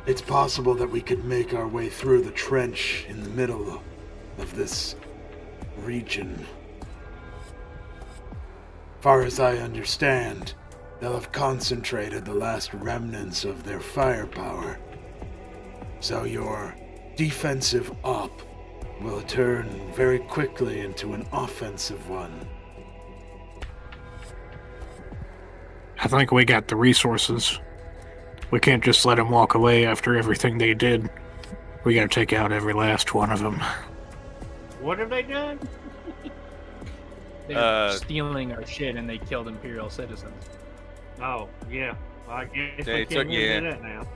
It's possible that we could make our way through the trench in the middle of this region. Far as I understand, they'll have concentrated the last remnants of their firepower. So your defensive op will turn very quickly into an offensive one. I think we got the resources. We can't just let them walk away after everything they did. We gotta take out every last one of them. What have they done? They're stealing our shit and they killed Imperial citizens. Oh, yeah. I guess They we took- can't yeah. do that now.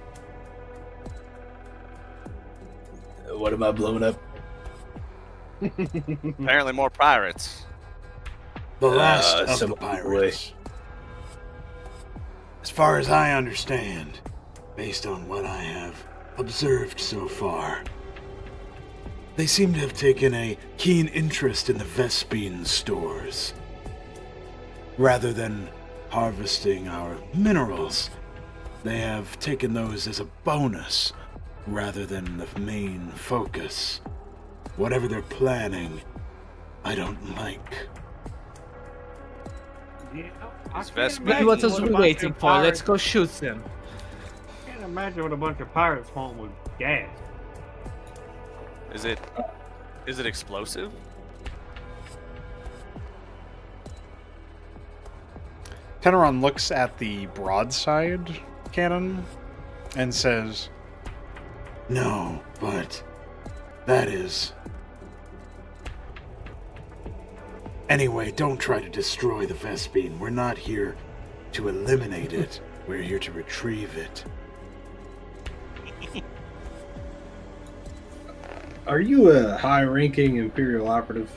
What am I blowing up? Apparently more pirates. The last of the some pirates. As far as I understand, based on what I have observed so far, they seem to have taken a keen interest in the Vespine stores. Rather than harvesting our minerals, they have taken those as a bonus rather than the main focus. Whatever they're planning, I don't like. Yeah, I It's can't Vespine. imagine What else what we a bunch waiting of for? Let's pirates- go shoot them. I can't imagine what a bunch of pirates want with gas. Is it explosive? Teneron looks at the broadside cannon and says, No, but that is. Anyway, don't try to destroy the Vespine. We're not here to eliminate it. We're here to retrieve it. Are you a high-ranking Imperial operative?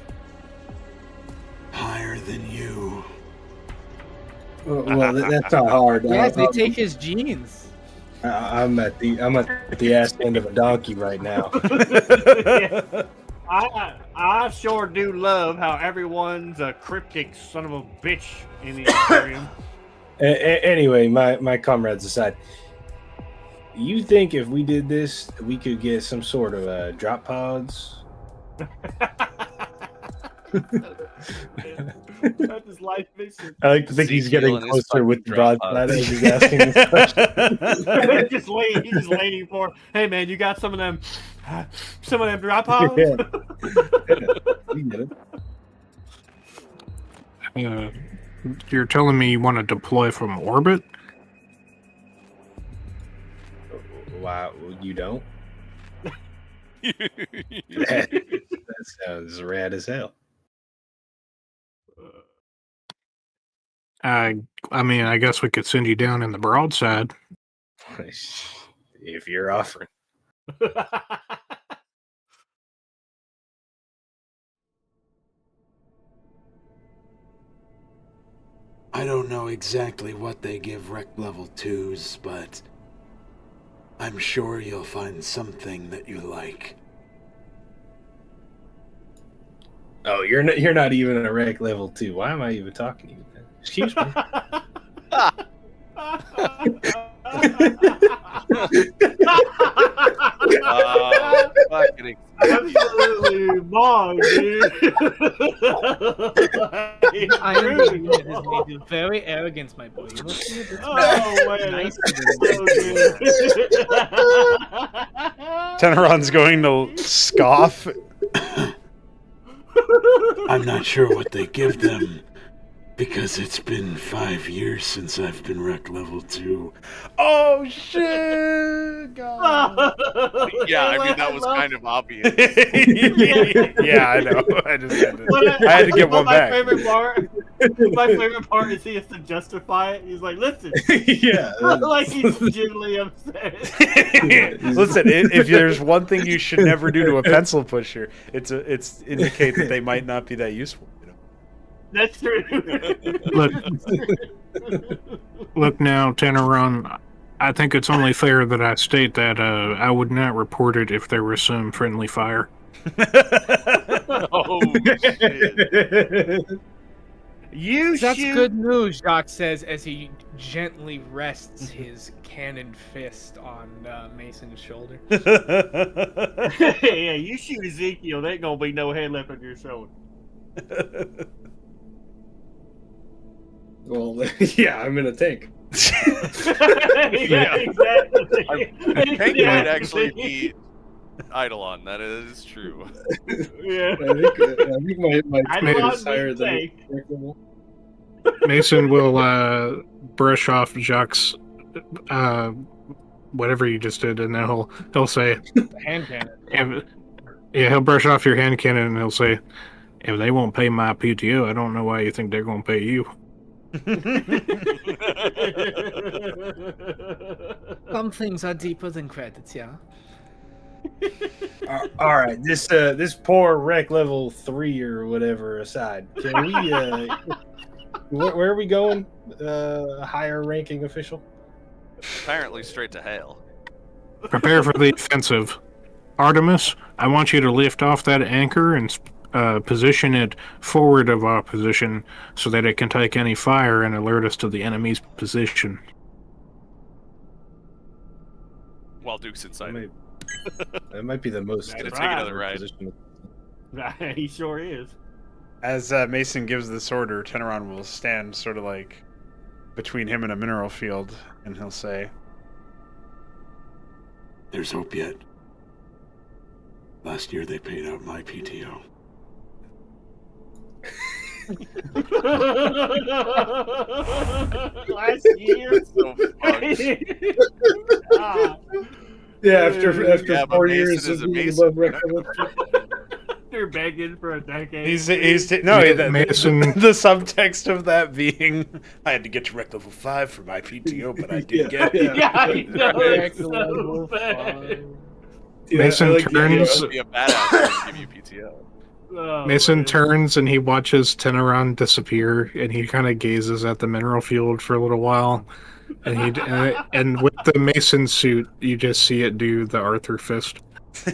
Higher than you. Well, that's not hard. Yes, they take his genes. I'm at the ass end of a donkey right now. Yeah. I sure do love how everyone's a cryptic son of a bitch in the Imperium. Anyway, my comrades aside, you think if we did this, we could get some sort of drop pods? That's his life mission. I like to think he's getting Ezekiel and his closer with the fucking drop broadside pods. as he's asking this question. He's just waiting for. Hey man, you got some of them Some of them dry pods. Yeah. You get it. You're telling me you want to deploy from orbit? Wow, you don't? That sounds rad as hell. I mean, I guess we could send you down in the broadside. If you're offering. I don't know exactly what they give Rec Level 2s, but I'm sure you'll find something that you like. Oh, you're not even a Rec Level 2. Why am I even talking to you? Excuse me. Fucking Absolutely wrong, dude. I am the unit has made you very arrogant, my boy. You will see it. Oh, man. Nice. Teneron's going to scoff. I'm not sure what they give them, because it's been 5 years since I've been Rec Level 2. Oh shit! God. Yeah, I mean that was kind of obvious. Yeah, I know. I just had to get one back. My favorite part is he has to justify it. He's like, listen. Yeah. Like he's genuinely upset. Listen, if there's one thing you should never do to a pencil pusher, it's indicate that they might not be that useful. You know? That's true. Look now, Teneron. I think it's only fair that I state that I would not report it if there was some friendly fire. Oh shit. That's good news, Jacques says as he gently rests his cannon fist on Mason's shoulder. Yeah, you shoot Ezekiel, there ain't gonna be no head left on your shoulder. Well, yeah, I'm in a tank. Yeah, exactly. Tank might actually be Eidolon. That is true. Yeah. I think my tank Eidolon is higher being than tank. Mason will brush off Jacques' whatever you just did, and then he'll say, Hand cannon. he'll brush off your hand cannon, and he'll say, if they won't pay my PTO, I don't know why you think they're going to pay you. Some things are deeper than credits, yeah. All right, this poor Rec Level 3 or whatever aside, can we where are we going? Higher ranking official? Apparently straight to hell. Prepare for the offensive. Artemis, I want you to lift off that anchor and position it forward of our position so that it can take any fire and alert us to the enemy's position. While Duke's inside. That might be the most. Gonna take another ride. Position. He sure is. As Mason gives this order, Teneron will stand sort of like between him and a mineral field, and he'll say, There's hope yet. Last year they paid out my PTO. Last year. So fucked. Yeah, after Yeah, 4 but years Mason is of a being Mason. above Rec Level 3. They're begging for a decade. the subtext of that being, I had to get to Rec Level 5 for my PTO, but I did get it. Yeah, I know. It's Level so bad. Yeah, Mason I like turns. Be a badass to give you PTO. Oh, Mason man. turns and he watches Teneron disappear, and he kind of gazes at the mineral field for a little while. And and with the Mason suit, you just see it do the Arthur fist. No!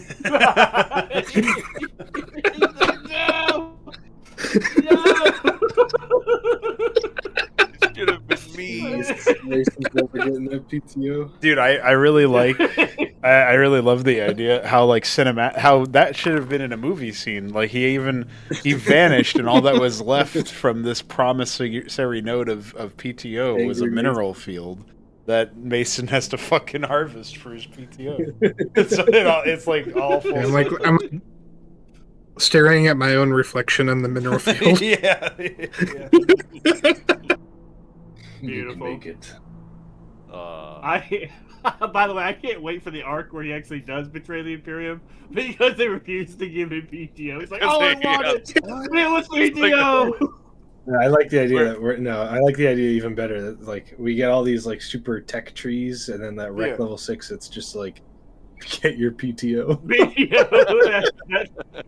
It should have been me. Mason's never getting that PTO. Dude, I really like, I really love the idea how like how that should have been in a movie scene. Like he vanished, and all that was left from this promissory note of PTO was a Angry mineral field. that Mason has to fucking harvest for his PTO. It's like all full. I'm staring at my own reflection in the mineral field. Yeah. Beautiful. Make it. By the way, I can't wait for the arc where he actually does betray the Imperium because they refuse to give him PTO. He's like, "Oh, I wanted it was PTO." I like the idea I like the idea even better that like we get all these like super tech trees, and then that rec level 6, it's just like get your PTO.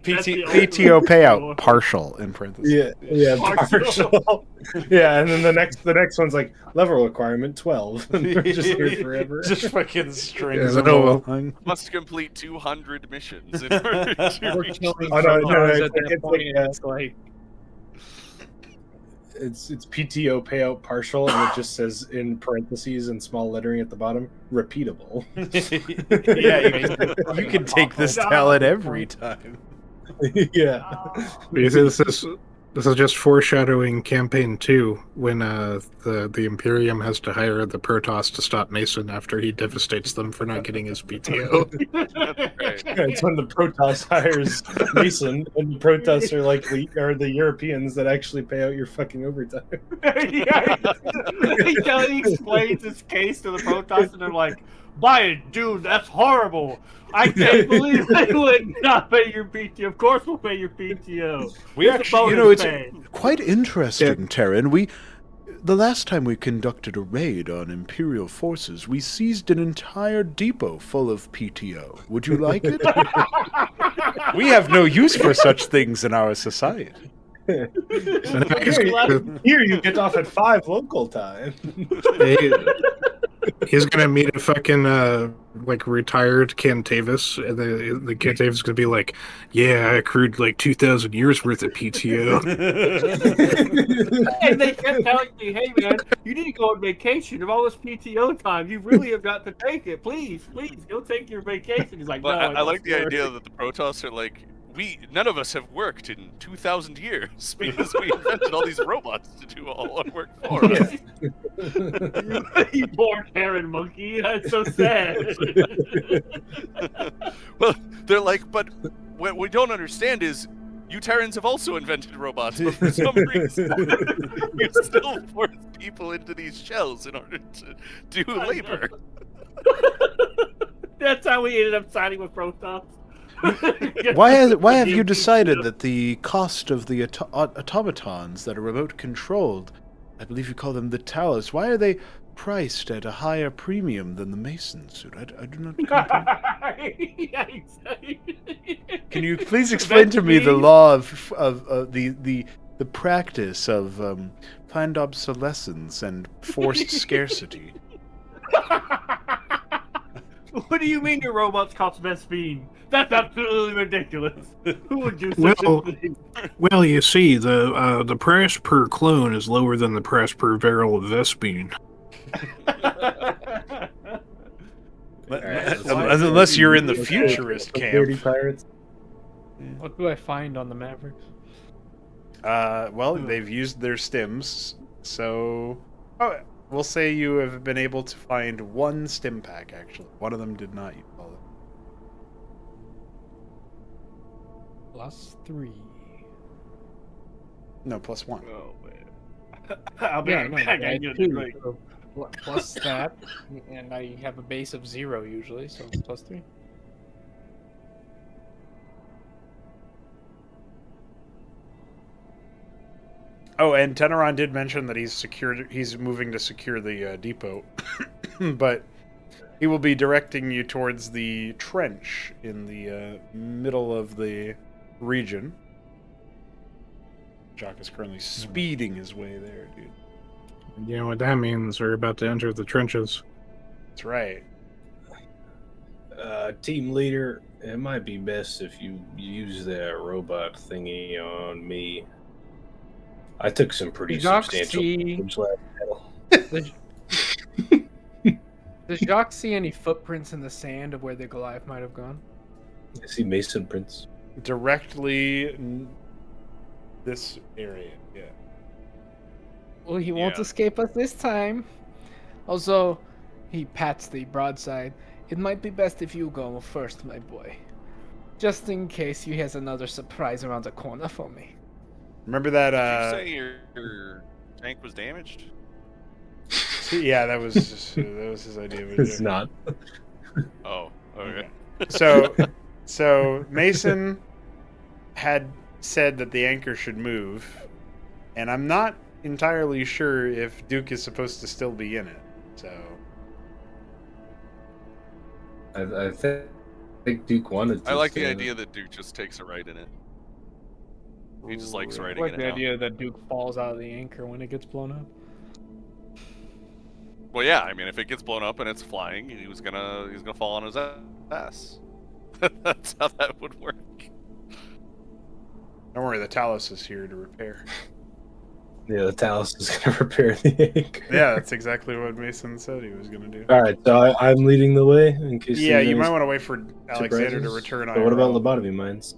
PTO payout partial in parentheses. Yeah, partial. Yeah, and then the next one's like level requirement 12. And we're just here forever. Just fucking strings Yeah, of along. Must complete 200 missions in order to We're reach. killing Oh, no, protons it's at that like- point, and it's like It's PTO payout partial, and it just says in parentheses in small lettering at the bottom, repeatable. Yeah, you can take this talent every time. Yeah. This is just foreshadowing campaign 2 when the Imperium has to hire the Protoss to stop Mason after he devastates them for not getting his PTO. Right. It's when the Protoss hires Mason, and the Protoss are the Europeans that actually pay out your fucking overtime. He explains his case to the Protoss, and they're like, "Buy dude, that's horrible. I can't believe they would not pay your PTO. Of course we'll pay your PTO. We Here's a actually, bonus it's pay." quite interesting, Terran. The last time we conducted a raid on Imperial forces, we seized an entire depot full of PTO. Would you like it? We have no use for such things in our society. Here you get off at 5 local time. He's gonna meet a fucking retired Cantavis, and the Cantavis is gonna be like, "Yeah, I accrued like 2,000 years worth of PTO." And they kept telling me, "Hey man, you need to go on vacation. Of all this PTO time, you really have got to take it. Please, go take your vacation." He's like, But "No, I like the don't." idea that the Protoss are like, none of us have worked in 2,000 years because we invented all these robots to do all our work for us. You poor Terran monkey. That's so sad. Well, they're like, but what we don't understand is you Terrans have also invented robots, but for some reason you still force people into these shells in order to do labor. That's how we ended up signing with Protoss. Why have you decided that the cost of the automatons that are remote controlled, I believe you call them the Talos, why are they priced at a higher premium than the Mason suit? I do not comprehend. Can you please explain to me the law of the practice of planned obsolescence and forced scarcity? What do you mean your robots cost Vespine? That's absolutely ridiculous. Who would do such a thing? Well, you see, the price per clone is lower than the price per barrel of Vespine. Unless you're in the futurist camp. Pirates. What do I find on the Mavericks? Well, they've used their stims, so we'll say you have been able to find one stim pack. Actually, one of them did not use all of them. +3. No, +1. Oh man. I'll be right back. I get a drink. So plus that, and I have a base of 0 usually, so +3. Oh, and Teneron did mention that he's moving to secure the depot, but he will be directing you towards the trench in the middle of the region. Jock is currently speeding his way there, dude. You know what that means? We're about to enter the trenches. That's right. Team leader, it might be best if you use that robot thingy on me. I took some pretty substantial damage last battle. Does Jacques see any footprints in the sand of where the Goliath might have gone? I see Mason prints. Directly in this area, yeah. Well, he won't escape us this time. Also, He pats the broadside. It might be best if you go first, my boy. Just in case he has another surprise around the corner for me. Remember that? Did you say your tank was damaged? Yeah, that was his idea. Of It's not. Oh, okay. So Mason had said that the anchor should move, and I'm not entirely sure if Duke is supposed to still be in it. So I think Duke wanted to. I like the stay in idea it. that Duke just takes a ride in it. He just likes I riding like it the now. idea that Duke falls out of the anchor when it gets blown up. Well, yeah. I mean, if it gets blown up and it's flying, he's gonna fall on his ass. That's how that would work. don't worry, the Talos is here to repair. Yeah, the Talos is going to repair the anchor. Yeah, that's exactly what Mason said he was going to do. All right, so I'm leading the way in case. Yeah, there's you any might want to wait for Alexander to surprises. return. But what about IRL. lobotomy mines?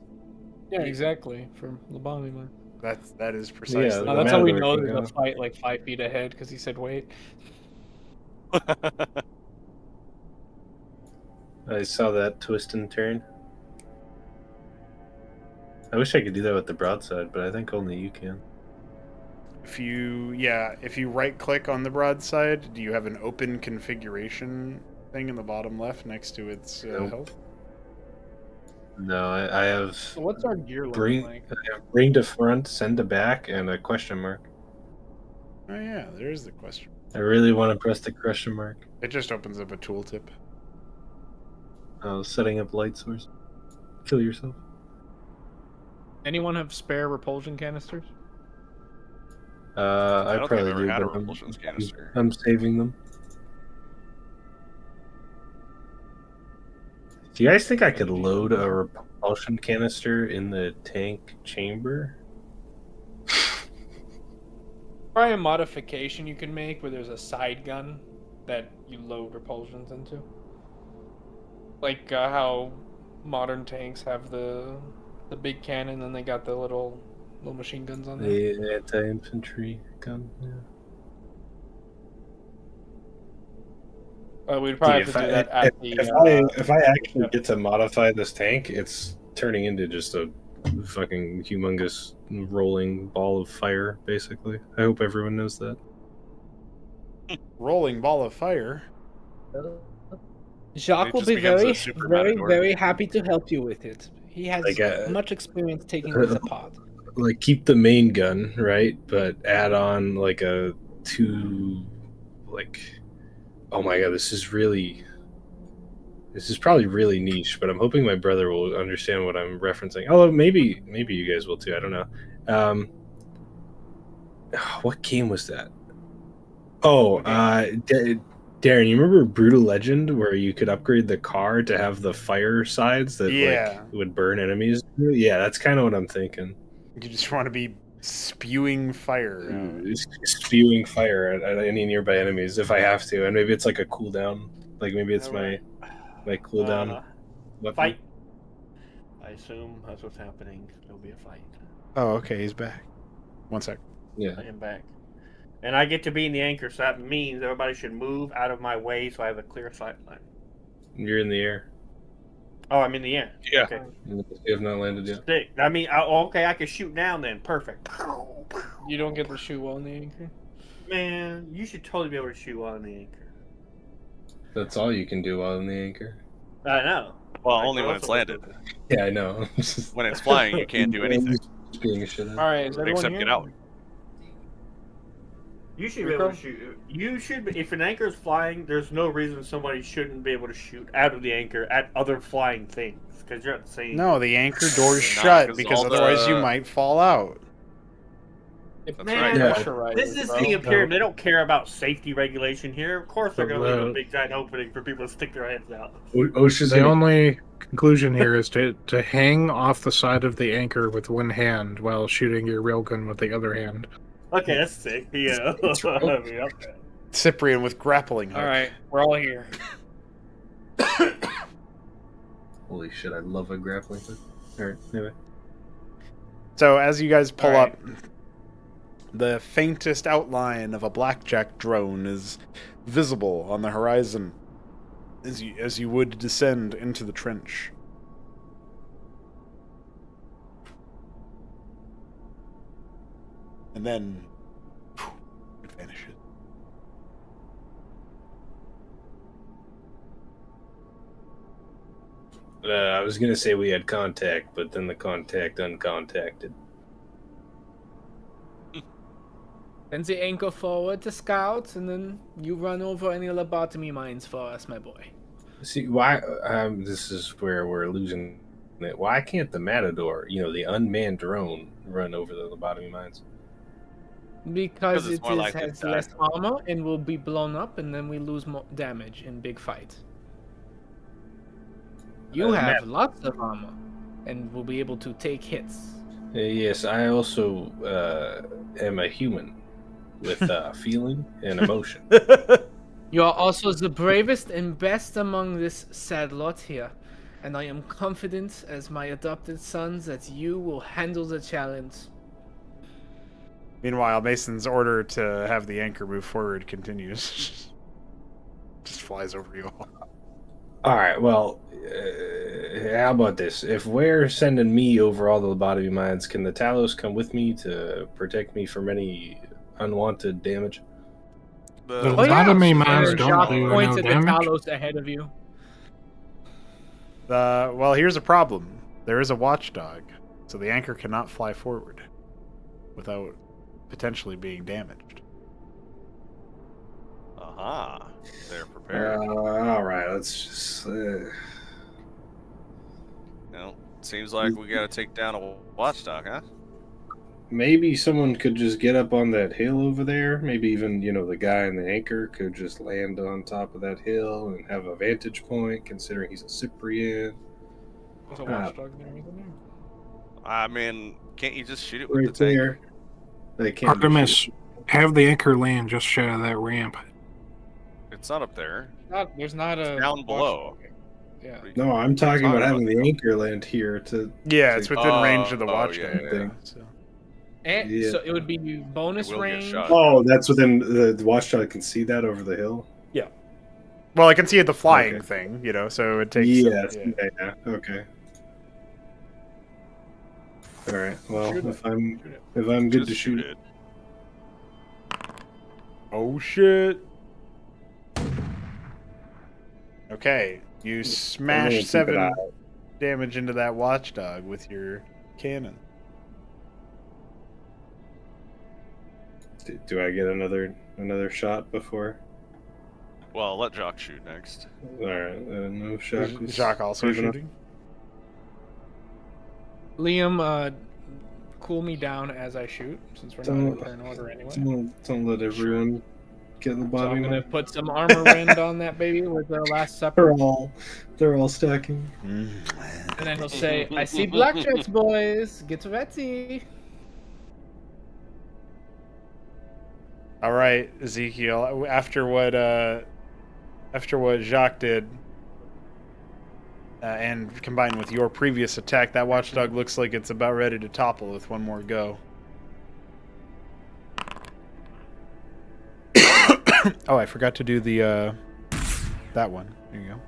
Yeah, exactly. From lobotomy mine. That is precisely. Yeah, No, that's how we Matador know can there's a go. fight like 5 feet ahead because he said wait. I saw that twist and turn. I wish I could do that with the broadside, but I think only you can. If you right click on the broadside, do you have an open configuration thing in the bottom left next to its Nope. health? No, I have So what's our gear looking bring like? bring to front, send to back, and a question mark. Oh yeah, there is the question. I really want to press the question mark. It just opens up a tooltip. Oh, setting up light source. Kill yourself. Anyone have spare repulsion canisters? I don't think probably I've ever do, had a but repulsion canister. I'm saving them. Do you guys think I could load a repulsion canister in the tank chamber? Probably a modification you can make where there's a side gun that you load repulsions into. Like how modern tanks have the big cannon and they got the little machine guns on there. The anti-infantry gun. Yeah. We'd probably have to do that at the. If I actually get to modify this tank, it's turning into just a fucking humongous rolling ball of fire, basically. I hope everyone knows that. Rolling ball of fire. Jacques It will just be becomes a very, super very, matador. very happy to help you with it. He has Like, much experience taking this apart. Like, keep the main gun, right? But add on like a two, like, oh my god, this is probably really niche, but I'm hoping my brother will understand what I'm referencing. Although maybe you guys will too. I don't know. What game was that? Oh, Darren, you remember Brutal Legend where you could upgrade the car to have the fire sides that Yeah. like would burn enemies? Yeah, that's kind of what I'm thinking. You just want to be spewing fire. Spewing fire at any nearby enemies if I have to, and maybe it's like a cooldown. Like maybe it's my cooldown weapon. Fight. I assume that's what's happening. There'll be a fight. Oh, okay, he's back. One sec. Yeah. I am back. And I get to be in the anchor, so that means everybody should move out of my way so I have a clear sight line. You're in the air. Oh, I'm in the air. Yeah. Okay. You have not landed yet. Stick. I mean, okay, I can shoot down then. Perfect. You don't get to shoot while in the anchor. Man, you should totally be able to shoot while in the anchor. That's all you can do while in the anchor. I know. Well, I only can when it's also- landed. Yeah, I know. When it's flying, you can't do anything Just being a shithead. All right, is everyone except here? get out. You should be able to shoot. You should be, if an anchor is flying, there's no reason somebody shouldn't be able to shoot out of the anchor at other flying things because you're at the same. No, the anchor door's Nah, shut 'cause because all otherwise you the- might fall out. If That's Man, right. pressurizes, this is bro. the Imperium. They don't care about safety regulation here. Of course, they're going to leave a big giant opening for people to stick their heads out. Osha's The gonna only conclusion here is to hang off the side of the anchor with one hand while shooting your railgun with the other hand. Okay, that's sick. Yeah. I mean, okay. Cyprian with grappling hook. All right, we're all here. Holy shit, I love a grappling hook. Alright, anyway. So as you guys pull All right. up, the faintest outline of a blackjack drone is visible on the horizon as you would descend into the trench. And then it vanishes. I was gonna say we had contact, but then the contact uncontacted. Send the anchor forward to scouts, and then you run over any lobotomy mines for us, my boy. See why? This is where we're losing it. Why can't the Matador, the unmanned drone, run over the lobotomy mines? Because it's it more likely has to die. less armor and will be blown up, and then we lose more damage in big fights. You have lots of armor, and will be able to take hits. Yes, I also am a human with feeling and emotion. You are also the bravest and best among this sad lot here, and I am confident as my adopted sons that you will handle the challenge. Meanwhile, Mason's order to have the anchor move forward continues. Just flies over you all. All right, well, how about this? If we're sending me over all the lobotomy mines, can the Talos come with me to protect me from any unwanted damage? The The, lobotomy mines And don't Jacques do no points at the damage. Talos ahead of you. Well, here's a problem. There is a watchdog, so the anchor cannot fly forward without potentially being damaged. aha. They're prepared. All right, let's just. Seems like we gotta take down a watchdog, huh? Maybe someone could just get up on that hill over there. Maybe even, the guy in the anchor could just land on top of that hill and have a vantage point, considering he's a Cyprian. There's a watchdog there, isn't there? I mean, can't you just shoot it with Right the tank? there. They can't Artemis, have the anchor land just shy of that ramp. It's not up there. There's not a down below. watchdog. Yeah. No, I'm talking about having about the anchor land here to. Yeah, it's within range of the Oh, watchdog yeah. thing. So. And Yeah. so it would be bonus It will get range. shot. Oh, that's within the watchdog can see that over the hill. Well, I can see the flying Okay. thing, so it takes. Yes. yeah. Yeah. Okay. All right. Well, if I'm good Just to shoot it. Oh shit! Okay, you smash keep it 7 out. damage into that watchdog with your cannon. do I get another shot before? Well, let Jock shoot next. All right. No shot. Is Jacques also Good enough. shooting? Liam, cool me down as I shoot, since we're not in turn order anyway. Don't let everyone get in the So bottom. I'm gonna put some armor rend on that baby with the Last They're Supper, all stacking. and then he'll say, "I see blackjacks, boys. Get ready." All right, Ezekiel. After what Jacques did, and combined with your previous attack, that watchdog looks like it's about ready to topple with one more go. Oh, I forgot to do the that one. There you go.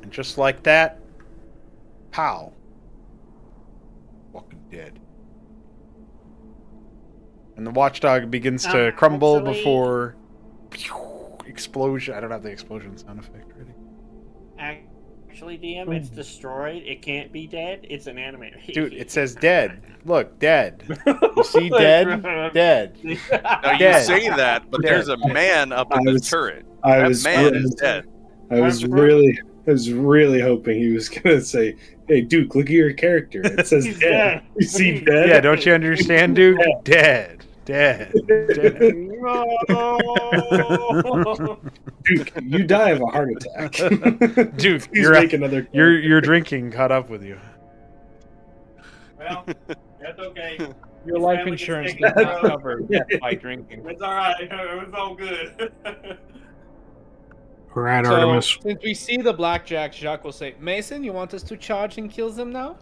And just like that, pow. Fucking dead. And the watchdog begins to crumble actually- before explosion. I don't have the explosion sound effect ready. Actually, DM, it's destroyed. It can't be dead. It's an animated. Dude, it says dead. Look, dead. You see dead? Dead. Now you Dead. say that, but there's a man up in the turret. I That was man really- is dead. I was really hoping he was gonna say, "Hey, Duke, look at your character. It says He's dead. dead. You see dead? Yeah, don't you understand, Duke? Dead. Dead. Dead. No. Duke, you die of a heart attack." Duke, Please you're make another. your drinking caught up with you. Well, that's okay. Your life family gets insurance taken does care not of. cover by drinking. It's all right. It was all good. All right, So, Artemis. since we see the blackjacks, Jacques will say, "Mason, you want us to charge and kill them now?"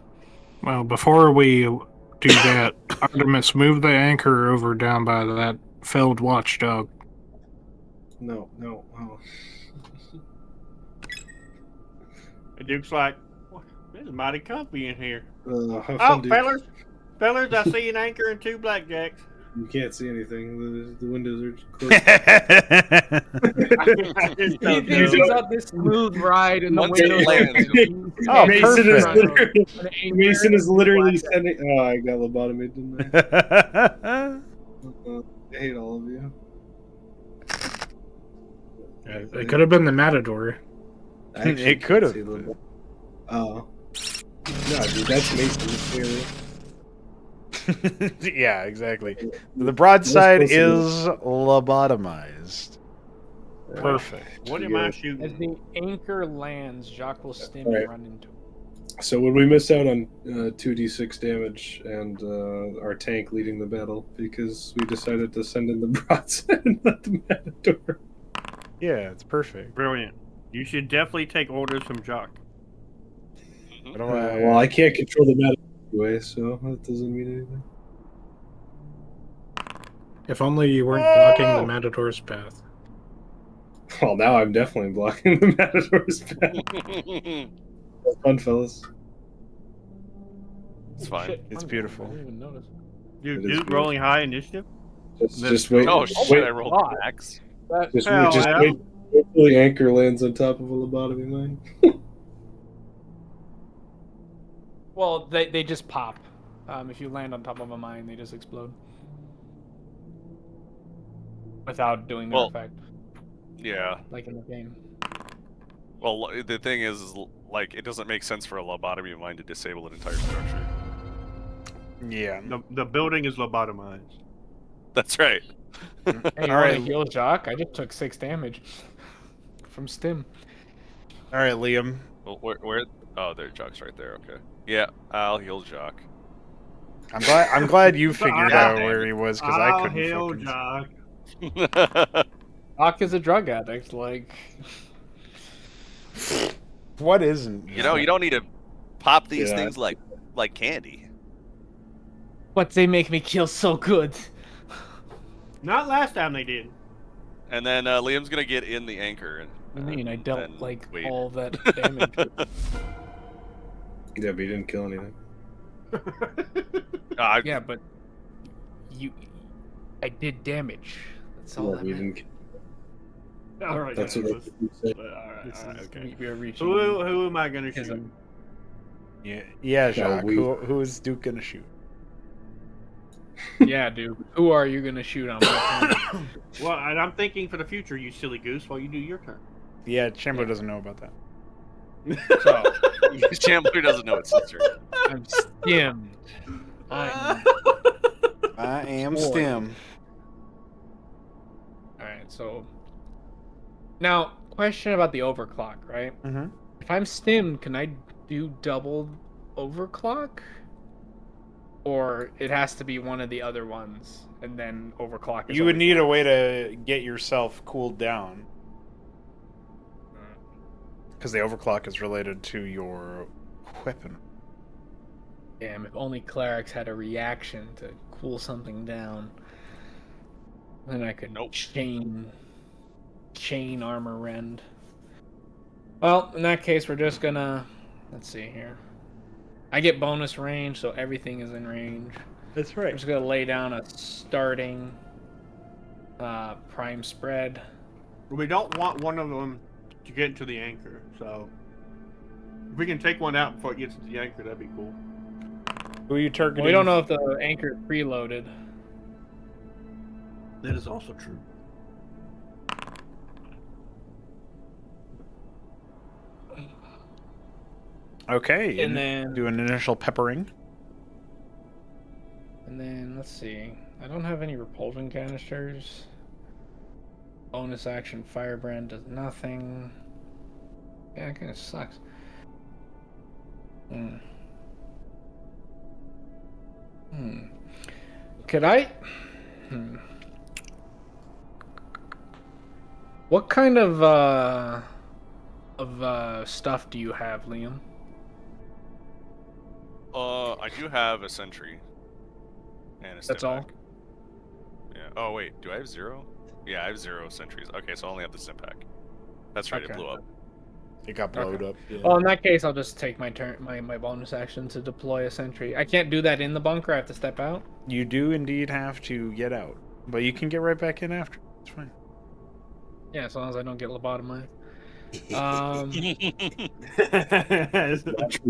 Well, before we do that, Artemis, move the anchor over down by that felled watchdog. No. Oh. And Duke's like, "Well, this is mighty comfy in here. Have Oh, fun, Duke. fellas, I see an anchor and 2 blackjacks. You can't see anything. The windows are closed. He thinks he's on this smooth ride in the Once it windows. lands, Oh, Mason is perfect. literally, Mason is literally sending. Oh, I got lobotomy, didn't I? I hate all of you. It could have been the Matador. I actually It could can't have. see lobotomy. Oh. No, dude, that's Mason. Clearly. Yeah, exactly. The broadside We're supposed is lobotomized. Perfect. What am I As shooting? the anchor lands, Jacques will stim Right. and run into it. So would we miss out on 2d6 damage and our tank leading the battle because we decided to send in the broadside and not the Matador? Yeah, it's perfect. Brilliant. You should definitely take orders from Jock. I don't know. Well, I can't control the Matador anyway, so that doesn't mean anything. If only you weren't blocking the Matador's path. Well, now I'm definitely blocking the Matador's path. Have fun, fellas. It's fine. Shit, It's I'm- beautiful. I didn't even notice. Dude, It is Duke good. rolling high initiative? Just wait. Oh wait, shit! I rolled God. max. That, Just, Hell just yeah. wait till the anchor lands on top of a lobotomy mine. well, they just pop. If you land on top of a mine, they just explode. Without doing their Well- effect, Yeah. like in the game. Well, the thing is, like, it doesn't make sense for a lobotomy mine to disable an entire structure. Yeah. The building is lobotomized. That's right. Hey, you All want right. to heal Jacques? I just took 6 damage from stim. All right, Liam. Well, where? Oh, there, Jock's right there. Okay. Yeah, I'll heal Jock. I'm glad you figured God out damn where it. he was because I Oh, couldn't. hell, fucking- Jock. Jacques is a drug addict. Like, What isn't? You know, you don't need to pop these Yeah. things like candy. but they make me kill so good. Not last time they did. And then Liam's gonna get in the anchor. And, I mean, I dealt and like wait. all that damage. Yeah, but he didn't kill anything. Yeah, but I did damage. That's all Yeah, that we meant. didn't. All right. That's guys, what let's- you say. all right, This all right, is, okay. we are reaching. Who am I gonna shoot? ism. Yeah, Jacques. we- Who is Duke gonna shoot? Yeah, dude. Who are you gonna shoot on my turn? Well, and I'm thinking for the future, you silly goose, while you do your turn. Yeah, Chambo doesn't know about that. So Chandler doesn't know it's his turn. I'm stimmed. I'm I am Boy. Stim. Alright, so now question about the overclock, right? Mm-hmm. If I'm stimmed, can I do double overclock? Or it has to be one of the other ones, and then overclock is You would always need a one. way to get yourself cooled down. Because the overclock is related to your weapon. Damn, if only clerics had a reaction to cool something down. Then I could Nope. chain armor rend. Well, in that case, we're just gonna... Let's see here. I get bonus range, so everything is in range. That's I'm just gonna lay down a starting prime spread. We don't want one of them to get into the anchor, so if we can take one out before it gets into the anchor, that'd be cool. Who are you targeting? Well, we don't know if the anchor is preloaded. That is also true. Okay, And then- do an initial peppering. And then, let's see. I don't have any repulsion canisters. Bonus action firebrand does nothing. Yeah, it kind of sucks. Could I... What kind of stuff do you have, Liam? I do have a sentry. And a That's all? step back. Yeah. Oh wait, do I have 0? Yeah, I have 0 sentries. Okay, so I only have the Stim Pack. That's right, Okay. it blew up. It got blowed up. Yeah. Well, in that case, I'll just take my turn, my bonus action to deploy a sentry. I can't do that in the bunker. I have to step out. You do indeed have to get out, but you can get right back in after. It's fine. Yeah, as long as I don't get lobotomized. In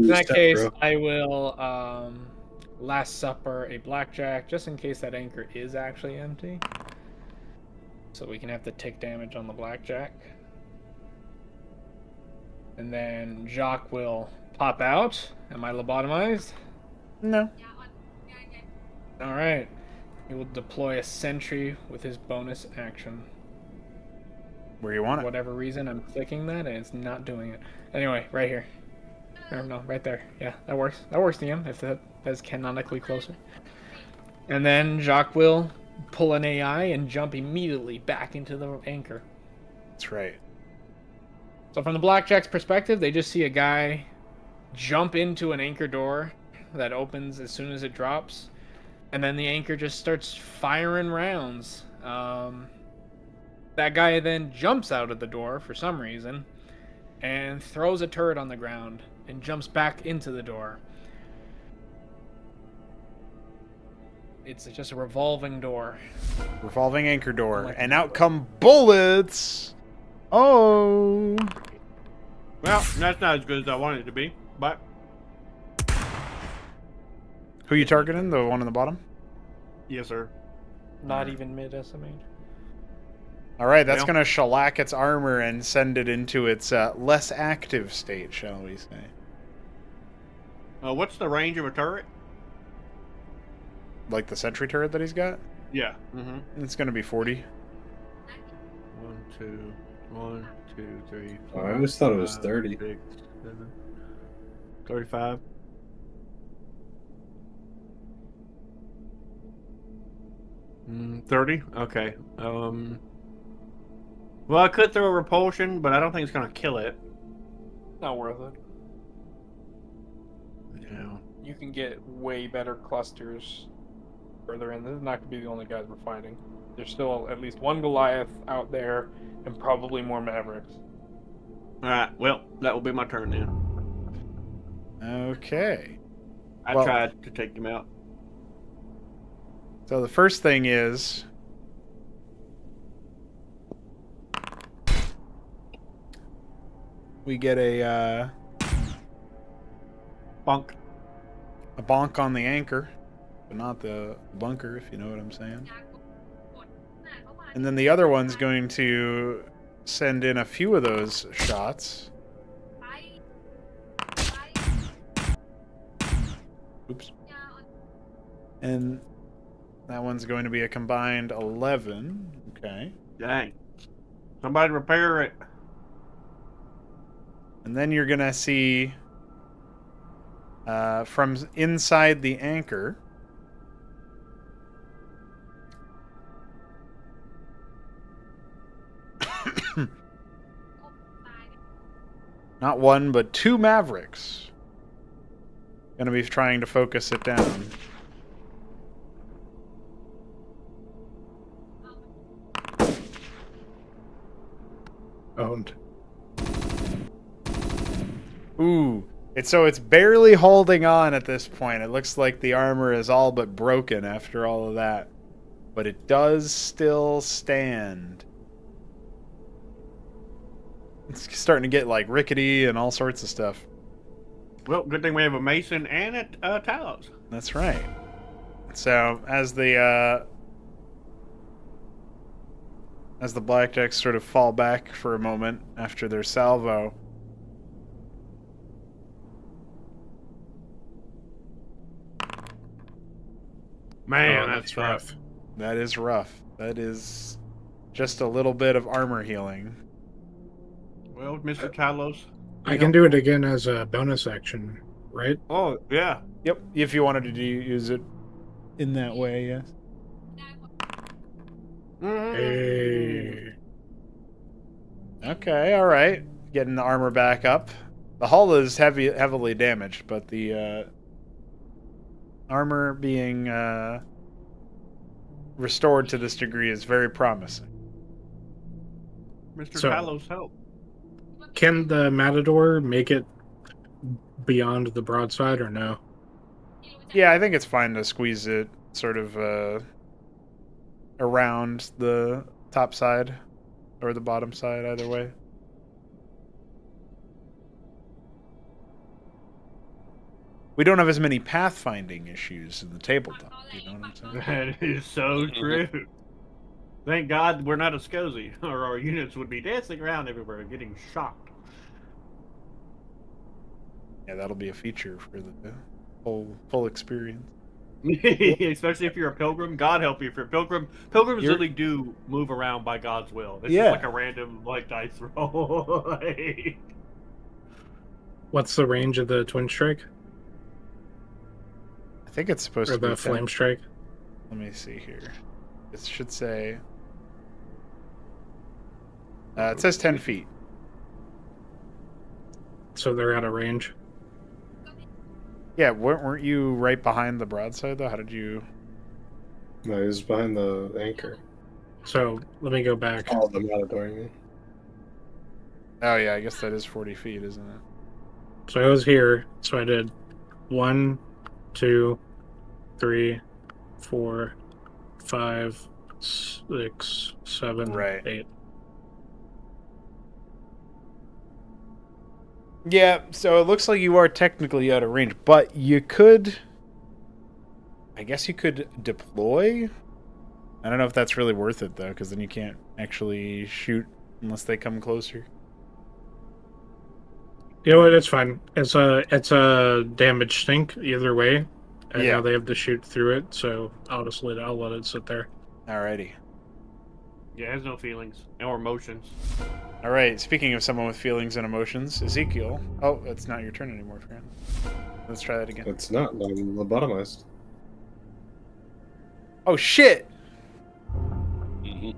that case, I will Last Supper a blackjack, just in case that anchor is actually empty. So we can have the tick damage on the blackjack. And then Jacques will pop out. Am I lobotomized? No. Alright. He will deploy a sentry with his bonus action. Where you want For it? whatever reason, I'm clicking that and it's not doing it. Anyway, right here. Or no, right there. Yeah, that works. That works, DM, if that is canonically closer. And then Jacques will pull an AI and jump immediately back into the anchor. That's right. So from the Blackjack's perspective, they just see a guy jump into an anchor door that opens as soon as it drops. And then the anchor just starts firing rounds. That guy then jumps out of the door for some reason and throws a turret on the ground and jumps back into the door. It's just a revolving door. Revolving anchor door. And out come bullets! Oh! Well, that's not as good as I wanted it to be, but Who you targeting? The one on the bottom? yes, sir. Not even mid-estimate. Alright, that's Well. going to shellac its armor and send it into its less active state, shall we say. What's the range of a turret? Like the sentry turret that he's got? Yeah. Mm-hmm. It's going to be 40. 1, 2, 1, 2, 3. Oh, I always thought it was 5, 30. 6, 7, 35. Mm, 30? Okay. Well, I could throw a repulsion, but I don't think it's going to kill it. Not worth it. Yeah. You can get way better clusters further in. This is not going to be the only guys we're fighting. There's still at least one Goliath out there, and probably more Mavericks. Alright, well, that will be my turn then. Okay. I Well- tried to take him out. So the first thing is... we get a Bunk. bonk on the anchor, but not the bunker, if you know what I'm saying. And then the other one's going to send in a few of those shots. Oops. And that one's going to be a combined 11. Okay. Dang. Somebody repair it. And then you're going to see from inside the anchor not one, but 2 Mavericks. Gonna be trying to focus it down. Owned. Ooh. It's barely holding on at this point. It looks like the armor is all but broken after all of that. But it does still stand. It's starting to get like rickety and all sorts of stuff. Well, good thing we have a Mason and a Talos. That's right. So as the Blackjacks sort of fall back for a moment after their salvo, Man, that's rough. that is rough. That is just a little bit of armor healing. Well, Mr. Talos. I can do it again as a bonus action, right? Oh, yeah. Yep, if you wanted to use it in that way, yes. Hey. Okay, all right. Getting the armor back up. The hull is heavily damaged, but the armor being restored to this degree is very promising. Mr. So- Talos, help. Can the Matador make it beyond the broadside or no? Yeah, I think it's fine to squeeze it sort of around the top side or the bottom side, either way. We don't have as many pathfinding issues in the tabletop. You know what I'm saying? That is so true. Thank God we're not a SCSI, or our units would be dancing around everywhere getting shocked. Yeah, that'll be a feature for the full experience. Especially if you're a pilgrim. God help you if you're a pilgrim. Pilgrims You're- really do move around by God's will. It's Yeah. just like a random dice roll. Like, What's the range of the twin strike I think it's supposed or to be the 10. flame strike? Let me see here. It should say. It says 10 feet. So they're out of range. Yeah, weren't you right behind the broadside though? How did you? No, he was behind the anchor. So let me go back. Oh, the Matador, you mean? Oh yeah, I guess that is 40 feet, isn't it? So I was here. So I did 1, 2, 3, 4, 5, 6, 7, Right. 8. Yeah, so it looks like you are technically out of range, but you could. I guess you could deploy. I don't know if that's really worth it though, because then you can't actually shoot unless they come closer. You know what? It's fine. It's a damage sink either way. And Yeah. now they have to shoot through it, so I'll let it sit there. Alrighty. yeah, it has no feelings or emotions. All right. Speaking of someone with feelings and emotions, Ezekiel. Oh, it's not your turn anymore, friend. Let's try that again. It's not. I'm lobotomized. Oh shit! Mhm.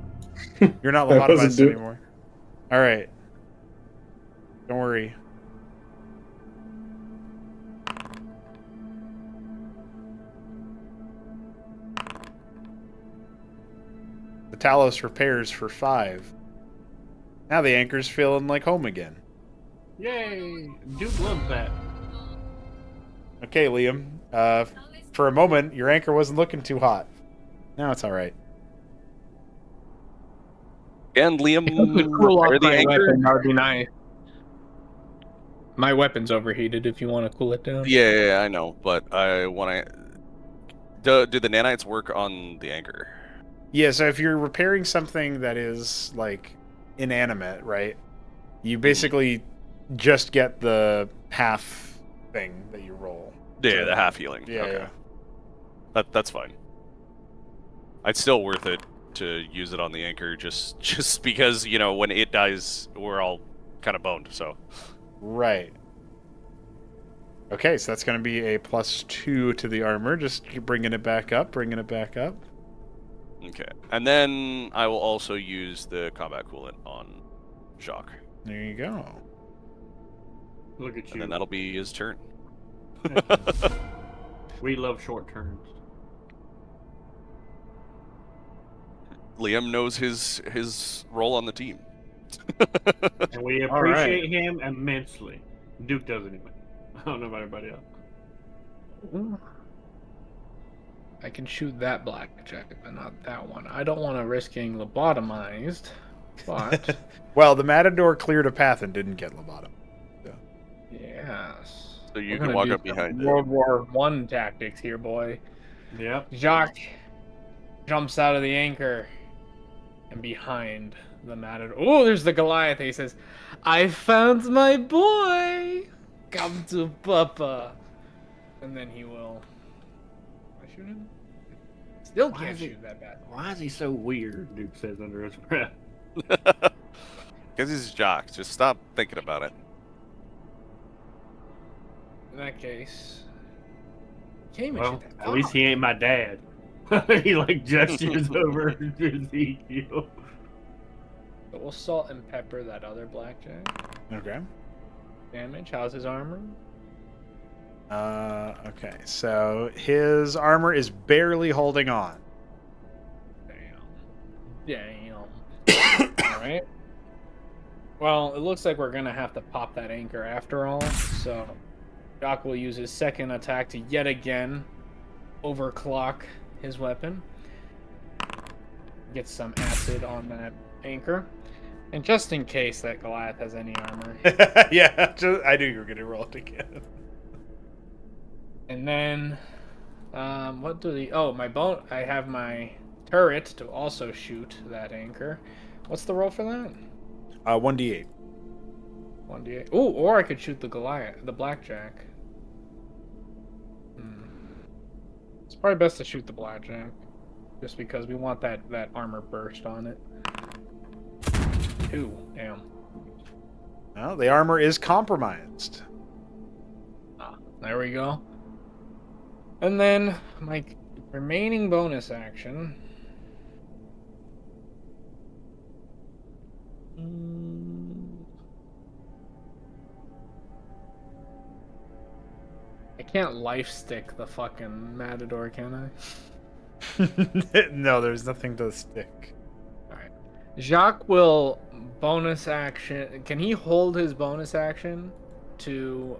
You're not That wasn't lobotomized do- anymore. All right. Don't worry. The Talos repairs for 5. Now the anchor's feeling like home again. Yay! Dude loves that. Okay, Liam. For a moment, your anchor wasn't looking too hot. Now it's all right. And Liam, Cool off repair the my anchor. weapon, that would be nice. My weapon's overheated if you want to cool it down. Yeah, I know, but I want to. Do the nanites work on the anchor? Yeah, so if you're repairing something that is like inanimate, right? You basically just get the half thing that you roll. Yeah, the half healing. Yeah, okay. yeah. That's fine. It's still worth it to use it on the anchor, just because when it dies, we're all kind of boned. So. Right. Okay, so that's going to be a +2 to the armor. Just bringing it back up, Okay, and then I will also use the combat coolant on Jacques, There you go. Look at and you. then that'll be his turn. We love short turns. Liam knows his role on the team. And we All right. appreciate him immensely. Duke does anyway. I don't know about everybody else. I can shoot that blackjack, but not that one. I don't want to risk getting lobotomized, but Well, the Matador cleared a path and didn't get lobotomy. yes. So you We're can gonna walk do up some behind it. World War One tactics here, boy. Yep. Jacques jumps out of the anchor and behind the Matador. Oh, there's the Goliath. He says, "I found my boy. Come to Papa." And then he will. I shoot him. Still Why can't is he- shoot that bad. Why is he so weird? Duke says under his breath. Because he's Jacques. Just stop thinking about it. In that case, can't even Well, shoot that. at least he ain't my dad. He gestures over to Ezekiel. But we'll salt and pepper that other blackjack. Okay. Damage. How's his armor? Okay, so his armor is barely holding on. Damn. All right. Well, it looks like we're gonna have to pop that anchor after all, so Doc will use his second attack to yet again overclock his weapon. Get some acid on that anchor. And just in case that Goliath has any armor. Yeah, I knew you were gonna roll it again. And then, what do the... Oh, I have my turret to also shoot that anchor. What's the roll for that? 1d8. 1d8. Ooh, or I could shoot the blackjack. It's probably best to shoot the blackjack, just because we want that armor burst on it. 2. Damn. Well, the armor is compromised. There we go. And then my remaining bonus action. I can't life stick the fucking Matador, can I? No, there's nothing to stick. Alright. Jacques will bonus action. Can he hold his bonus action to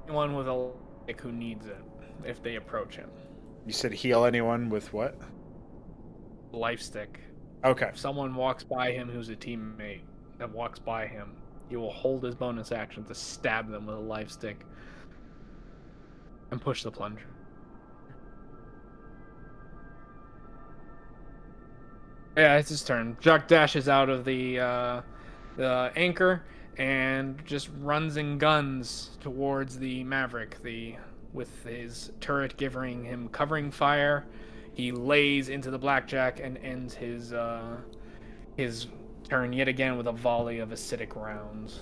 anyone with a who needs it if they approach him? You said heal anyone with what? Life stick. Okay. If someone walks by him who's a teammate that walks by him, he will hold his bonus action to stab them with a life stick and push the plunger. Yeah, it's his turn. Jacques dashes out of the anchor and just runs and guns towards the Maverick. With his turret giving him covering fire, he lays into the blackjack and ends his turn yet again with a volley of acidic rounds.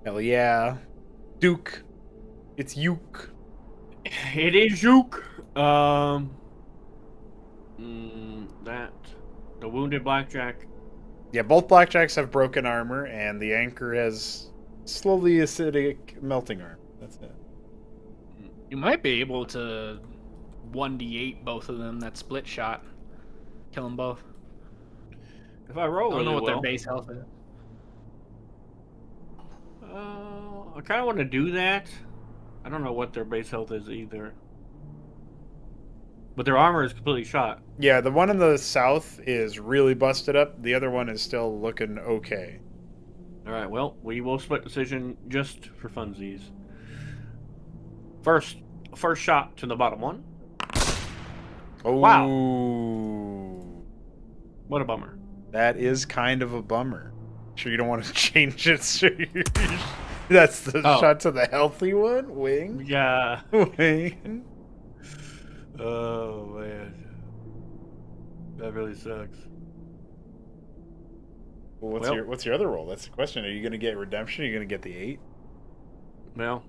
Hell yeah. Duke. It's Uke. It is Juke. The wounded blackjack. Yeah, both blackjacks have broken armor, and the anchor has slowly acidic melting armor. That's it. You might be able to 1d8 both of them. That split shot, kill them both. If I roll, I don't know what well, their base health is. I kind of want to do that. I don't know what their base health is either. But their armor is completely shot. Yeah, the one in the south is really busted up. The other one is still looking okay. All right, well, we will split decision just for funsies. First shot to the bottom one. Oh. Wow. What a bummer. That is kind of a bummer. Sure you don't want to change it. Sure that's the shot to the healthy one? Wing? Yeah. Wing? Oh, man. That really sucks. Well, what's your other roll? That's the question. Are you going to get redemption? Or are you going to get the 8? Well,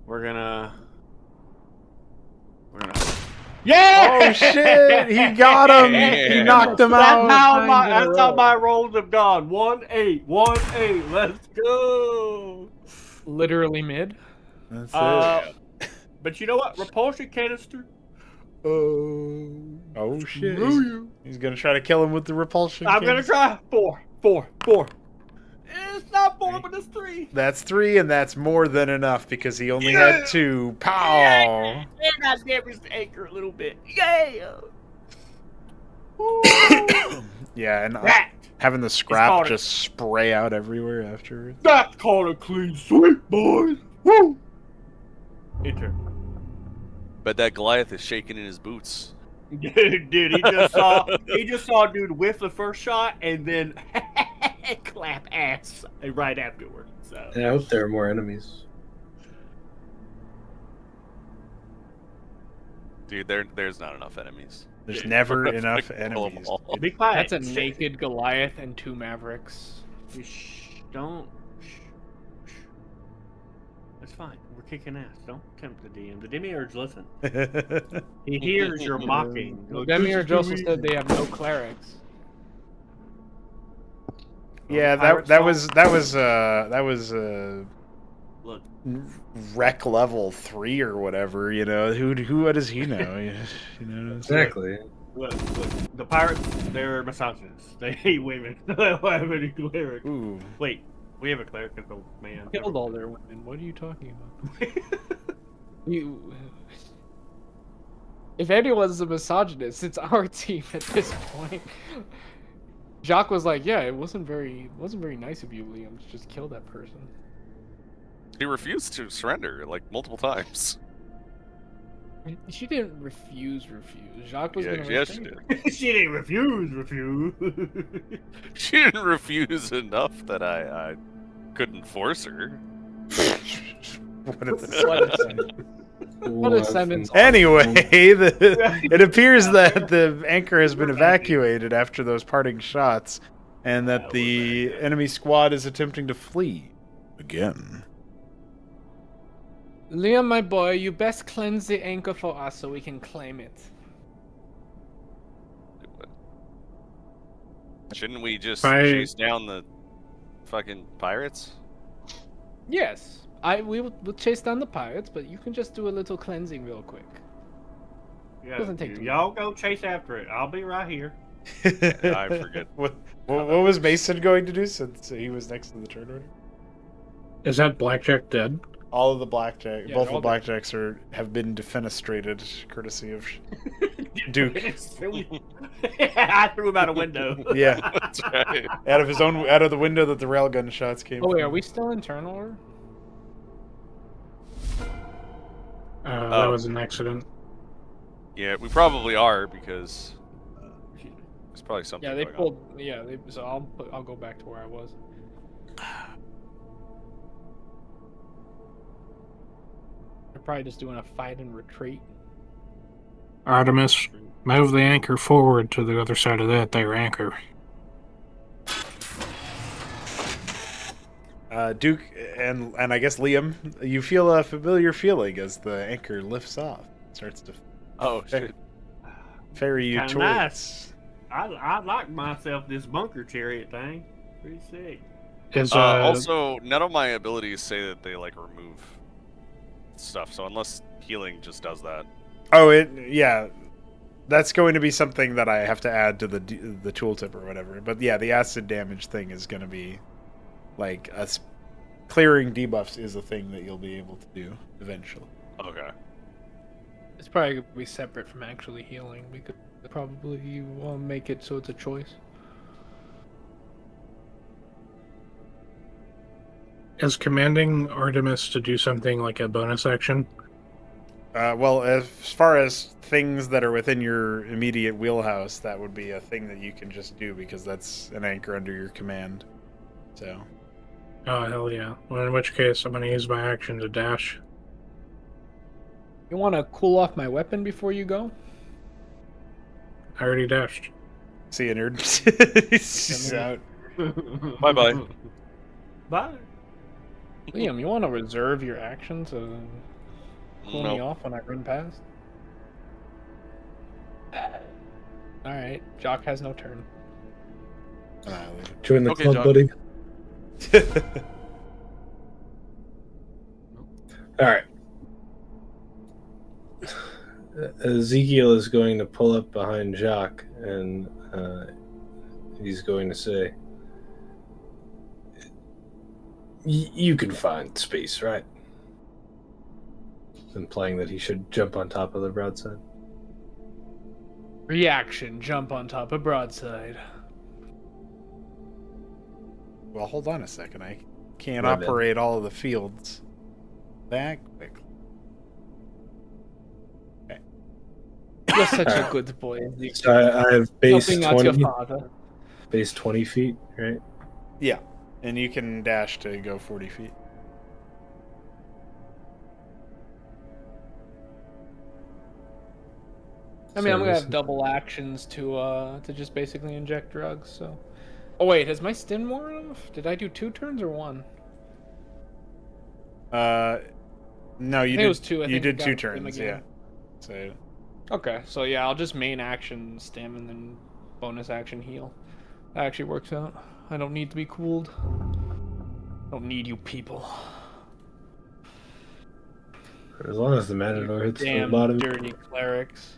we're gonna. Yeah! Oh shit! He got him. He knocked him out. That's how my rolls have gone. 1-8, 1-8. Let's go. Literally mid. That's it. But you know what? Repulsion canister. Oh shit! He's gonna try to kill him with the repulsion. I'm gonna try 4. It's not 4, but it's 3. That's 3, and that's more than enough because he only had 2. Pow! And I damaged the anchor a little bit. Yeah. Yeah, and having the scrap just spray out everywhere afterwards. That's called a clean sweep, boys. Woo! Enter. But that Goliath is shaking in his boots. Dude, he just saw a dude whiff the first shot and then clap ass right afterwards. So. I hope there are more enemies. Dude, there's not enough enemies. There's never enough enemies. Be quiet. That's a naked Goliath and 2 Mavericks. Don't. That's fine. We're kicking ass. Don't tempt the DM. The demiurge listen. He hears your mocking. The demiurge also said they have no clerics. Yeah, that was Look, wreck level 3 or whatever. You know, what does he know? You know Exactly. Look, the pirates, they're misogynists. They hate women. They don't have any cleric. Ooh. Wait, we have a cleric as a man. Killed all their women. What are you talking about? You. If anyone's a misogynist, it's our team at this point. Jacques was like, "Yeah, it wasn't very nice of you, Liam, to just kill that person." He refused to surrender like multiple times. She didn't refuse. Jacques was gonna yes, she restrain did. her. She didn't refuse. She didn't refuse enough that I couldn't force her. What a What a sentence. Anyway, it appears that the anchor has been evacuated after those parting shots, and that the enemy squad is attempting to flee again. Liam, my boy, you best cleanse the anchor for us so we can claim it. Shouldn't we just Right. chase down the fucking pirates? Yes, we'll chase down the pirates, but you can just do a little cleansing real quick. Yeah, Doesn't take too y'all go chase after it. I'll be right here. I forget. What was Mason going to do since he was next to the turn order? Is that blackjack dead? All of the blackjack, Yeah, both they're the all dead. blackjacks have been defenestrated, courtesy of Duke. I threw him out a window. Yeah, That's right. out of the window that the railgun shots came. Oh wait, from. are we still in turn order? That was an accident. Yeah, we probably are because there's probably something. Yeah, they going pulled. Yeah, so I'll go back to where I was. They're probably just doing a fight and retreat. Artemis, move the anchor forward to the other side of that there anchor. Duke and I guess Liam, you feel a familiar feeling as the anchor lifts off, starts to Oh shit! ferry you Kinda towards. nice. I like myself this bunker chariot thing. Pretty sick. Is Also, none of my abilities say that they like remove stuff. So unless healing just does that. Oh, yeah. That's going to be something that I have to add to the tooltip or whatever. But yeah, the acid damage thing is going to be like clearing debuffs is a thing that you'll be able to do eventually. Okay. It's probably gonna be separate from actually healing. We could probably make it so it's a choice. is commanding Artemis to do something like a bonus action? Well, as far as things that are within your immediate wheelhouse, that would be a thing that you can just do because that's an anchor under your command. So. Oh, hell yeah. Well, in which case, I'm going to use my action to dash. You want to cool off my weapon before you go? I already dashed. See you, nerd. He's out. Bye-bye. Bye. Liam, you want to reserve your action to cool me No. off when I run past? Alright, Jock has no turn. Join the Okay, club, John. buddy. All right. Ezekiel is going to pull up behind Jacques, and he's going to say, "You can find space, right?" Implying that he should jump on top of the broadside. Reaction, jump on top of broadside. Well, hold on a second. I can't My bad. operate all of the fields that quickly. You're such a Alright. good boy, Ezekiel. So I have base Helping out your 20, father. base 20 feet, right? Yeah, and you can dash to go 40 feet. I mean, I'm gonna this have double actions to just basically inject drugs. So, oh wait, has my stim worn off? Did I do 2 turns or 1? No, you I think did. it was 2. I You think did I 2 got them turns, again. yeah. So Okay, so yeah, I'll just main action stim and then bonus action heal. That actually works out. I don't need to be cooled. Don't need you people. As long as the Matador hits the Damn bottom. dirty clerics.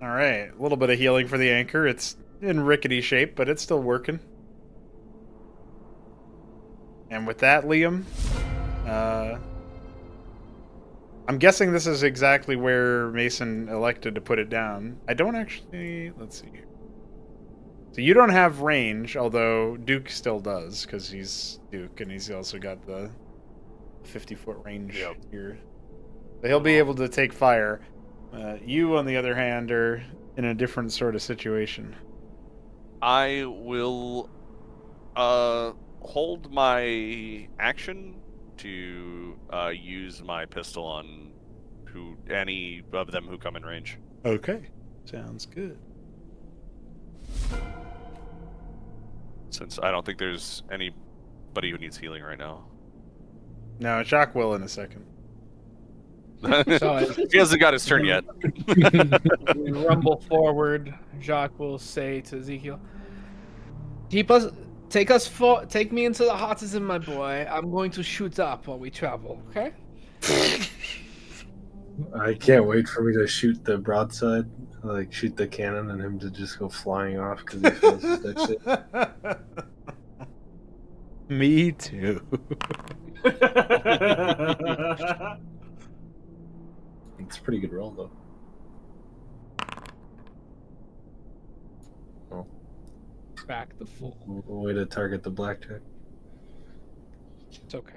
All right, a little bit of healing for the anchor. It's in rickety shape, but it's still working. And with that, Liam, I'm guessing this is exactly where Mason elected to put it down. I don't actually... Let's see here. So you don't have range, although Duke still does, because he's Duke, and he's also got the 50-foot range here. So he'll be able to take fire. You, on the other hand, are in a different sort of situation. I will hold my action to use my pistol on any of them who come in range. Okay, sounds good. Since I don't think there's anybody who needs healing right now. No, Jacques will in a second. He hasn't got his turn yet. We rumble forward. Jacques will say to Ezekiel, take me into the hotism, my boy. I'm going to shoot up while we travel, okay? I can't wait for me to shoot the broadside, like shoot the cannon, and him to just go flying off because he feels that shit. Me too. It's a pretty good roll, though. Oh. Back the full. Way to target the blackjack. It's okay.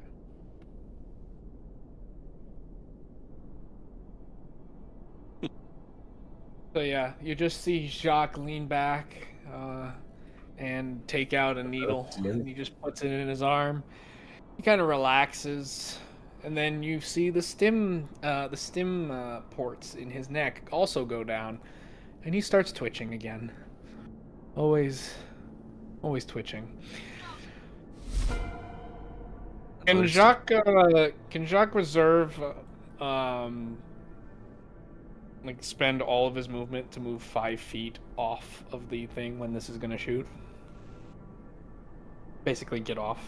So yeah, you just see Jacques lean back and take out a needle, and he just puts it in his arm. He kind of relaxes, and then you see the stim ports in his neck also go down, and he starts twitching again. Always twitching. Can Jacques reserve like spend all of his movement to move 5 feet off of the thing when this is gonna shoot? Basically get off.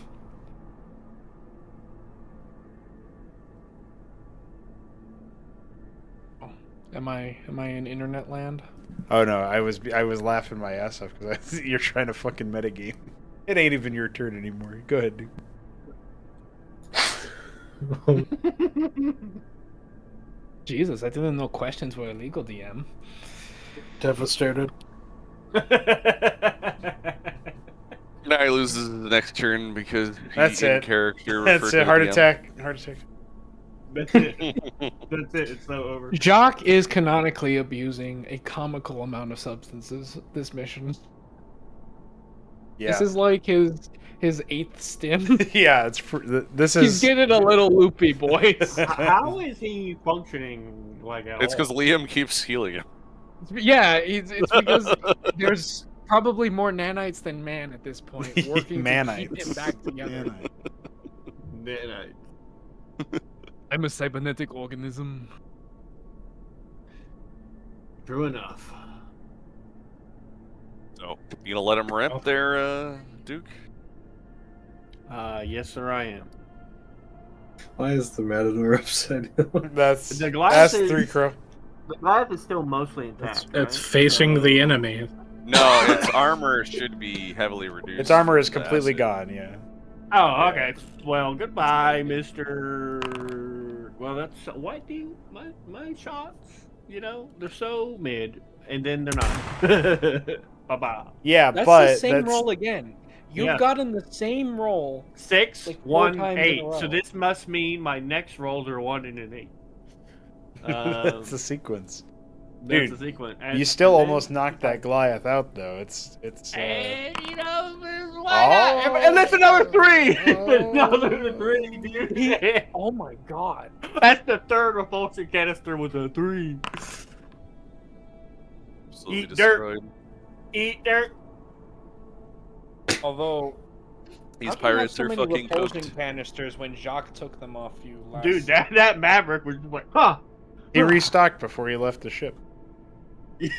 Oh, am I in internet land? Oh no, I was laughing my ass off because you're trying to fucking metagame. It ain't even your turn anymore. Go ahead, dude. Jesus, I didn't know questions were illegal, DM. Devastated. Now he loses the next turn because That's in it. character. That's it. Heart attack. Heart attack. That's it. That's it. It's so over. Jacques is canonically abusing a comical amount of substances this mission. Yeah. This is like his 8th stim. Yeah, this is. He's getting a little loopy, boys. How is he functioning like at It's all? because Liam keeps healing him. Yeah, it's because there's probably more nanites than man at this point, working to keep him back together. Nanite. I'm a cybernetic organism. True enough. So, you gonna let him ramp there, Duke? Yes, sir, I am. Why is the Matador upside down? That's The glass is- 3 Crow. The glass is still mostly intact. It's right? facing the enemy. No, its armor should be heavily reduced. Its armor is from the completely acid. gone. Yeah. Oh, okay. Well, goodbye, Mr. Well, that's why do you my shots? You know, they're so mid, and then they're not. Bye bye. Yeah, That's but the same roll again. You've Yeah. gotten the same roll. 6, Like 4 1, times in a 8. row. So this must mean my next rolls are 1 and an 8. That's the sequence. That's Dude, the sequence. You still almost knocked that Goliath out, though. It's. And, you know, why not? And that's another 3. Another 3, dude. Oh my god. That's the third repulsion canister with a 3. Absolutely Eat dirt. destroyed. Eat dirt. Although These how do you have pirates so are many fucking repulsion cooked. canisters when Jacques took them off you last. Dude, that Maverick was just like, huh. He restocked before he left the ship.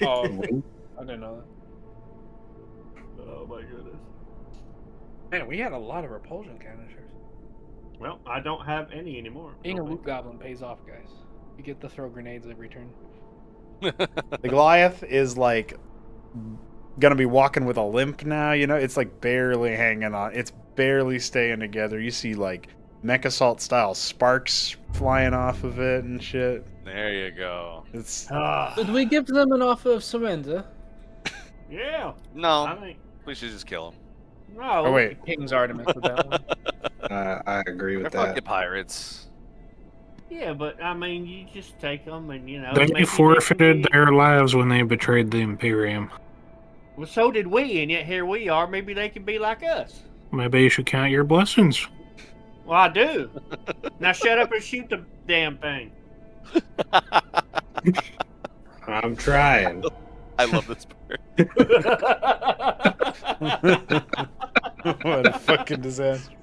Oh, I didn't know Oh my goodness. that. Man, we had a lot of repulsion canisters. Well, I don't have any anymore. Being a loot goblin pays off, guys. You get to throw grenades every turn. The Goliath is like gonna be walking with a limp now. You know, it's like barely hanging on. It's barely staying together. You see like mech assault style sparks flying off of it and shit. There you go. It's Did we give them an offer of surrender? Yeah. No, I mean, we should just kill him. no. oh wait, King's Artemis with that one. I agree They're with fucking that. pirates. Yeah, but I mean, you just take them and They maybe forfeited can their lives when they betrayed the Imperium. Well, so did we, and yet here we are. Maybe they can be like us. Maybe you should count your blessings. Well, I do. Now shut up and shoot the damn thing. I'm trying. I love this part. what a fucking disaster.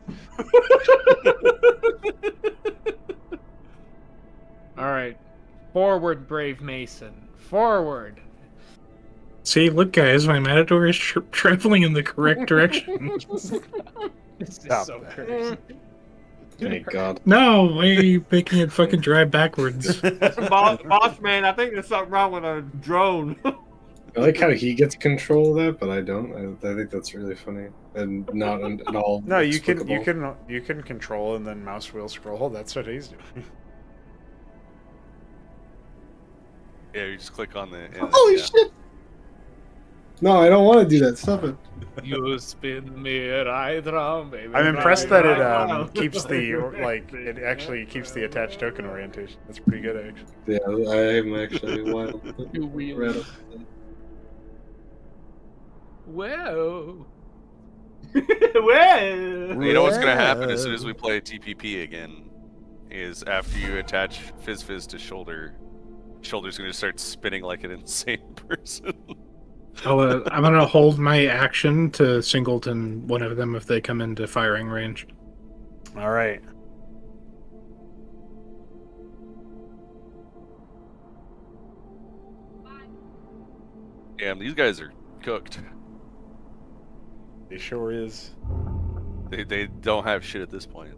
All right, forward, brave Mason. Forward. See, look, guys, my Matador is traveling in the correct direction. This is Stop so that. crazy. Thank God. No, why are you making it fucking drive backwards? boss man, I think there's something wrong with our drone. I like how he gets control of that, but I don't. I think that's really funny and not at all. No, you can explicable. control and then mouse wheel scroll. That's what he's doing. Yeah, you just click on the. Holy shit! No, I don't want to do that. Stop it. You spin me right round, baby. I'm impressed that it Wow. keeps the like it actually keeps the attached token orientation. That's pretty good actually. Yeah, I am actually wild. You wheel. Right. Whoa. Well. You know what's gonna happen as soon as we play TPP again? Is after you attach Fizz to shoulder's gonna start spinning like an insane person. I'm gonna hold my action to singleton one of them if they come into firing range. All right. Damn, these guys are cooked. It sure is. They don't have shit at this point.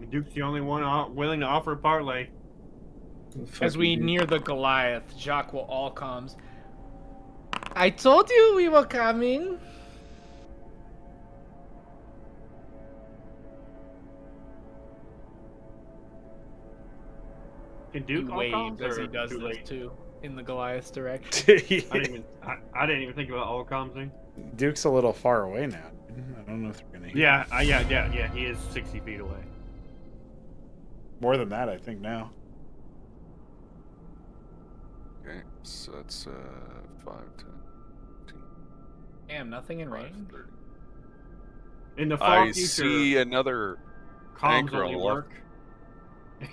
Duke's the only one willing to offer a parlay. As we near the Goliath, Jacques will all comes. I told you we were coming. Can He Duke all waves comms as he or does too this late? too, in the Goliath's direction. I didn't even think about all comms thing. Duke's a little far away now. I don't know if they're gonna hear. Yeah. He is 60 feet away. More than that, I think now. Okay, so that's 5, 10, 15, Damn, nothing in 5, range. 30. In the far I future, see another comms anchor on only the left. work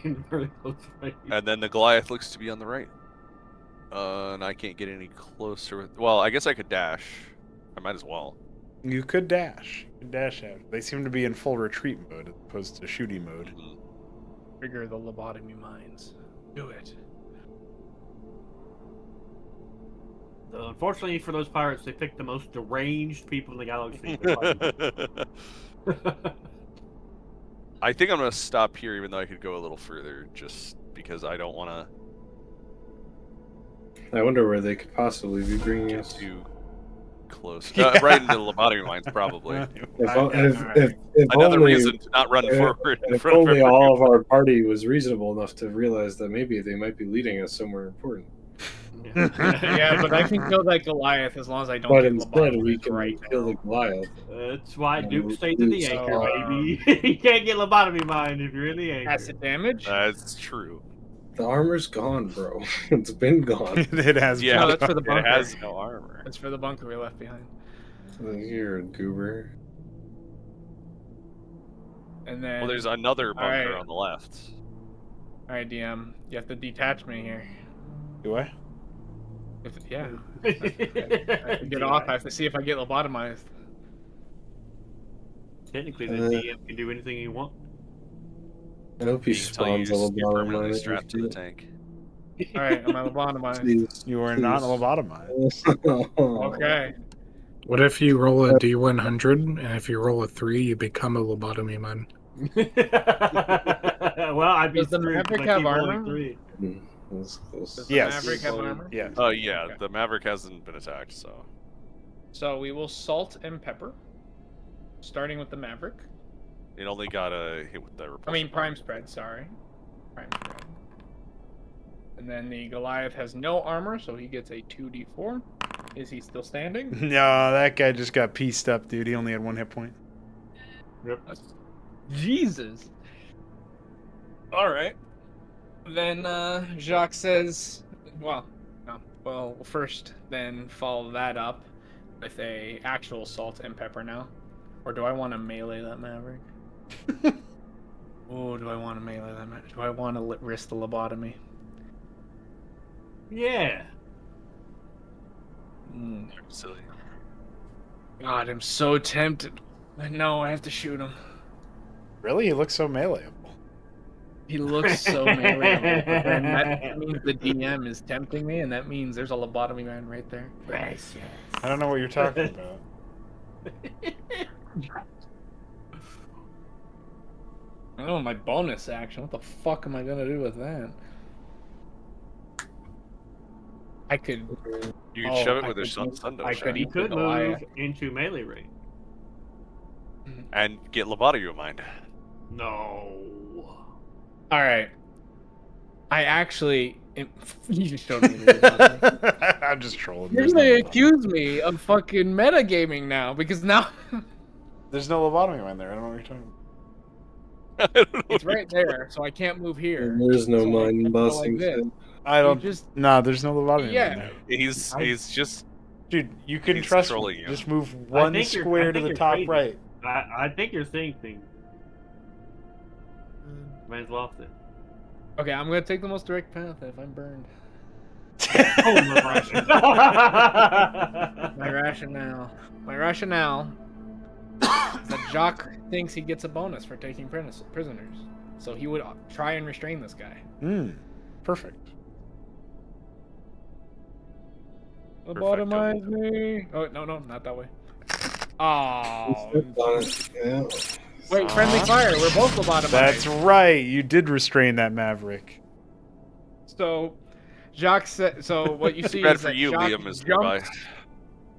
in very close range. And then the Goliath looks to be on the right. And I can't get any closer with... Well, I guess I could dash. I might as well. You could dash. You could dash out. They seem to be in full retreat mode as opposed to shooty mode. Trigger the lobotomy mines. Do it. Unfortunately for those pirates, they picked the most deranged people in the galaxy. I think I'm going to stop here, even though I could go a little further, just because I don't want I wonder where they could possibly be to bringing get us. too close. Yeah. Right into the lobotomy mines, probably. If Another only, reason to not run forward in if front of only everyone. all of our party was reasonable enough to realize that maybe they might be leading us somewhere important. Yeah, but I can kill that Goliath as long as I don't But get instead, we lobotomized can right kill now. the Goliath. That's why Yeah, Duke stays in the Duke's anchor, all- baby. You can't get lobotomy mine if you're in the anchor. Acid damage? That's true. The armor's gone, bro. It's been gone. It has. Yeah, No, that's for the it bunker. has no armor. That's for the bunker we left behind. You're a goober. And then, Well, there's another bunker Alright. on the left. all right, DM, you have to detach me here. Do I? Yeah, I have to get off. I have to see if I get lobotomized. Technically, the DM can do anything you want. I hope he Until you spawns a little you're bottom permanently line. strapped to the tank. All right, am I lobotomized? Please. You are not lobotomized. Okay. What if you roll a D100, and if you roll a 3, you become a lobotomy man? Well, I'd be Does the screwed 'cause Maverick I have keep rolling armor? 3. That's close. Does the Yes. Maverick have armor? Yeah. Yeah, Okay. the Maverick hasn't been attacked, so. So we will salt and pepper, starting with the Maverick. It only got a hit with the I repulsion. mean, prime spread, sorry. Prime spread. And then the Goliath has no armor, so he gets a 2d4. Is he still standing? No, that guy just got pieced up, dude. He only had 1 hit point. Yep. Jesus. All right. Then Jacques says, well, no. Well, first, then follow that up with a actual salt and pepper now. Or do I want to melee that Maverick? Oh, do I want to melee that Maverick? Do I want to risk the lobotomy? Yeah. Silly. God, I'm so tempted. No, I have to shoot him. Really? He looks so meleeable. He looks so meleeable. But then that means the DM is tempting me, and that means there's a lobotomy man right there. I don't know what you're talking about. Oh, my bonus action. What the fuck am I gonna do with that? I could. You can Oh, shove it I with a could use- Sundown I shot could He eat could the move Goliath. into melee range. and get lobotomy mind. No. All right. I actually. You just showed me. The lobotomy. I'm just trolling. You're There's gonna no, accuse me of fucking metagaming now because now there's no lobotomy man there. I don't know what you're talking about. I don't know it's what right there, so I can't move here. There's no So I mind can't go bossing. like this. shit. I don't. just- Nah, there's no lobotomy Yeah. man there. He's just Dude, you can He's trust trolling me. you. Just move one think you're- I square to think the you're top crazy. right. I think you're seeing things. Man's lost it. Okay, I'm gonna take the most direct path if I'm burned. Oh my My rationale is that Jacques thinks he gets a bonus for taking prisoners, so he would try and restrain this guy. Perfect. Lobotomize me. Oh no, not that way. Oh, Yeah. wait, friendly fire. We're both lobotomized. That's right. You did restrain that Maverick. So, Jacques said. So what you see bad is for that you, Jacques Liam is nearby.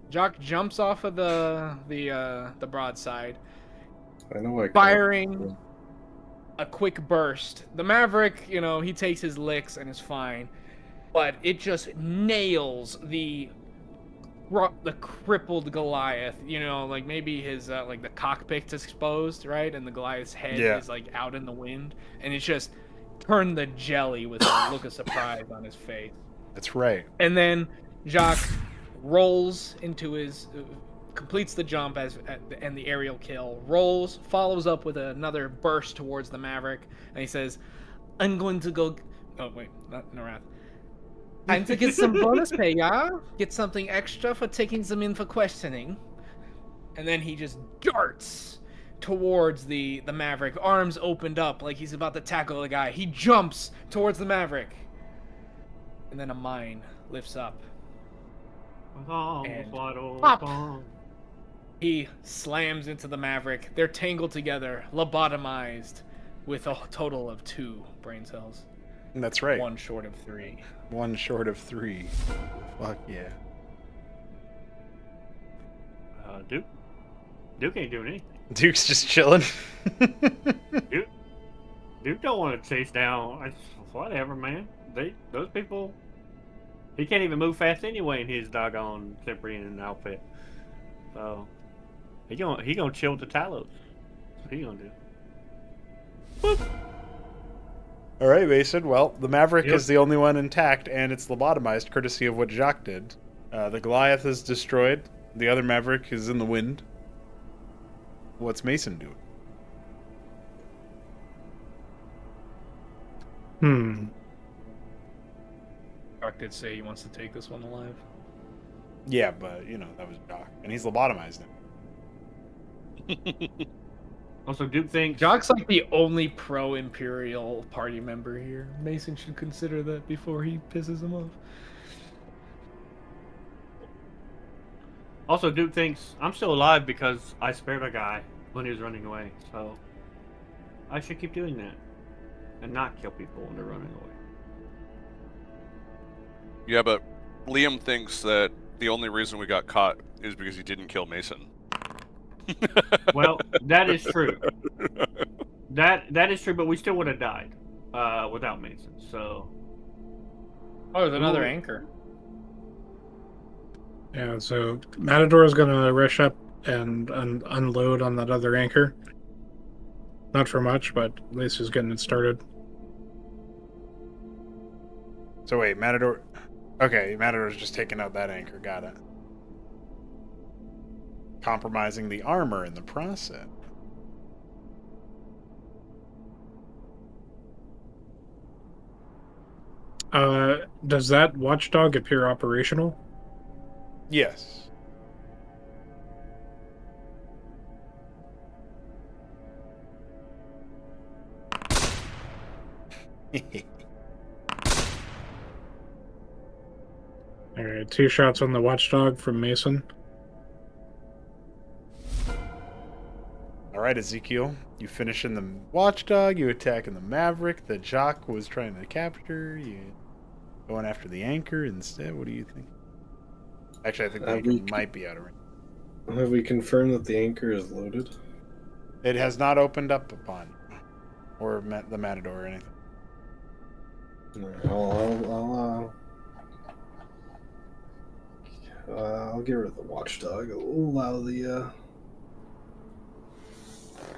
Jacques jumps off of the broadside, I know. firing a quick burst. The Maverick, he takes his licks and is fine, but it just nails the crippled Goliath. Like maybe his like the cockpit's exposed, right, and the Goliath's head is like out in the wind, and it's just turned the jelly with a look of surprise on his face. That's right. And then Jacques rolls into his, completes the jump and the aerial kill, rolls, follows up with another burst towards the Maverick, and he says, I'm going to go... Oh, wait, not Narath. Time to get some bonus pay, yeah? Get something extra for taking them in for questioning. And then he just darts towards the Maverick, arms opened up like he's about to tackle the guy. He jumps towards the Maverick. And then a mine lifts up. And pop! He slams into the Maverick. They're tangled together, lobotomized, with a total of 2 brain cells. That's right. 1 short of 3. 1 short of 3. Fuck yeah. Duke ain't doing anything. Duke's just chilling. Duke don't want to chase down. Whatever, man. Those people. He can't even move fast anyway in his doggone Cyprian outfit. So he gonna chill with the Talos. That's what he gonna do. Boop. All right, Mason. Well, the Maverick is the only one intact, and it's lobotomized, courtesy of what Jacques did. The Goliath is destroyed. The other Maverick is in the wind. What's Mason doing? Jacques did say he wants to take this one alive. Yeah, but, that was Jacques. And he's lobotomized now. Also, Duke thinks Jacques like the only pro-Imperial party member here. Mason should consider that before he pisses him off. Also, Duke thinks I'm still alive because I spared a guy when he was running away. So I should keep doing that and not kill people when they're running away. Yeah, but Liam thinks that the only reason we got caught is because he didn't kill Mason. Well, that is true. That is true, but we still would have died without Mason. So. Oh, there's another anchor. Yeah, so Matador is going to rush up and unload on that other anchor. Not for much, but at least he's getting it started. So wait, Matador... Okay, Matador's just taking out that anchor. Got it. Compromising the armor in the process. Does that watchdog appear operational? Yes. Alright, 2 shots on the watchdog from Mason. Alright, Ezekiel. You finishing the watchdog, you attacking the Maverick that Jock was trying to capture, you going after the anchor instead. What do you think? Actually, I think the anchor might be out of range. Have we confirmed that the anchor is loaded? It has not opened up upon you. Or the Matador or anything. I'll get rid of the watchdog. I'll allow the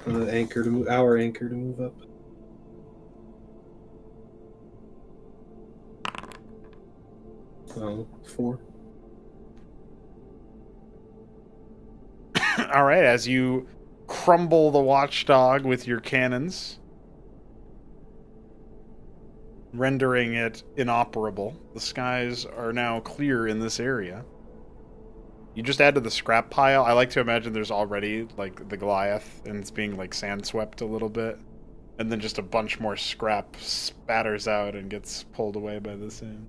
anchor to move. Our anchor to move up. Oh, 4. All right, as you crumble the watchdog with your cannons, rendering it inoperable. The skies are now clear in this area. You just add to the scrap pile. I like to imagine there's already, like, the Goliath, and it's being, like, sand swept a little bit. And then just a bunch more scrap spatters out and gets pulled away by the sand.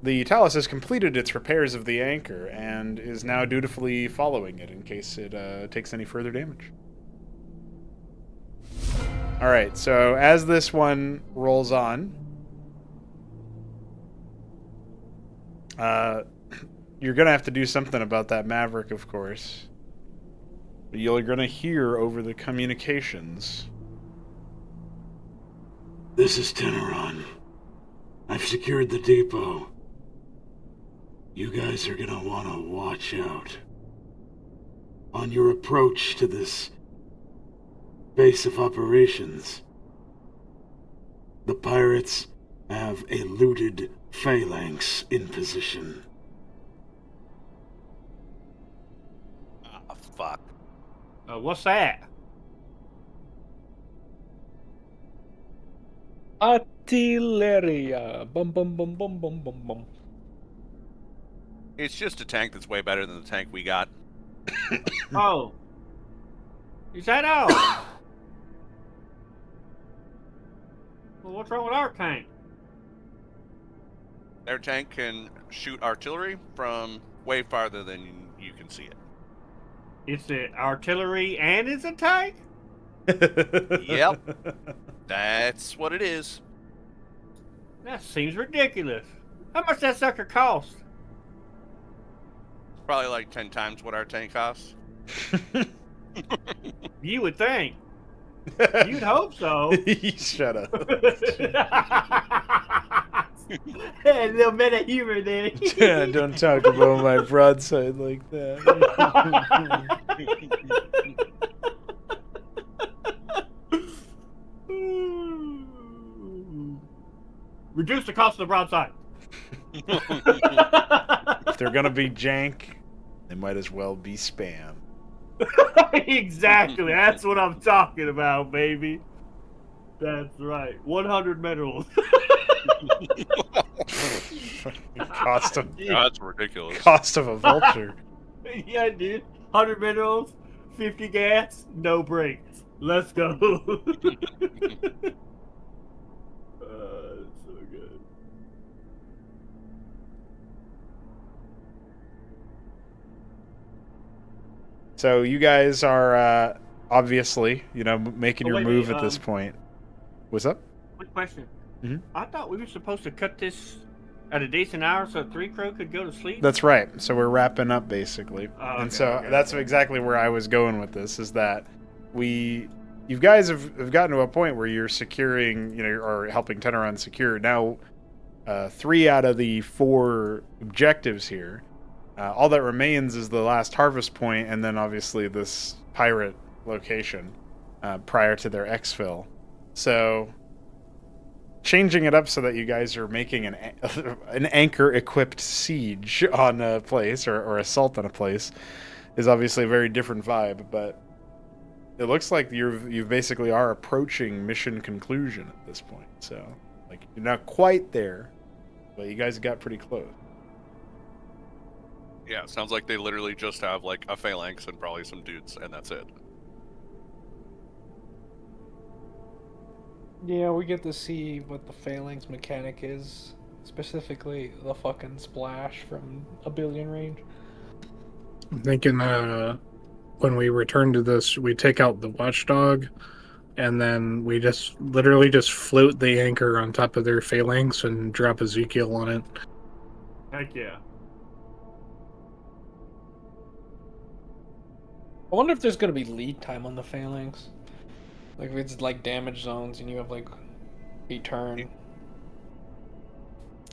The Talus has completed its repairs of the anchor and is now dutifully following it in case it takes any further damage. Alright, so as this one rolls on, you're going to have to do something about that Maverick, of course. You're going to hear over the communications. This is Teneron. I've secured the depot. You guys are gonna want to watch out. On your approach to this base of operations, the pirates have a looted phalanx in position. Ah, fuck. What's that? Artilleria. Bum bum bum bum bum bum bum. It's just a tank that's way better than the tank we got. Oh. Is that all? Well, what's wrong with our tank? Their tank can shoot artillery from way farther than you can see it. It's an artillery and it's a tank? Yep. That's what it is. That seems ridiculous. How much that sucker cost? Probably like 10 times what our tank costs. You would think. You'd hope so. Shut up. A little bit of humor there. Yeah, don't talk about my broadside like that. Reduce the cost of the broadside. If they're gonna be jank, they might as well be spam. Exactly. That's what I'm talking about, baby. That's right. 100 minerals. Cost of That's ridiculous. cost of a vulture. Yeah, dude. 100 minerals, 50 gas, no brakes. Let's go. It's so So you guys are obviously, making your wait, move wait, at this point. What's up? Quick question. Mhm. I thought we were supposed to cut this at a decent hour so Three Crow could go to sleep. That's right. So we're wrapping up basically, and so that's exactly where I was going with this. Is that you guys have gotten to a point where you're securing, or helping Teneron secure now 3 out of the 4 objectives here. All that remains is the last harvest point, and then obviously this pirate location prior to their exfil. So changing it up so that you guys are making an anchor-equipped siege on a place or assault on a place is obviously a very different vibe. But it looks like you basically are approaching mission conclusion at this point. So you're not quite there, but you guys got pretty close. Yeah, it sounds like they literally just have like a phalanx and probably some dudes, and that's it. Yeah, we get to see what the phalanx mechanic is. Specifically, the fucking splash from a billion range. I'm thinking when we return to this, we take out the watchdog, and then we just literally just float the anchor on top of their phalanx and drop Ezekiel on it. Heck yeah. I wonder if there's gonna be lead time on the phalanx. Like if it's like damage zones and you have like a turn.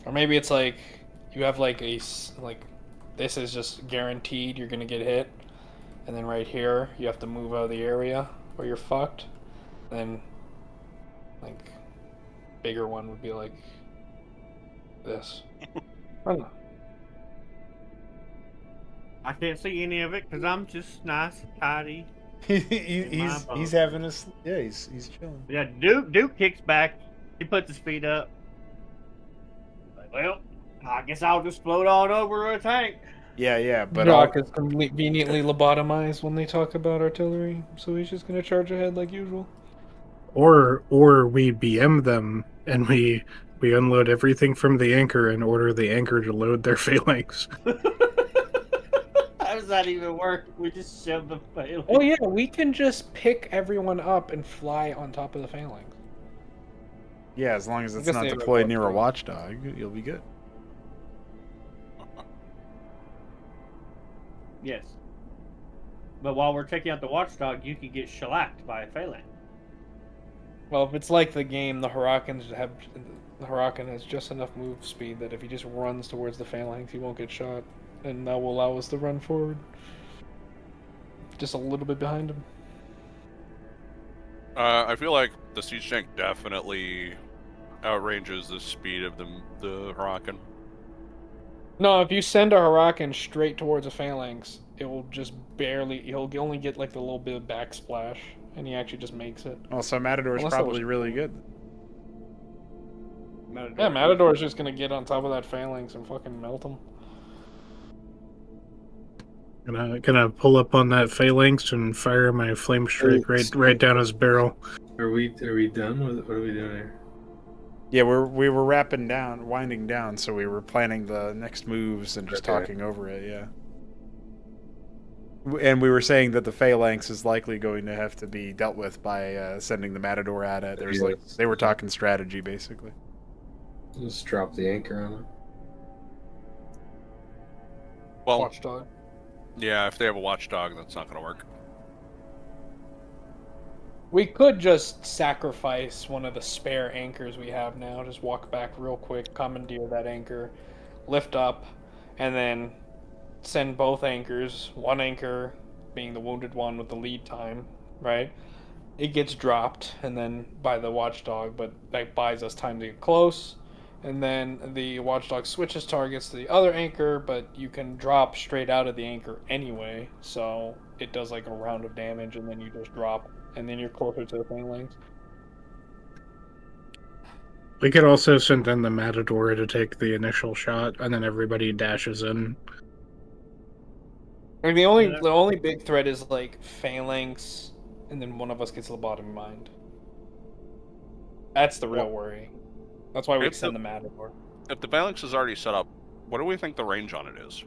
Or maybe it's like you have like this is just guaranteed you're gonna get hit. And then right here you have to move out of the area or you're fucked. Then like bigger one would be like this. I don't know. I can't see any of it because I'm just nice and tidy. he's having a he's chilling. Yeah, Duke kicks back. He puts his feet up. Like, well, I guess I'll just float on over a tank. Yeah, but Doc is conveniently lobotomized when they talk about artillery, so he's just gonna charge ahead like usual. Or we BM them and we unload everything from the anchor and order the anchor to load their phalanx. How does that even work? We just shove the phalanx. Oh yeah, we can just pick everyone up and fly on top of the phalanx. Yeah, as long as it's guess not they have deployed a near a boat. watchdog, you'll be good. Yes. But while we're taking out the watchdog, you can get shellacked by a phalanx. Well, if it's like the game, the Huracan has just enough move speed that if he just runs towards the phalanx, he won't get shot, and that will allow us to run forward. Just a little bit behind him. I feel like the siege tank definitely outranges the speed of the Huracan. No, if you send a Huracan straight towards a phalanx, it will just barely. He'll only get like the little bit of backsplash, and he actually just makes it. Also, Matador's Unless that probably was really good. Yeah, Matador's just gonna get on top of that phalanx and fucking melt him. Gonna pull up on that phalanx and fire my flame strike right down his barrel. Are we done with what are we doing here? Yeah, we were winding down, so we were planning the next moves and just talking over it, yeah. And we were saying that the phalanx is likely going to have to be dealt with by sending the Matador at it. They were talking strategy, basically. Just drop the anchor on it. Well, Watchdog. yeah, if they have a watchdog, that's not going to work. We could just sacrifice one of the spare anchors we have now. Just walk back real quick, commandeer that anchor, lift up, and then send both anchors. One anchor being the wounded one with the lead time, right? It gets dropped and then by the watchdog, but that buys us time to get close. And then the watchdog switches targets to the other anchor, but you can drop straight out of the anchor anyway, so it does like a round of damage, and then you just drop, and then you're closer to the phalanx. We could also send in the Matador to take the initial shot, and then everybody dashes in. I mean, the only big threat is like phalanx, and then one of us gets lobotomy mind. That's the real worry. That's why we send the Matador. If the phalanx is already set up, what do we think the range on it is?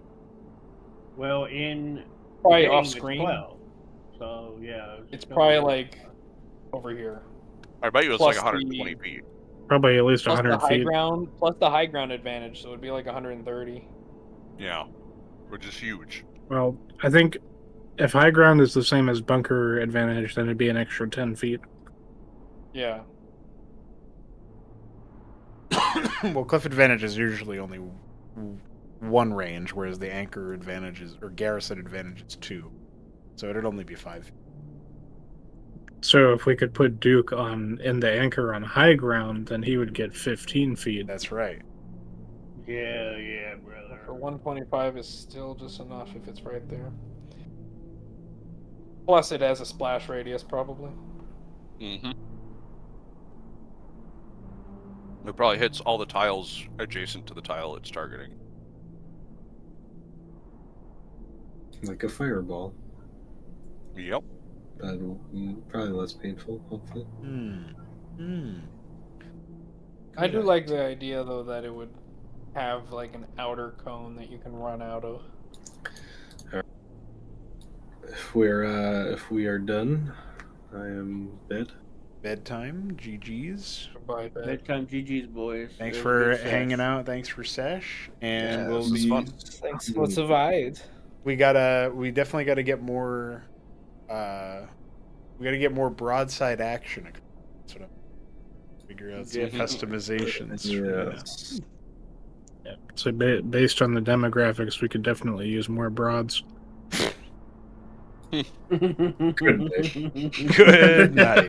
Well, in probably Getting off is screen. 12. So yeah, It's probably like over here. I bet you it's Plus like 120 the- feet. Probably at least Plus the 100 high feet. ground, plus the high ground advantage, so it'd be like 130. Yeah, which is huge. Well, I think if high ground is the same as bunker advantage, then it'd be an extra 10 feet. Yeah. Well, cliff advantage is usually only one range, whereas the anchor advantage is, or garrison advantage is 2. So it'd only be 5. So if we could put Duke in the anchor on high ground, then he would get 15 feet. That's right. Yeah, brother. For 125 is still just enough if it's right there. Plus it has a splash radius, probably. Mm-hmm. It probably hits all the tiles adjacent to the tile it's targeting. Like a fireball. Yep. But probably less painful, hopefully. I do like the idea, though, that it would have like an outer cone that you can run out of. If we are done, I am bed. Bedtime, GG's. By bed. Bedtime GG's, boys. Thanks It was a for good sesh. hanging out. Thanks for sesh. And Yeah, we'll this was be. fun. Thanks for survived. We definitely gotta get more. We gotta get more broadside action. That's what I'm figure out some Definitely. customizations. Yeah. So based on the demographics, we could definitely use more broads. Good day. Good night.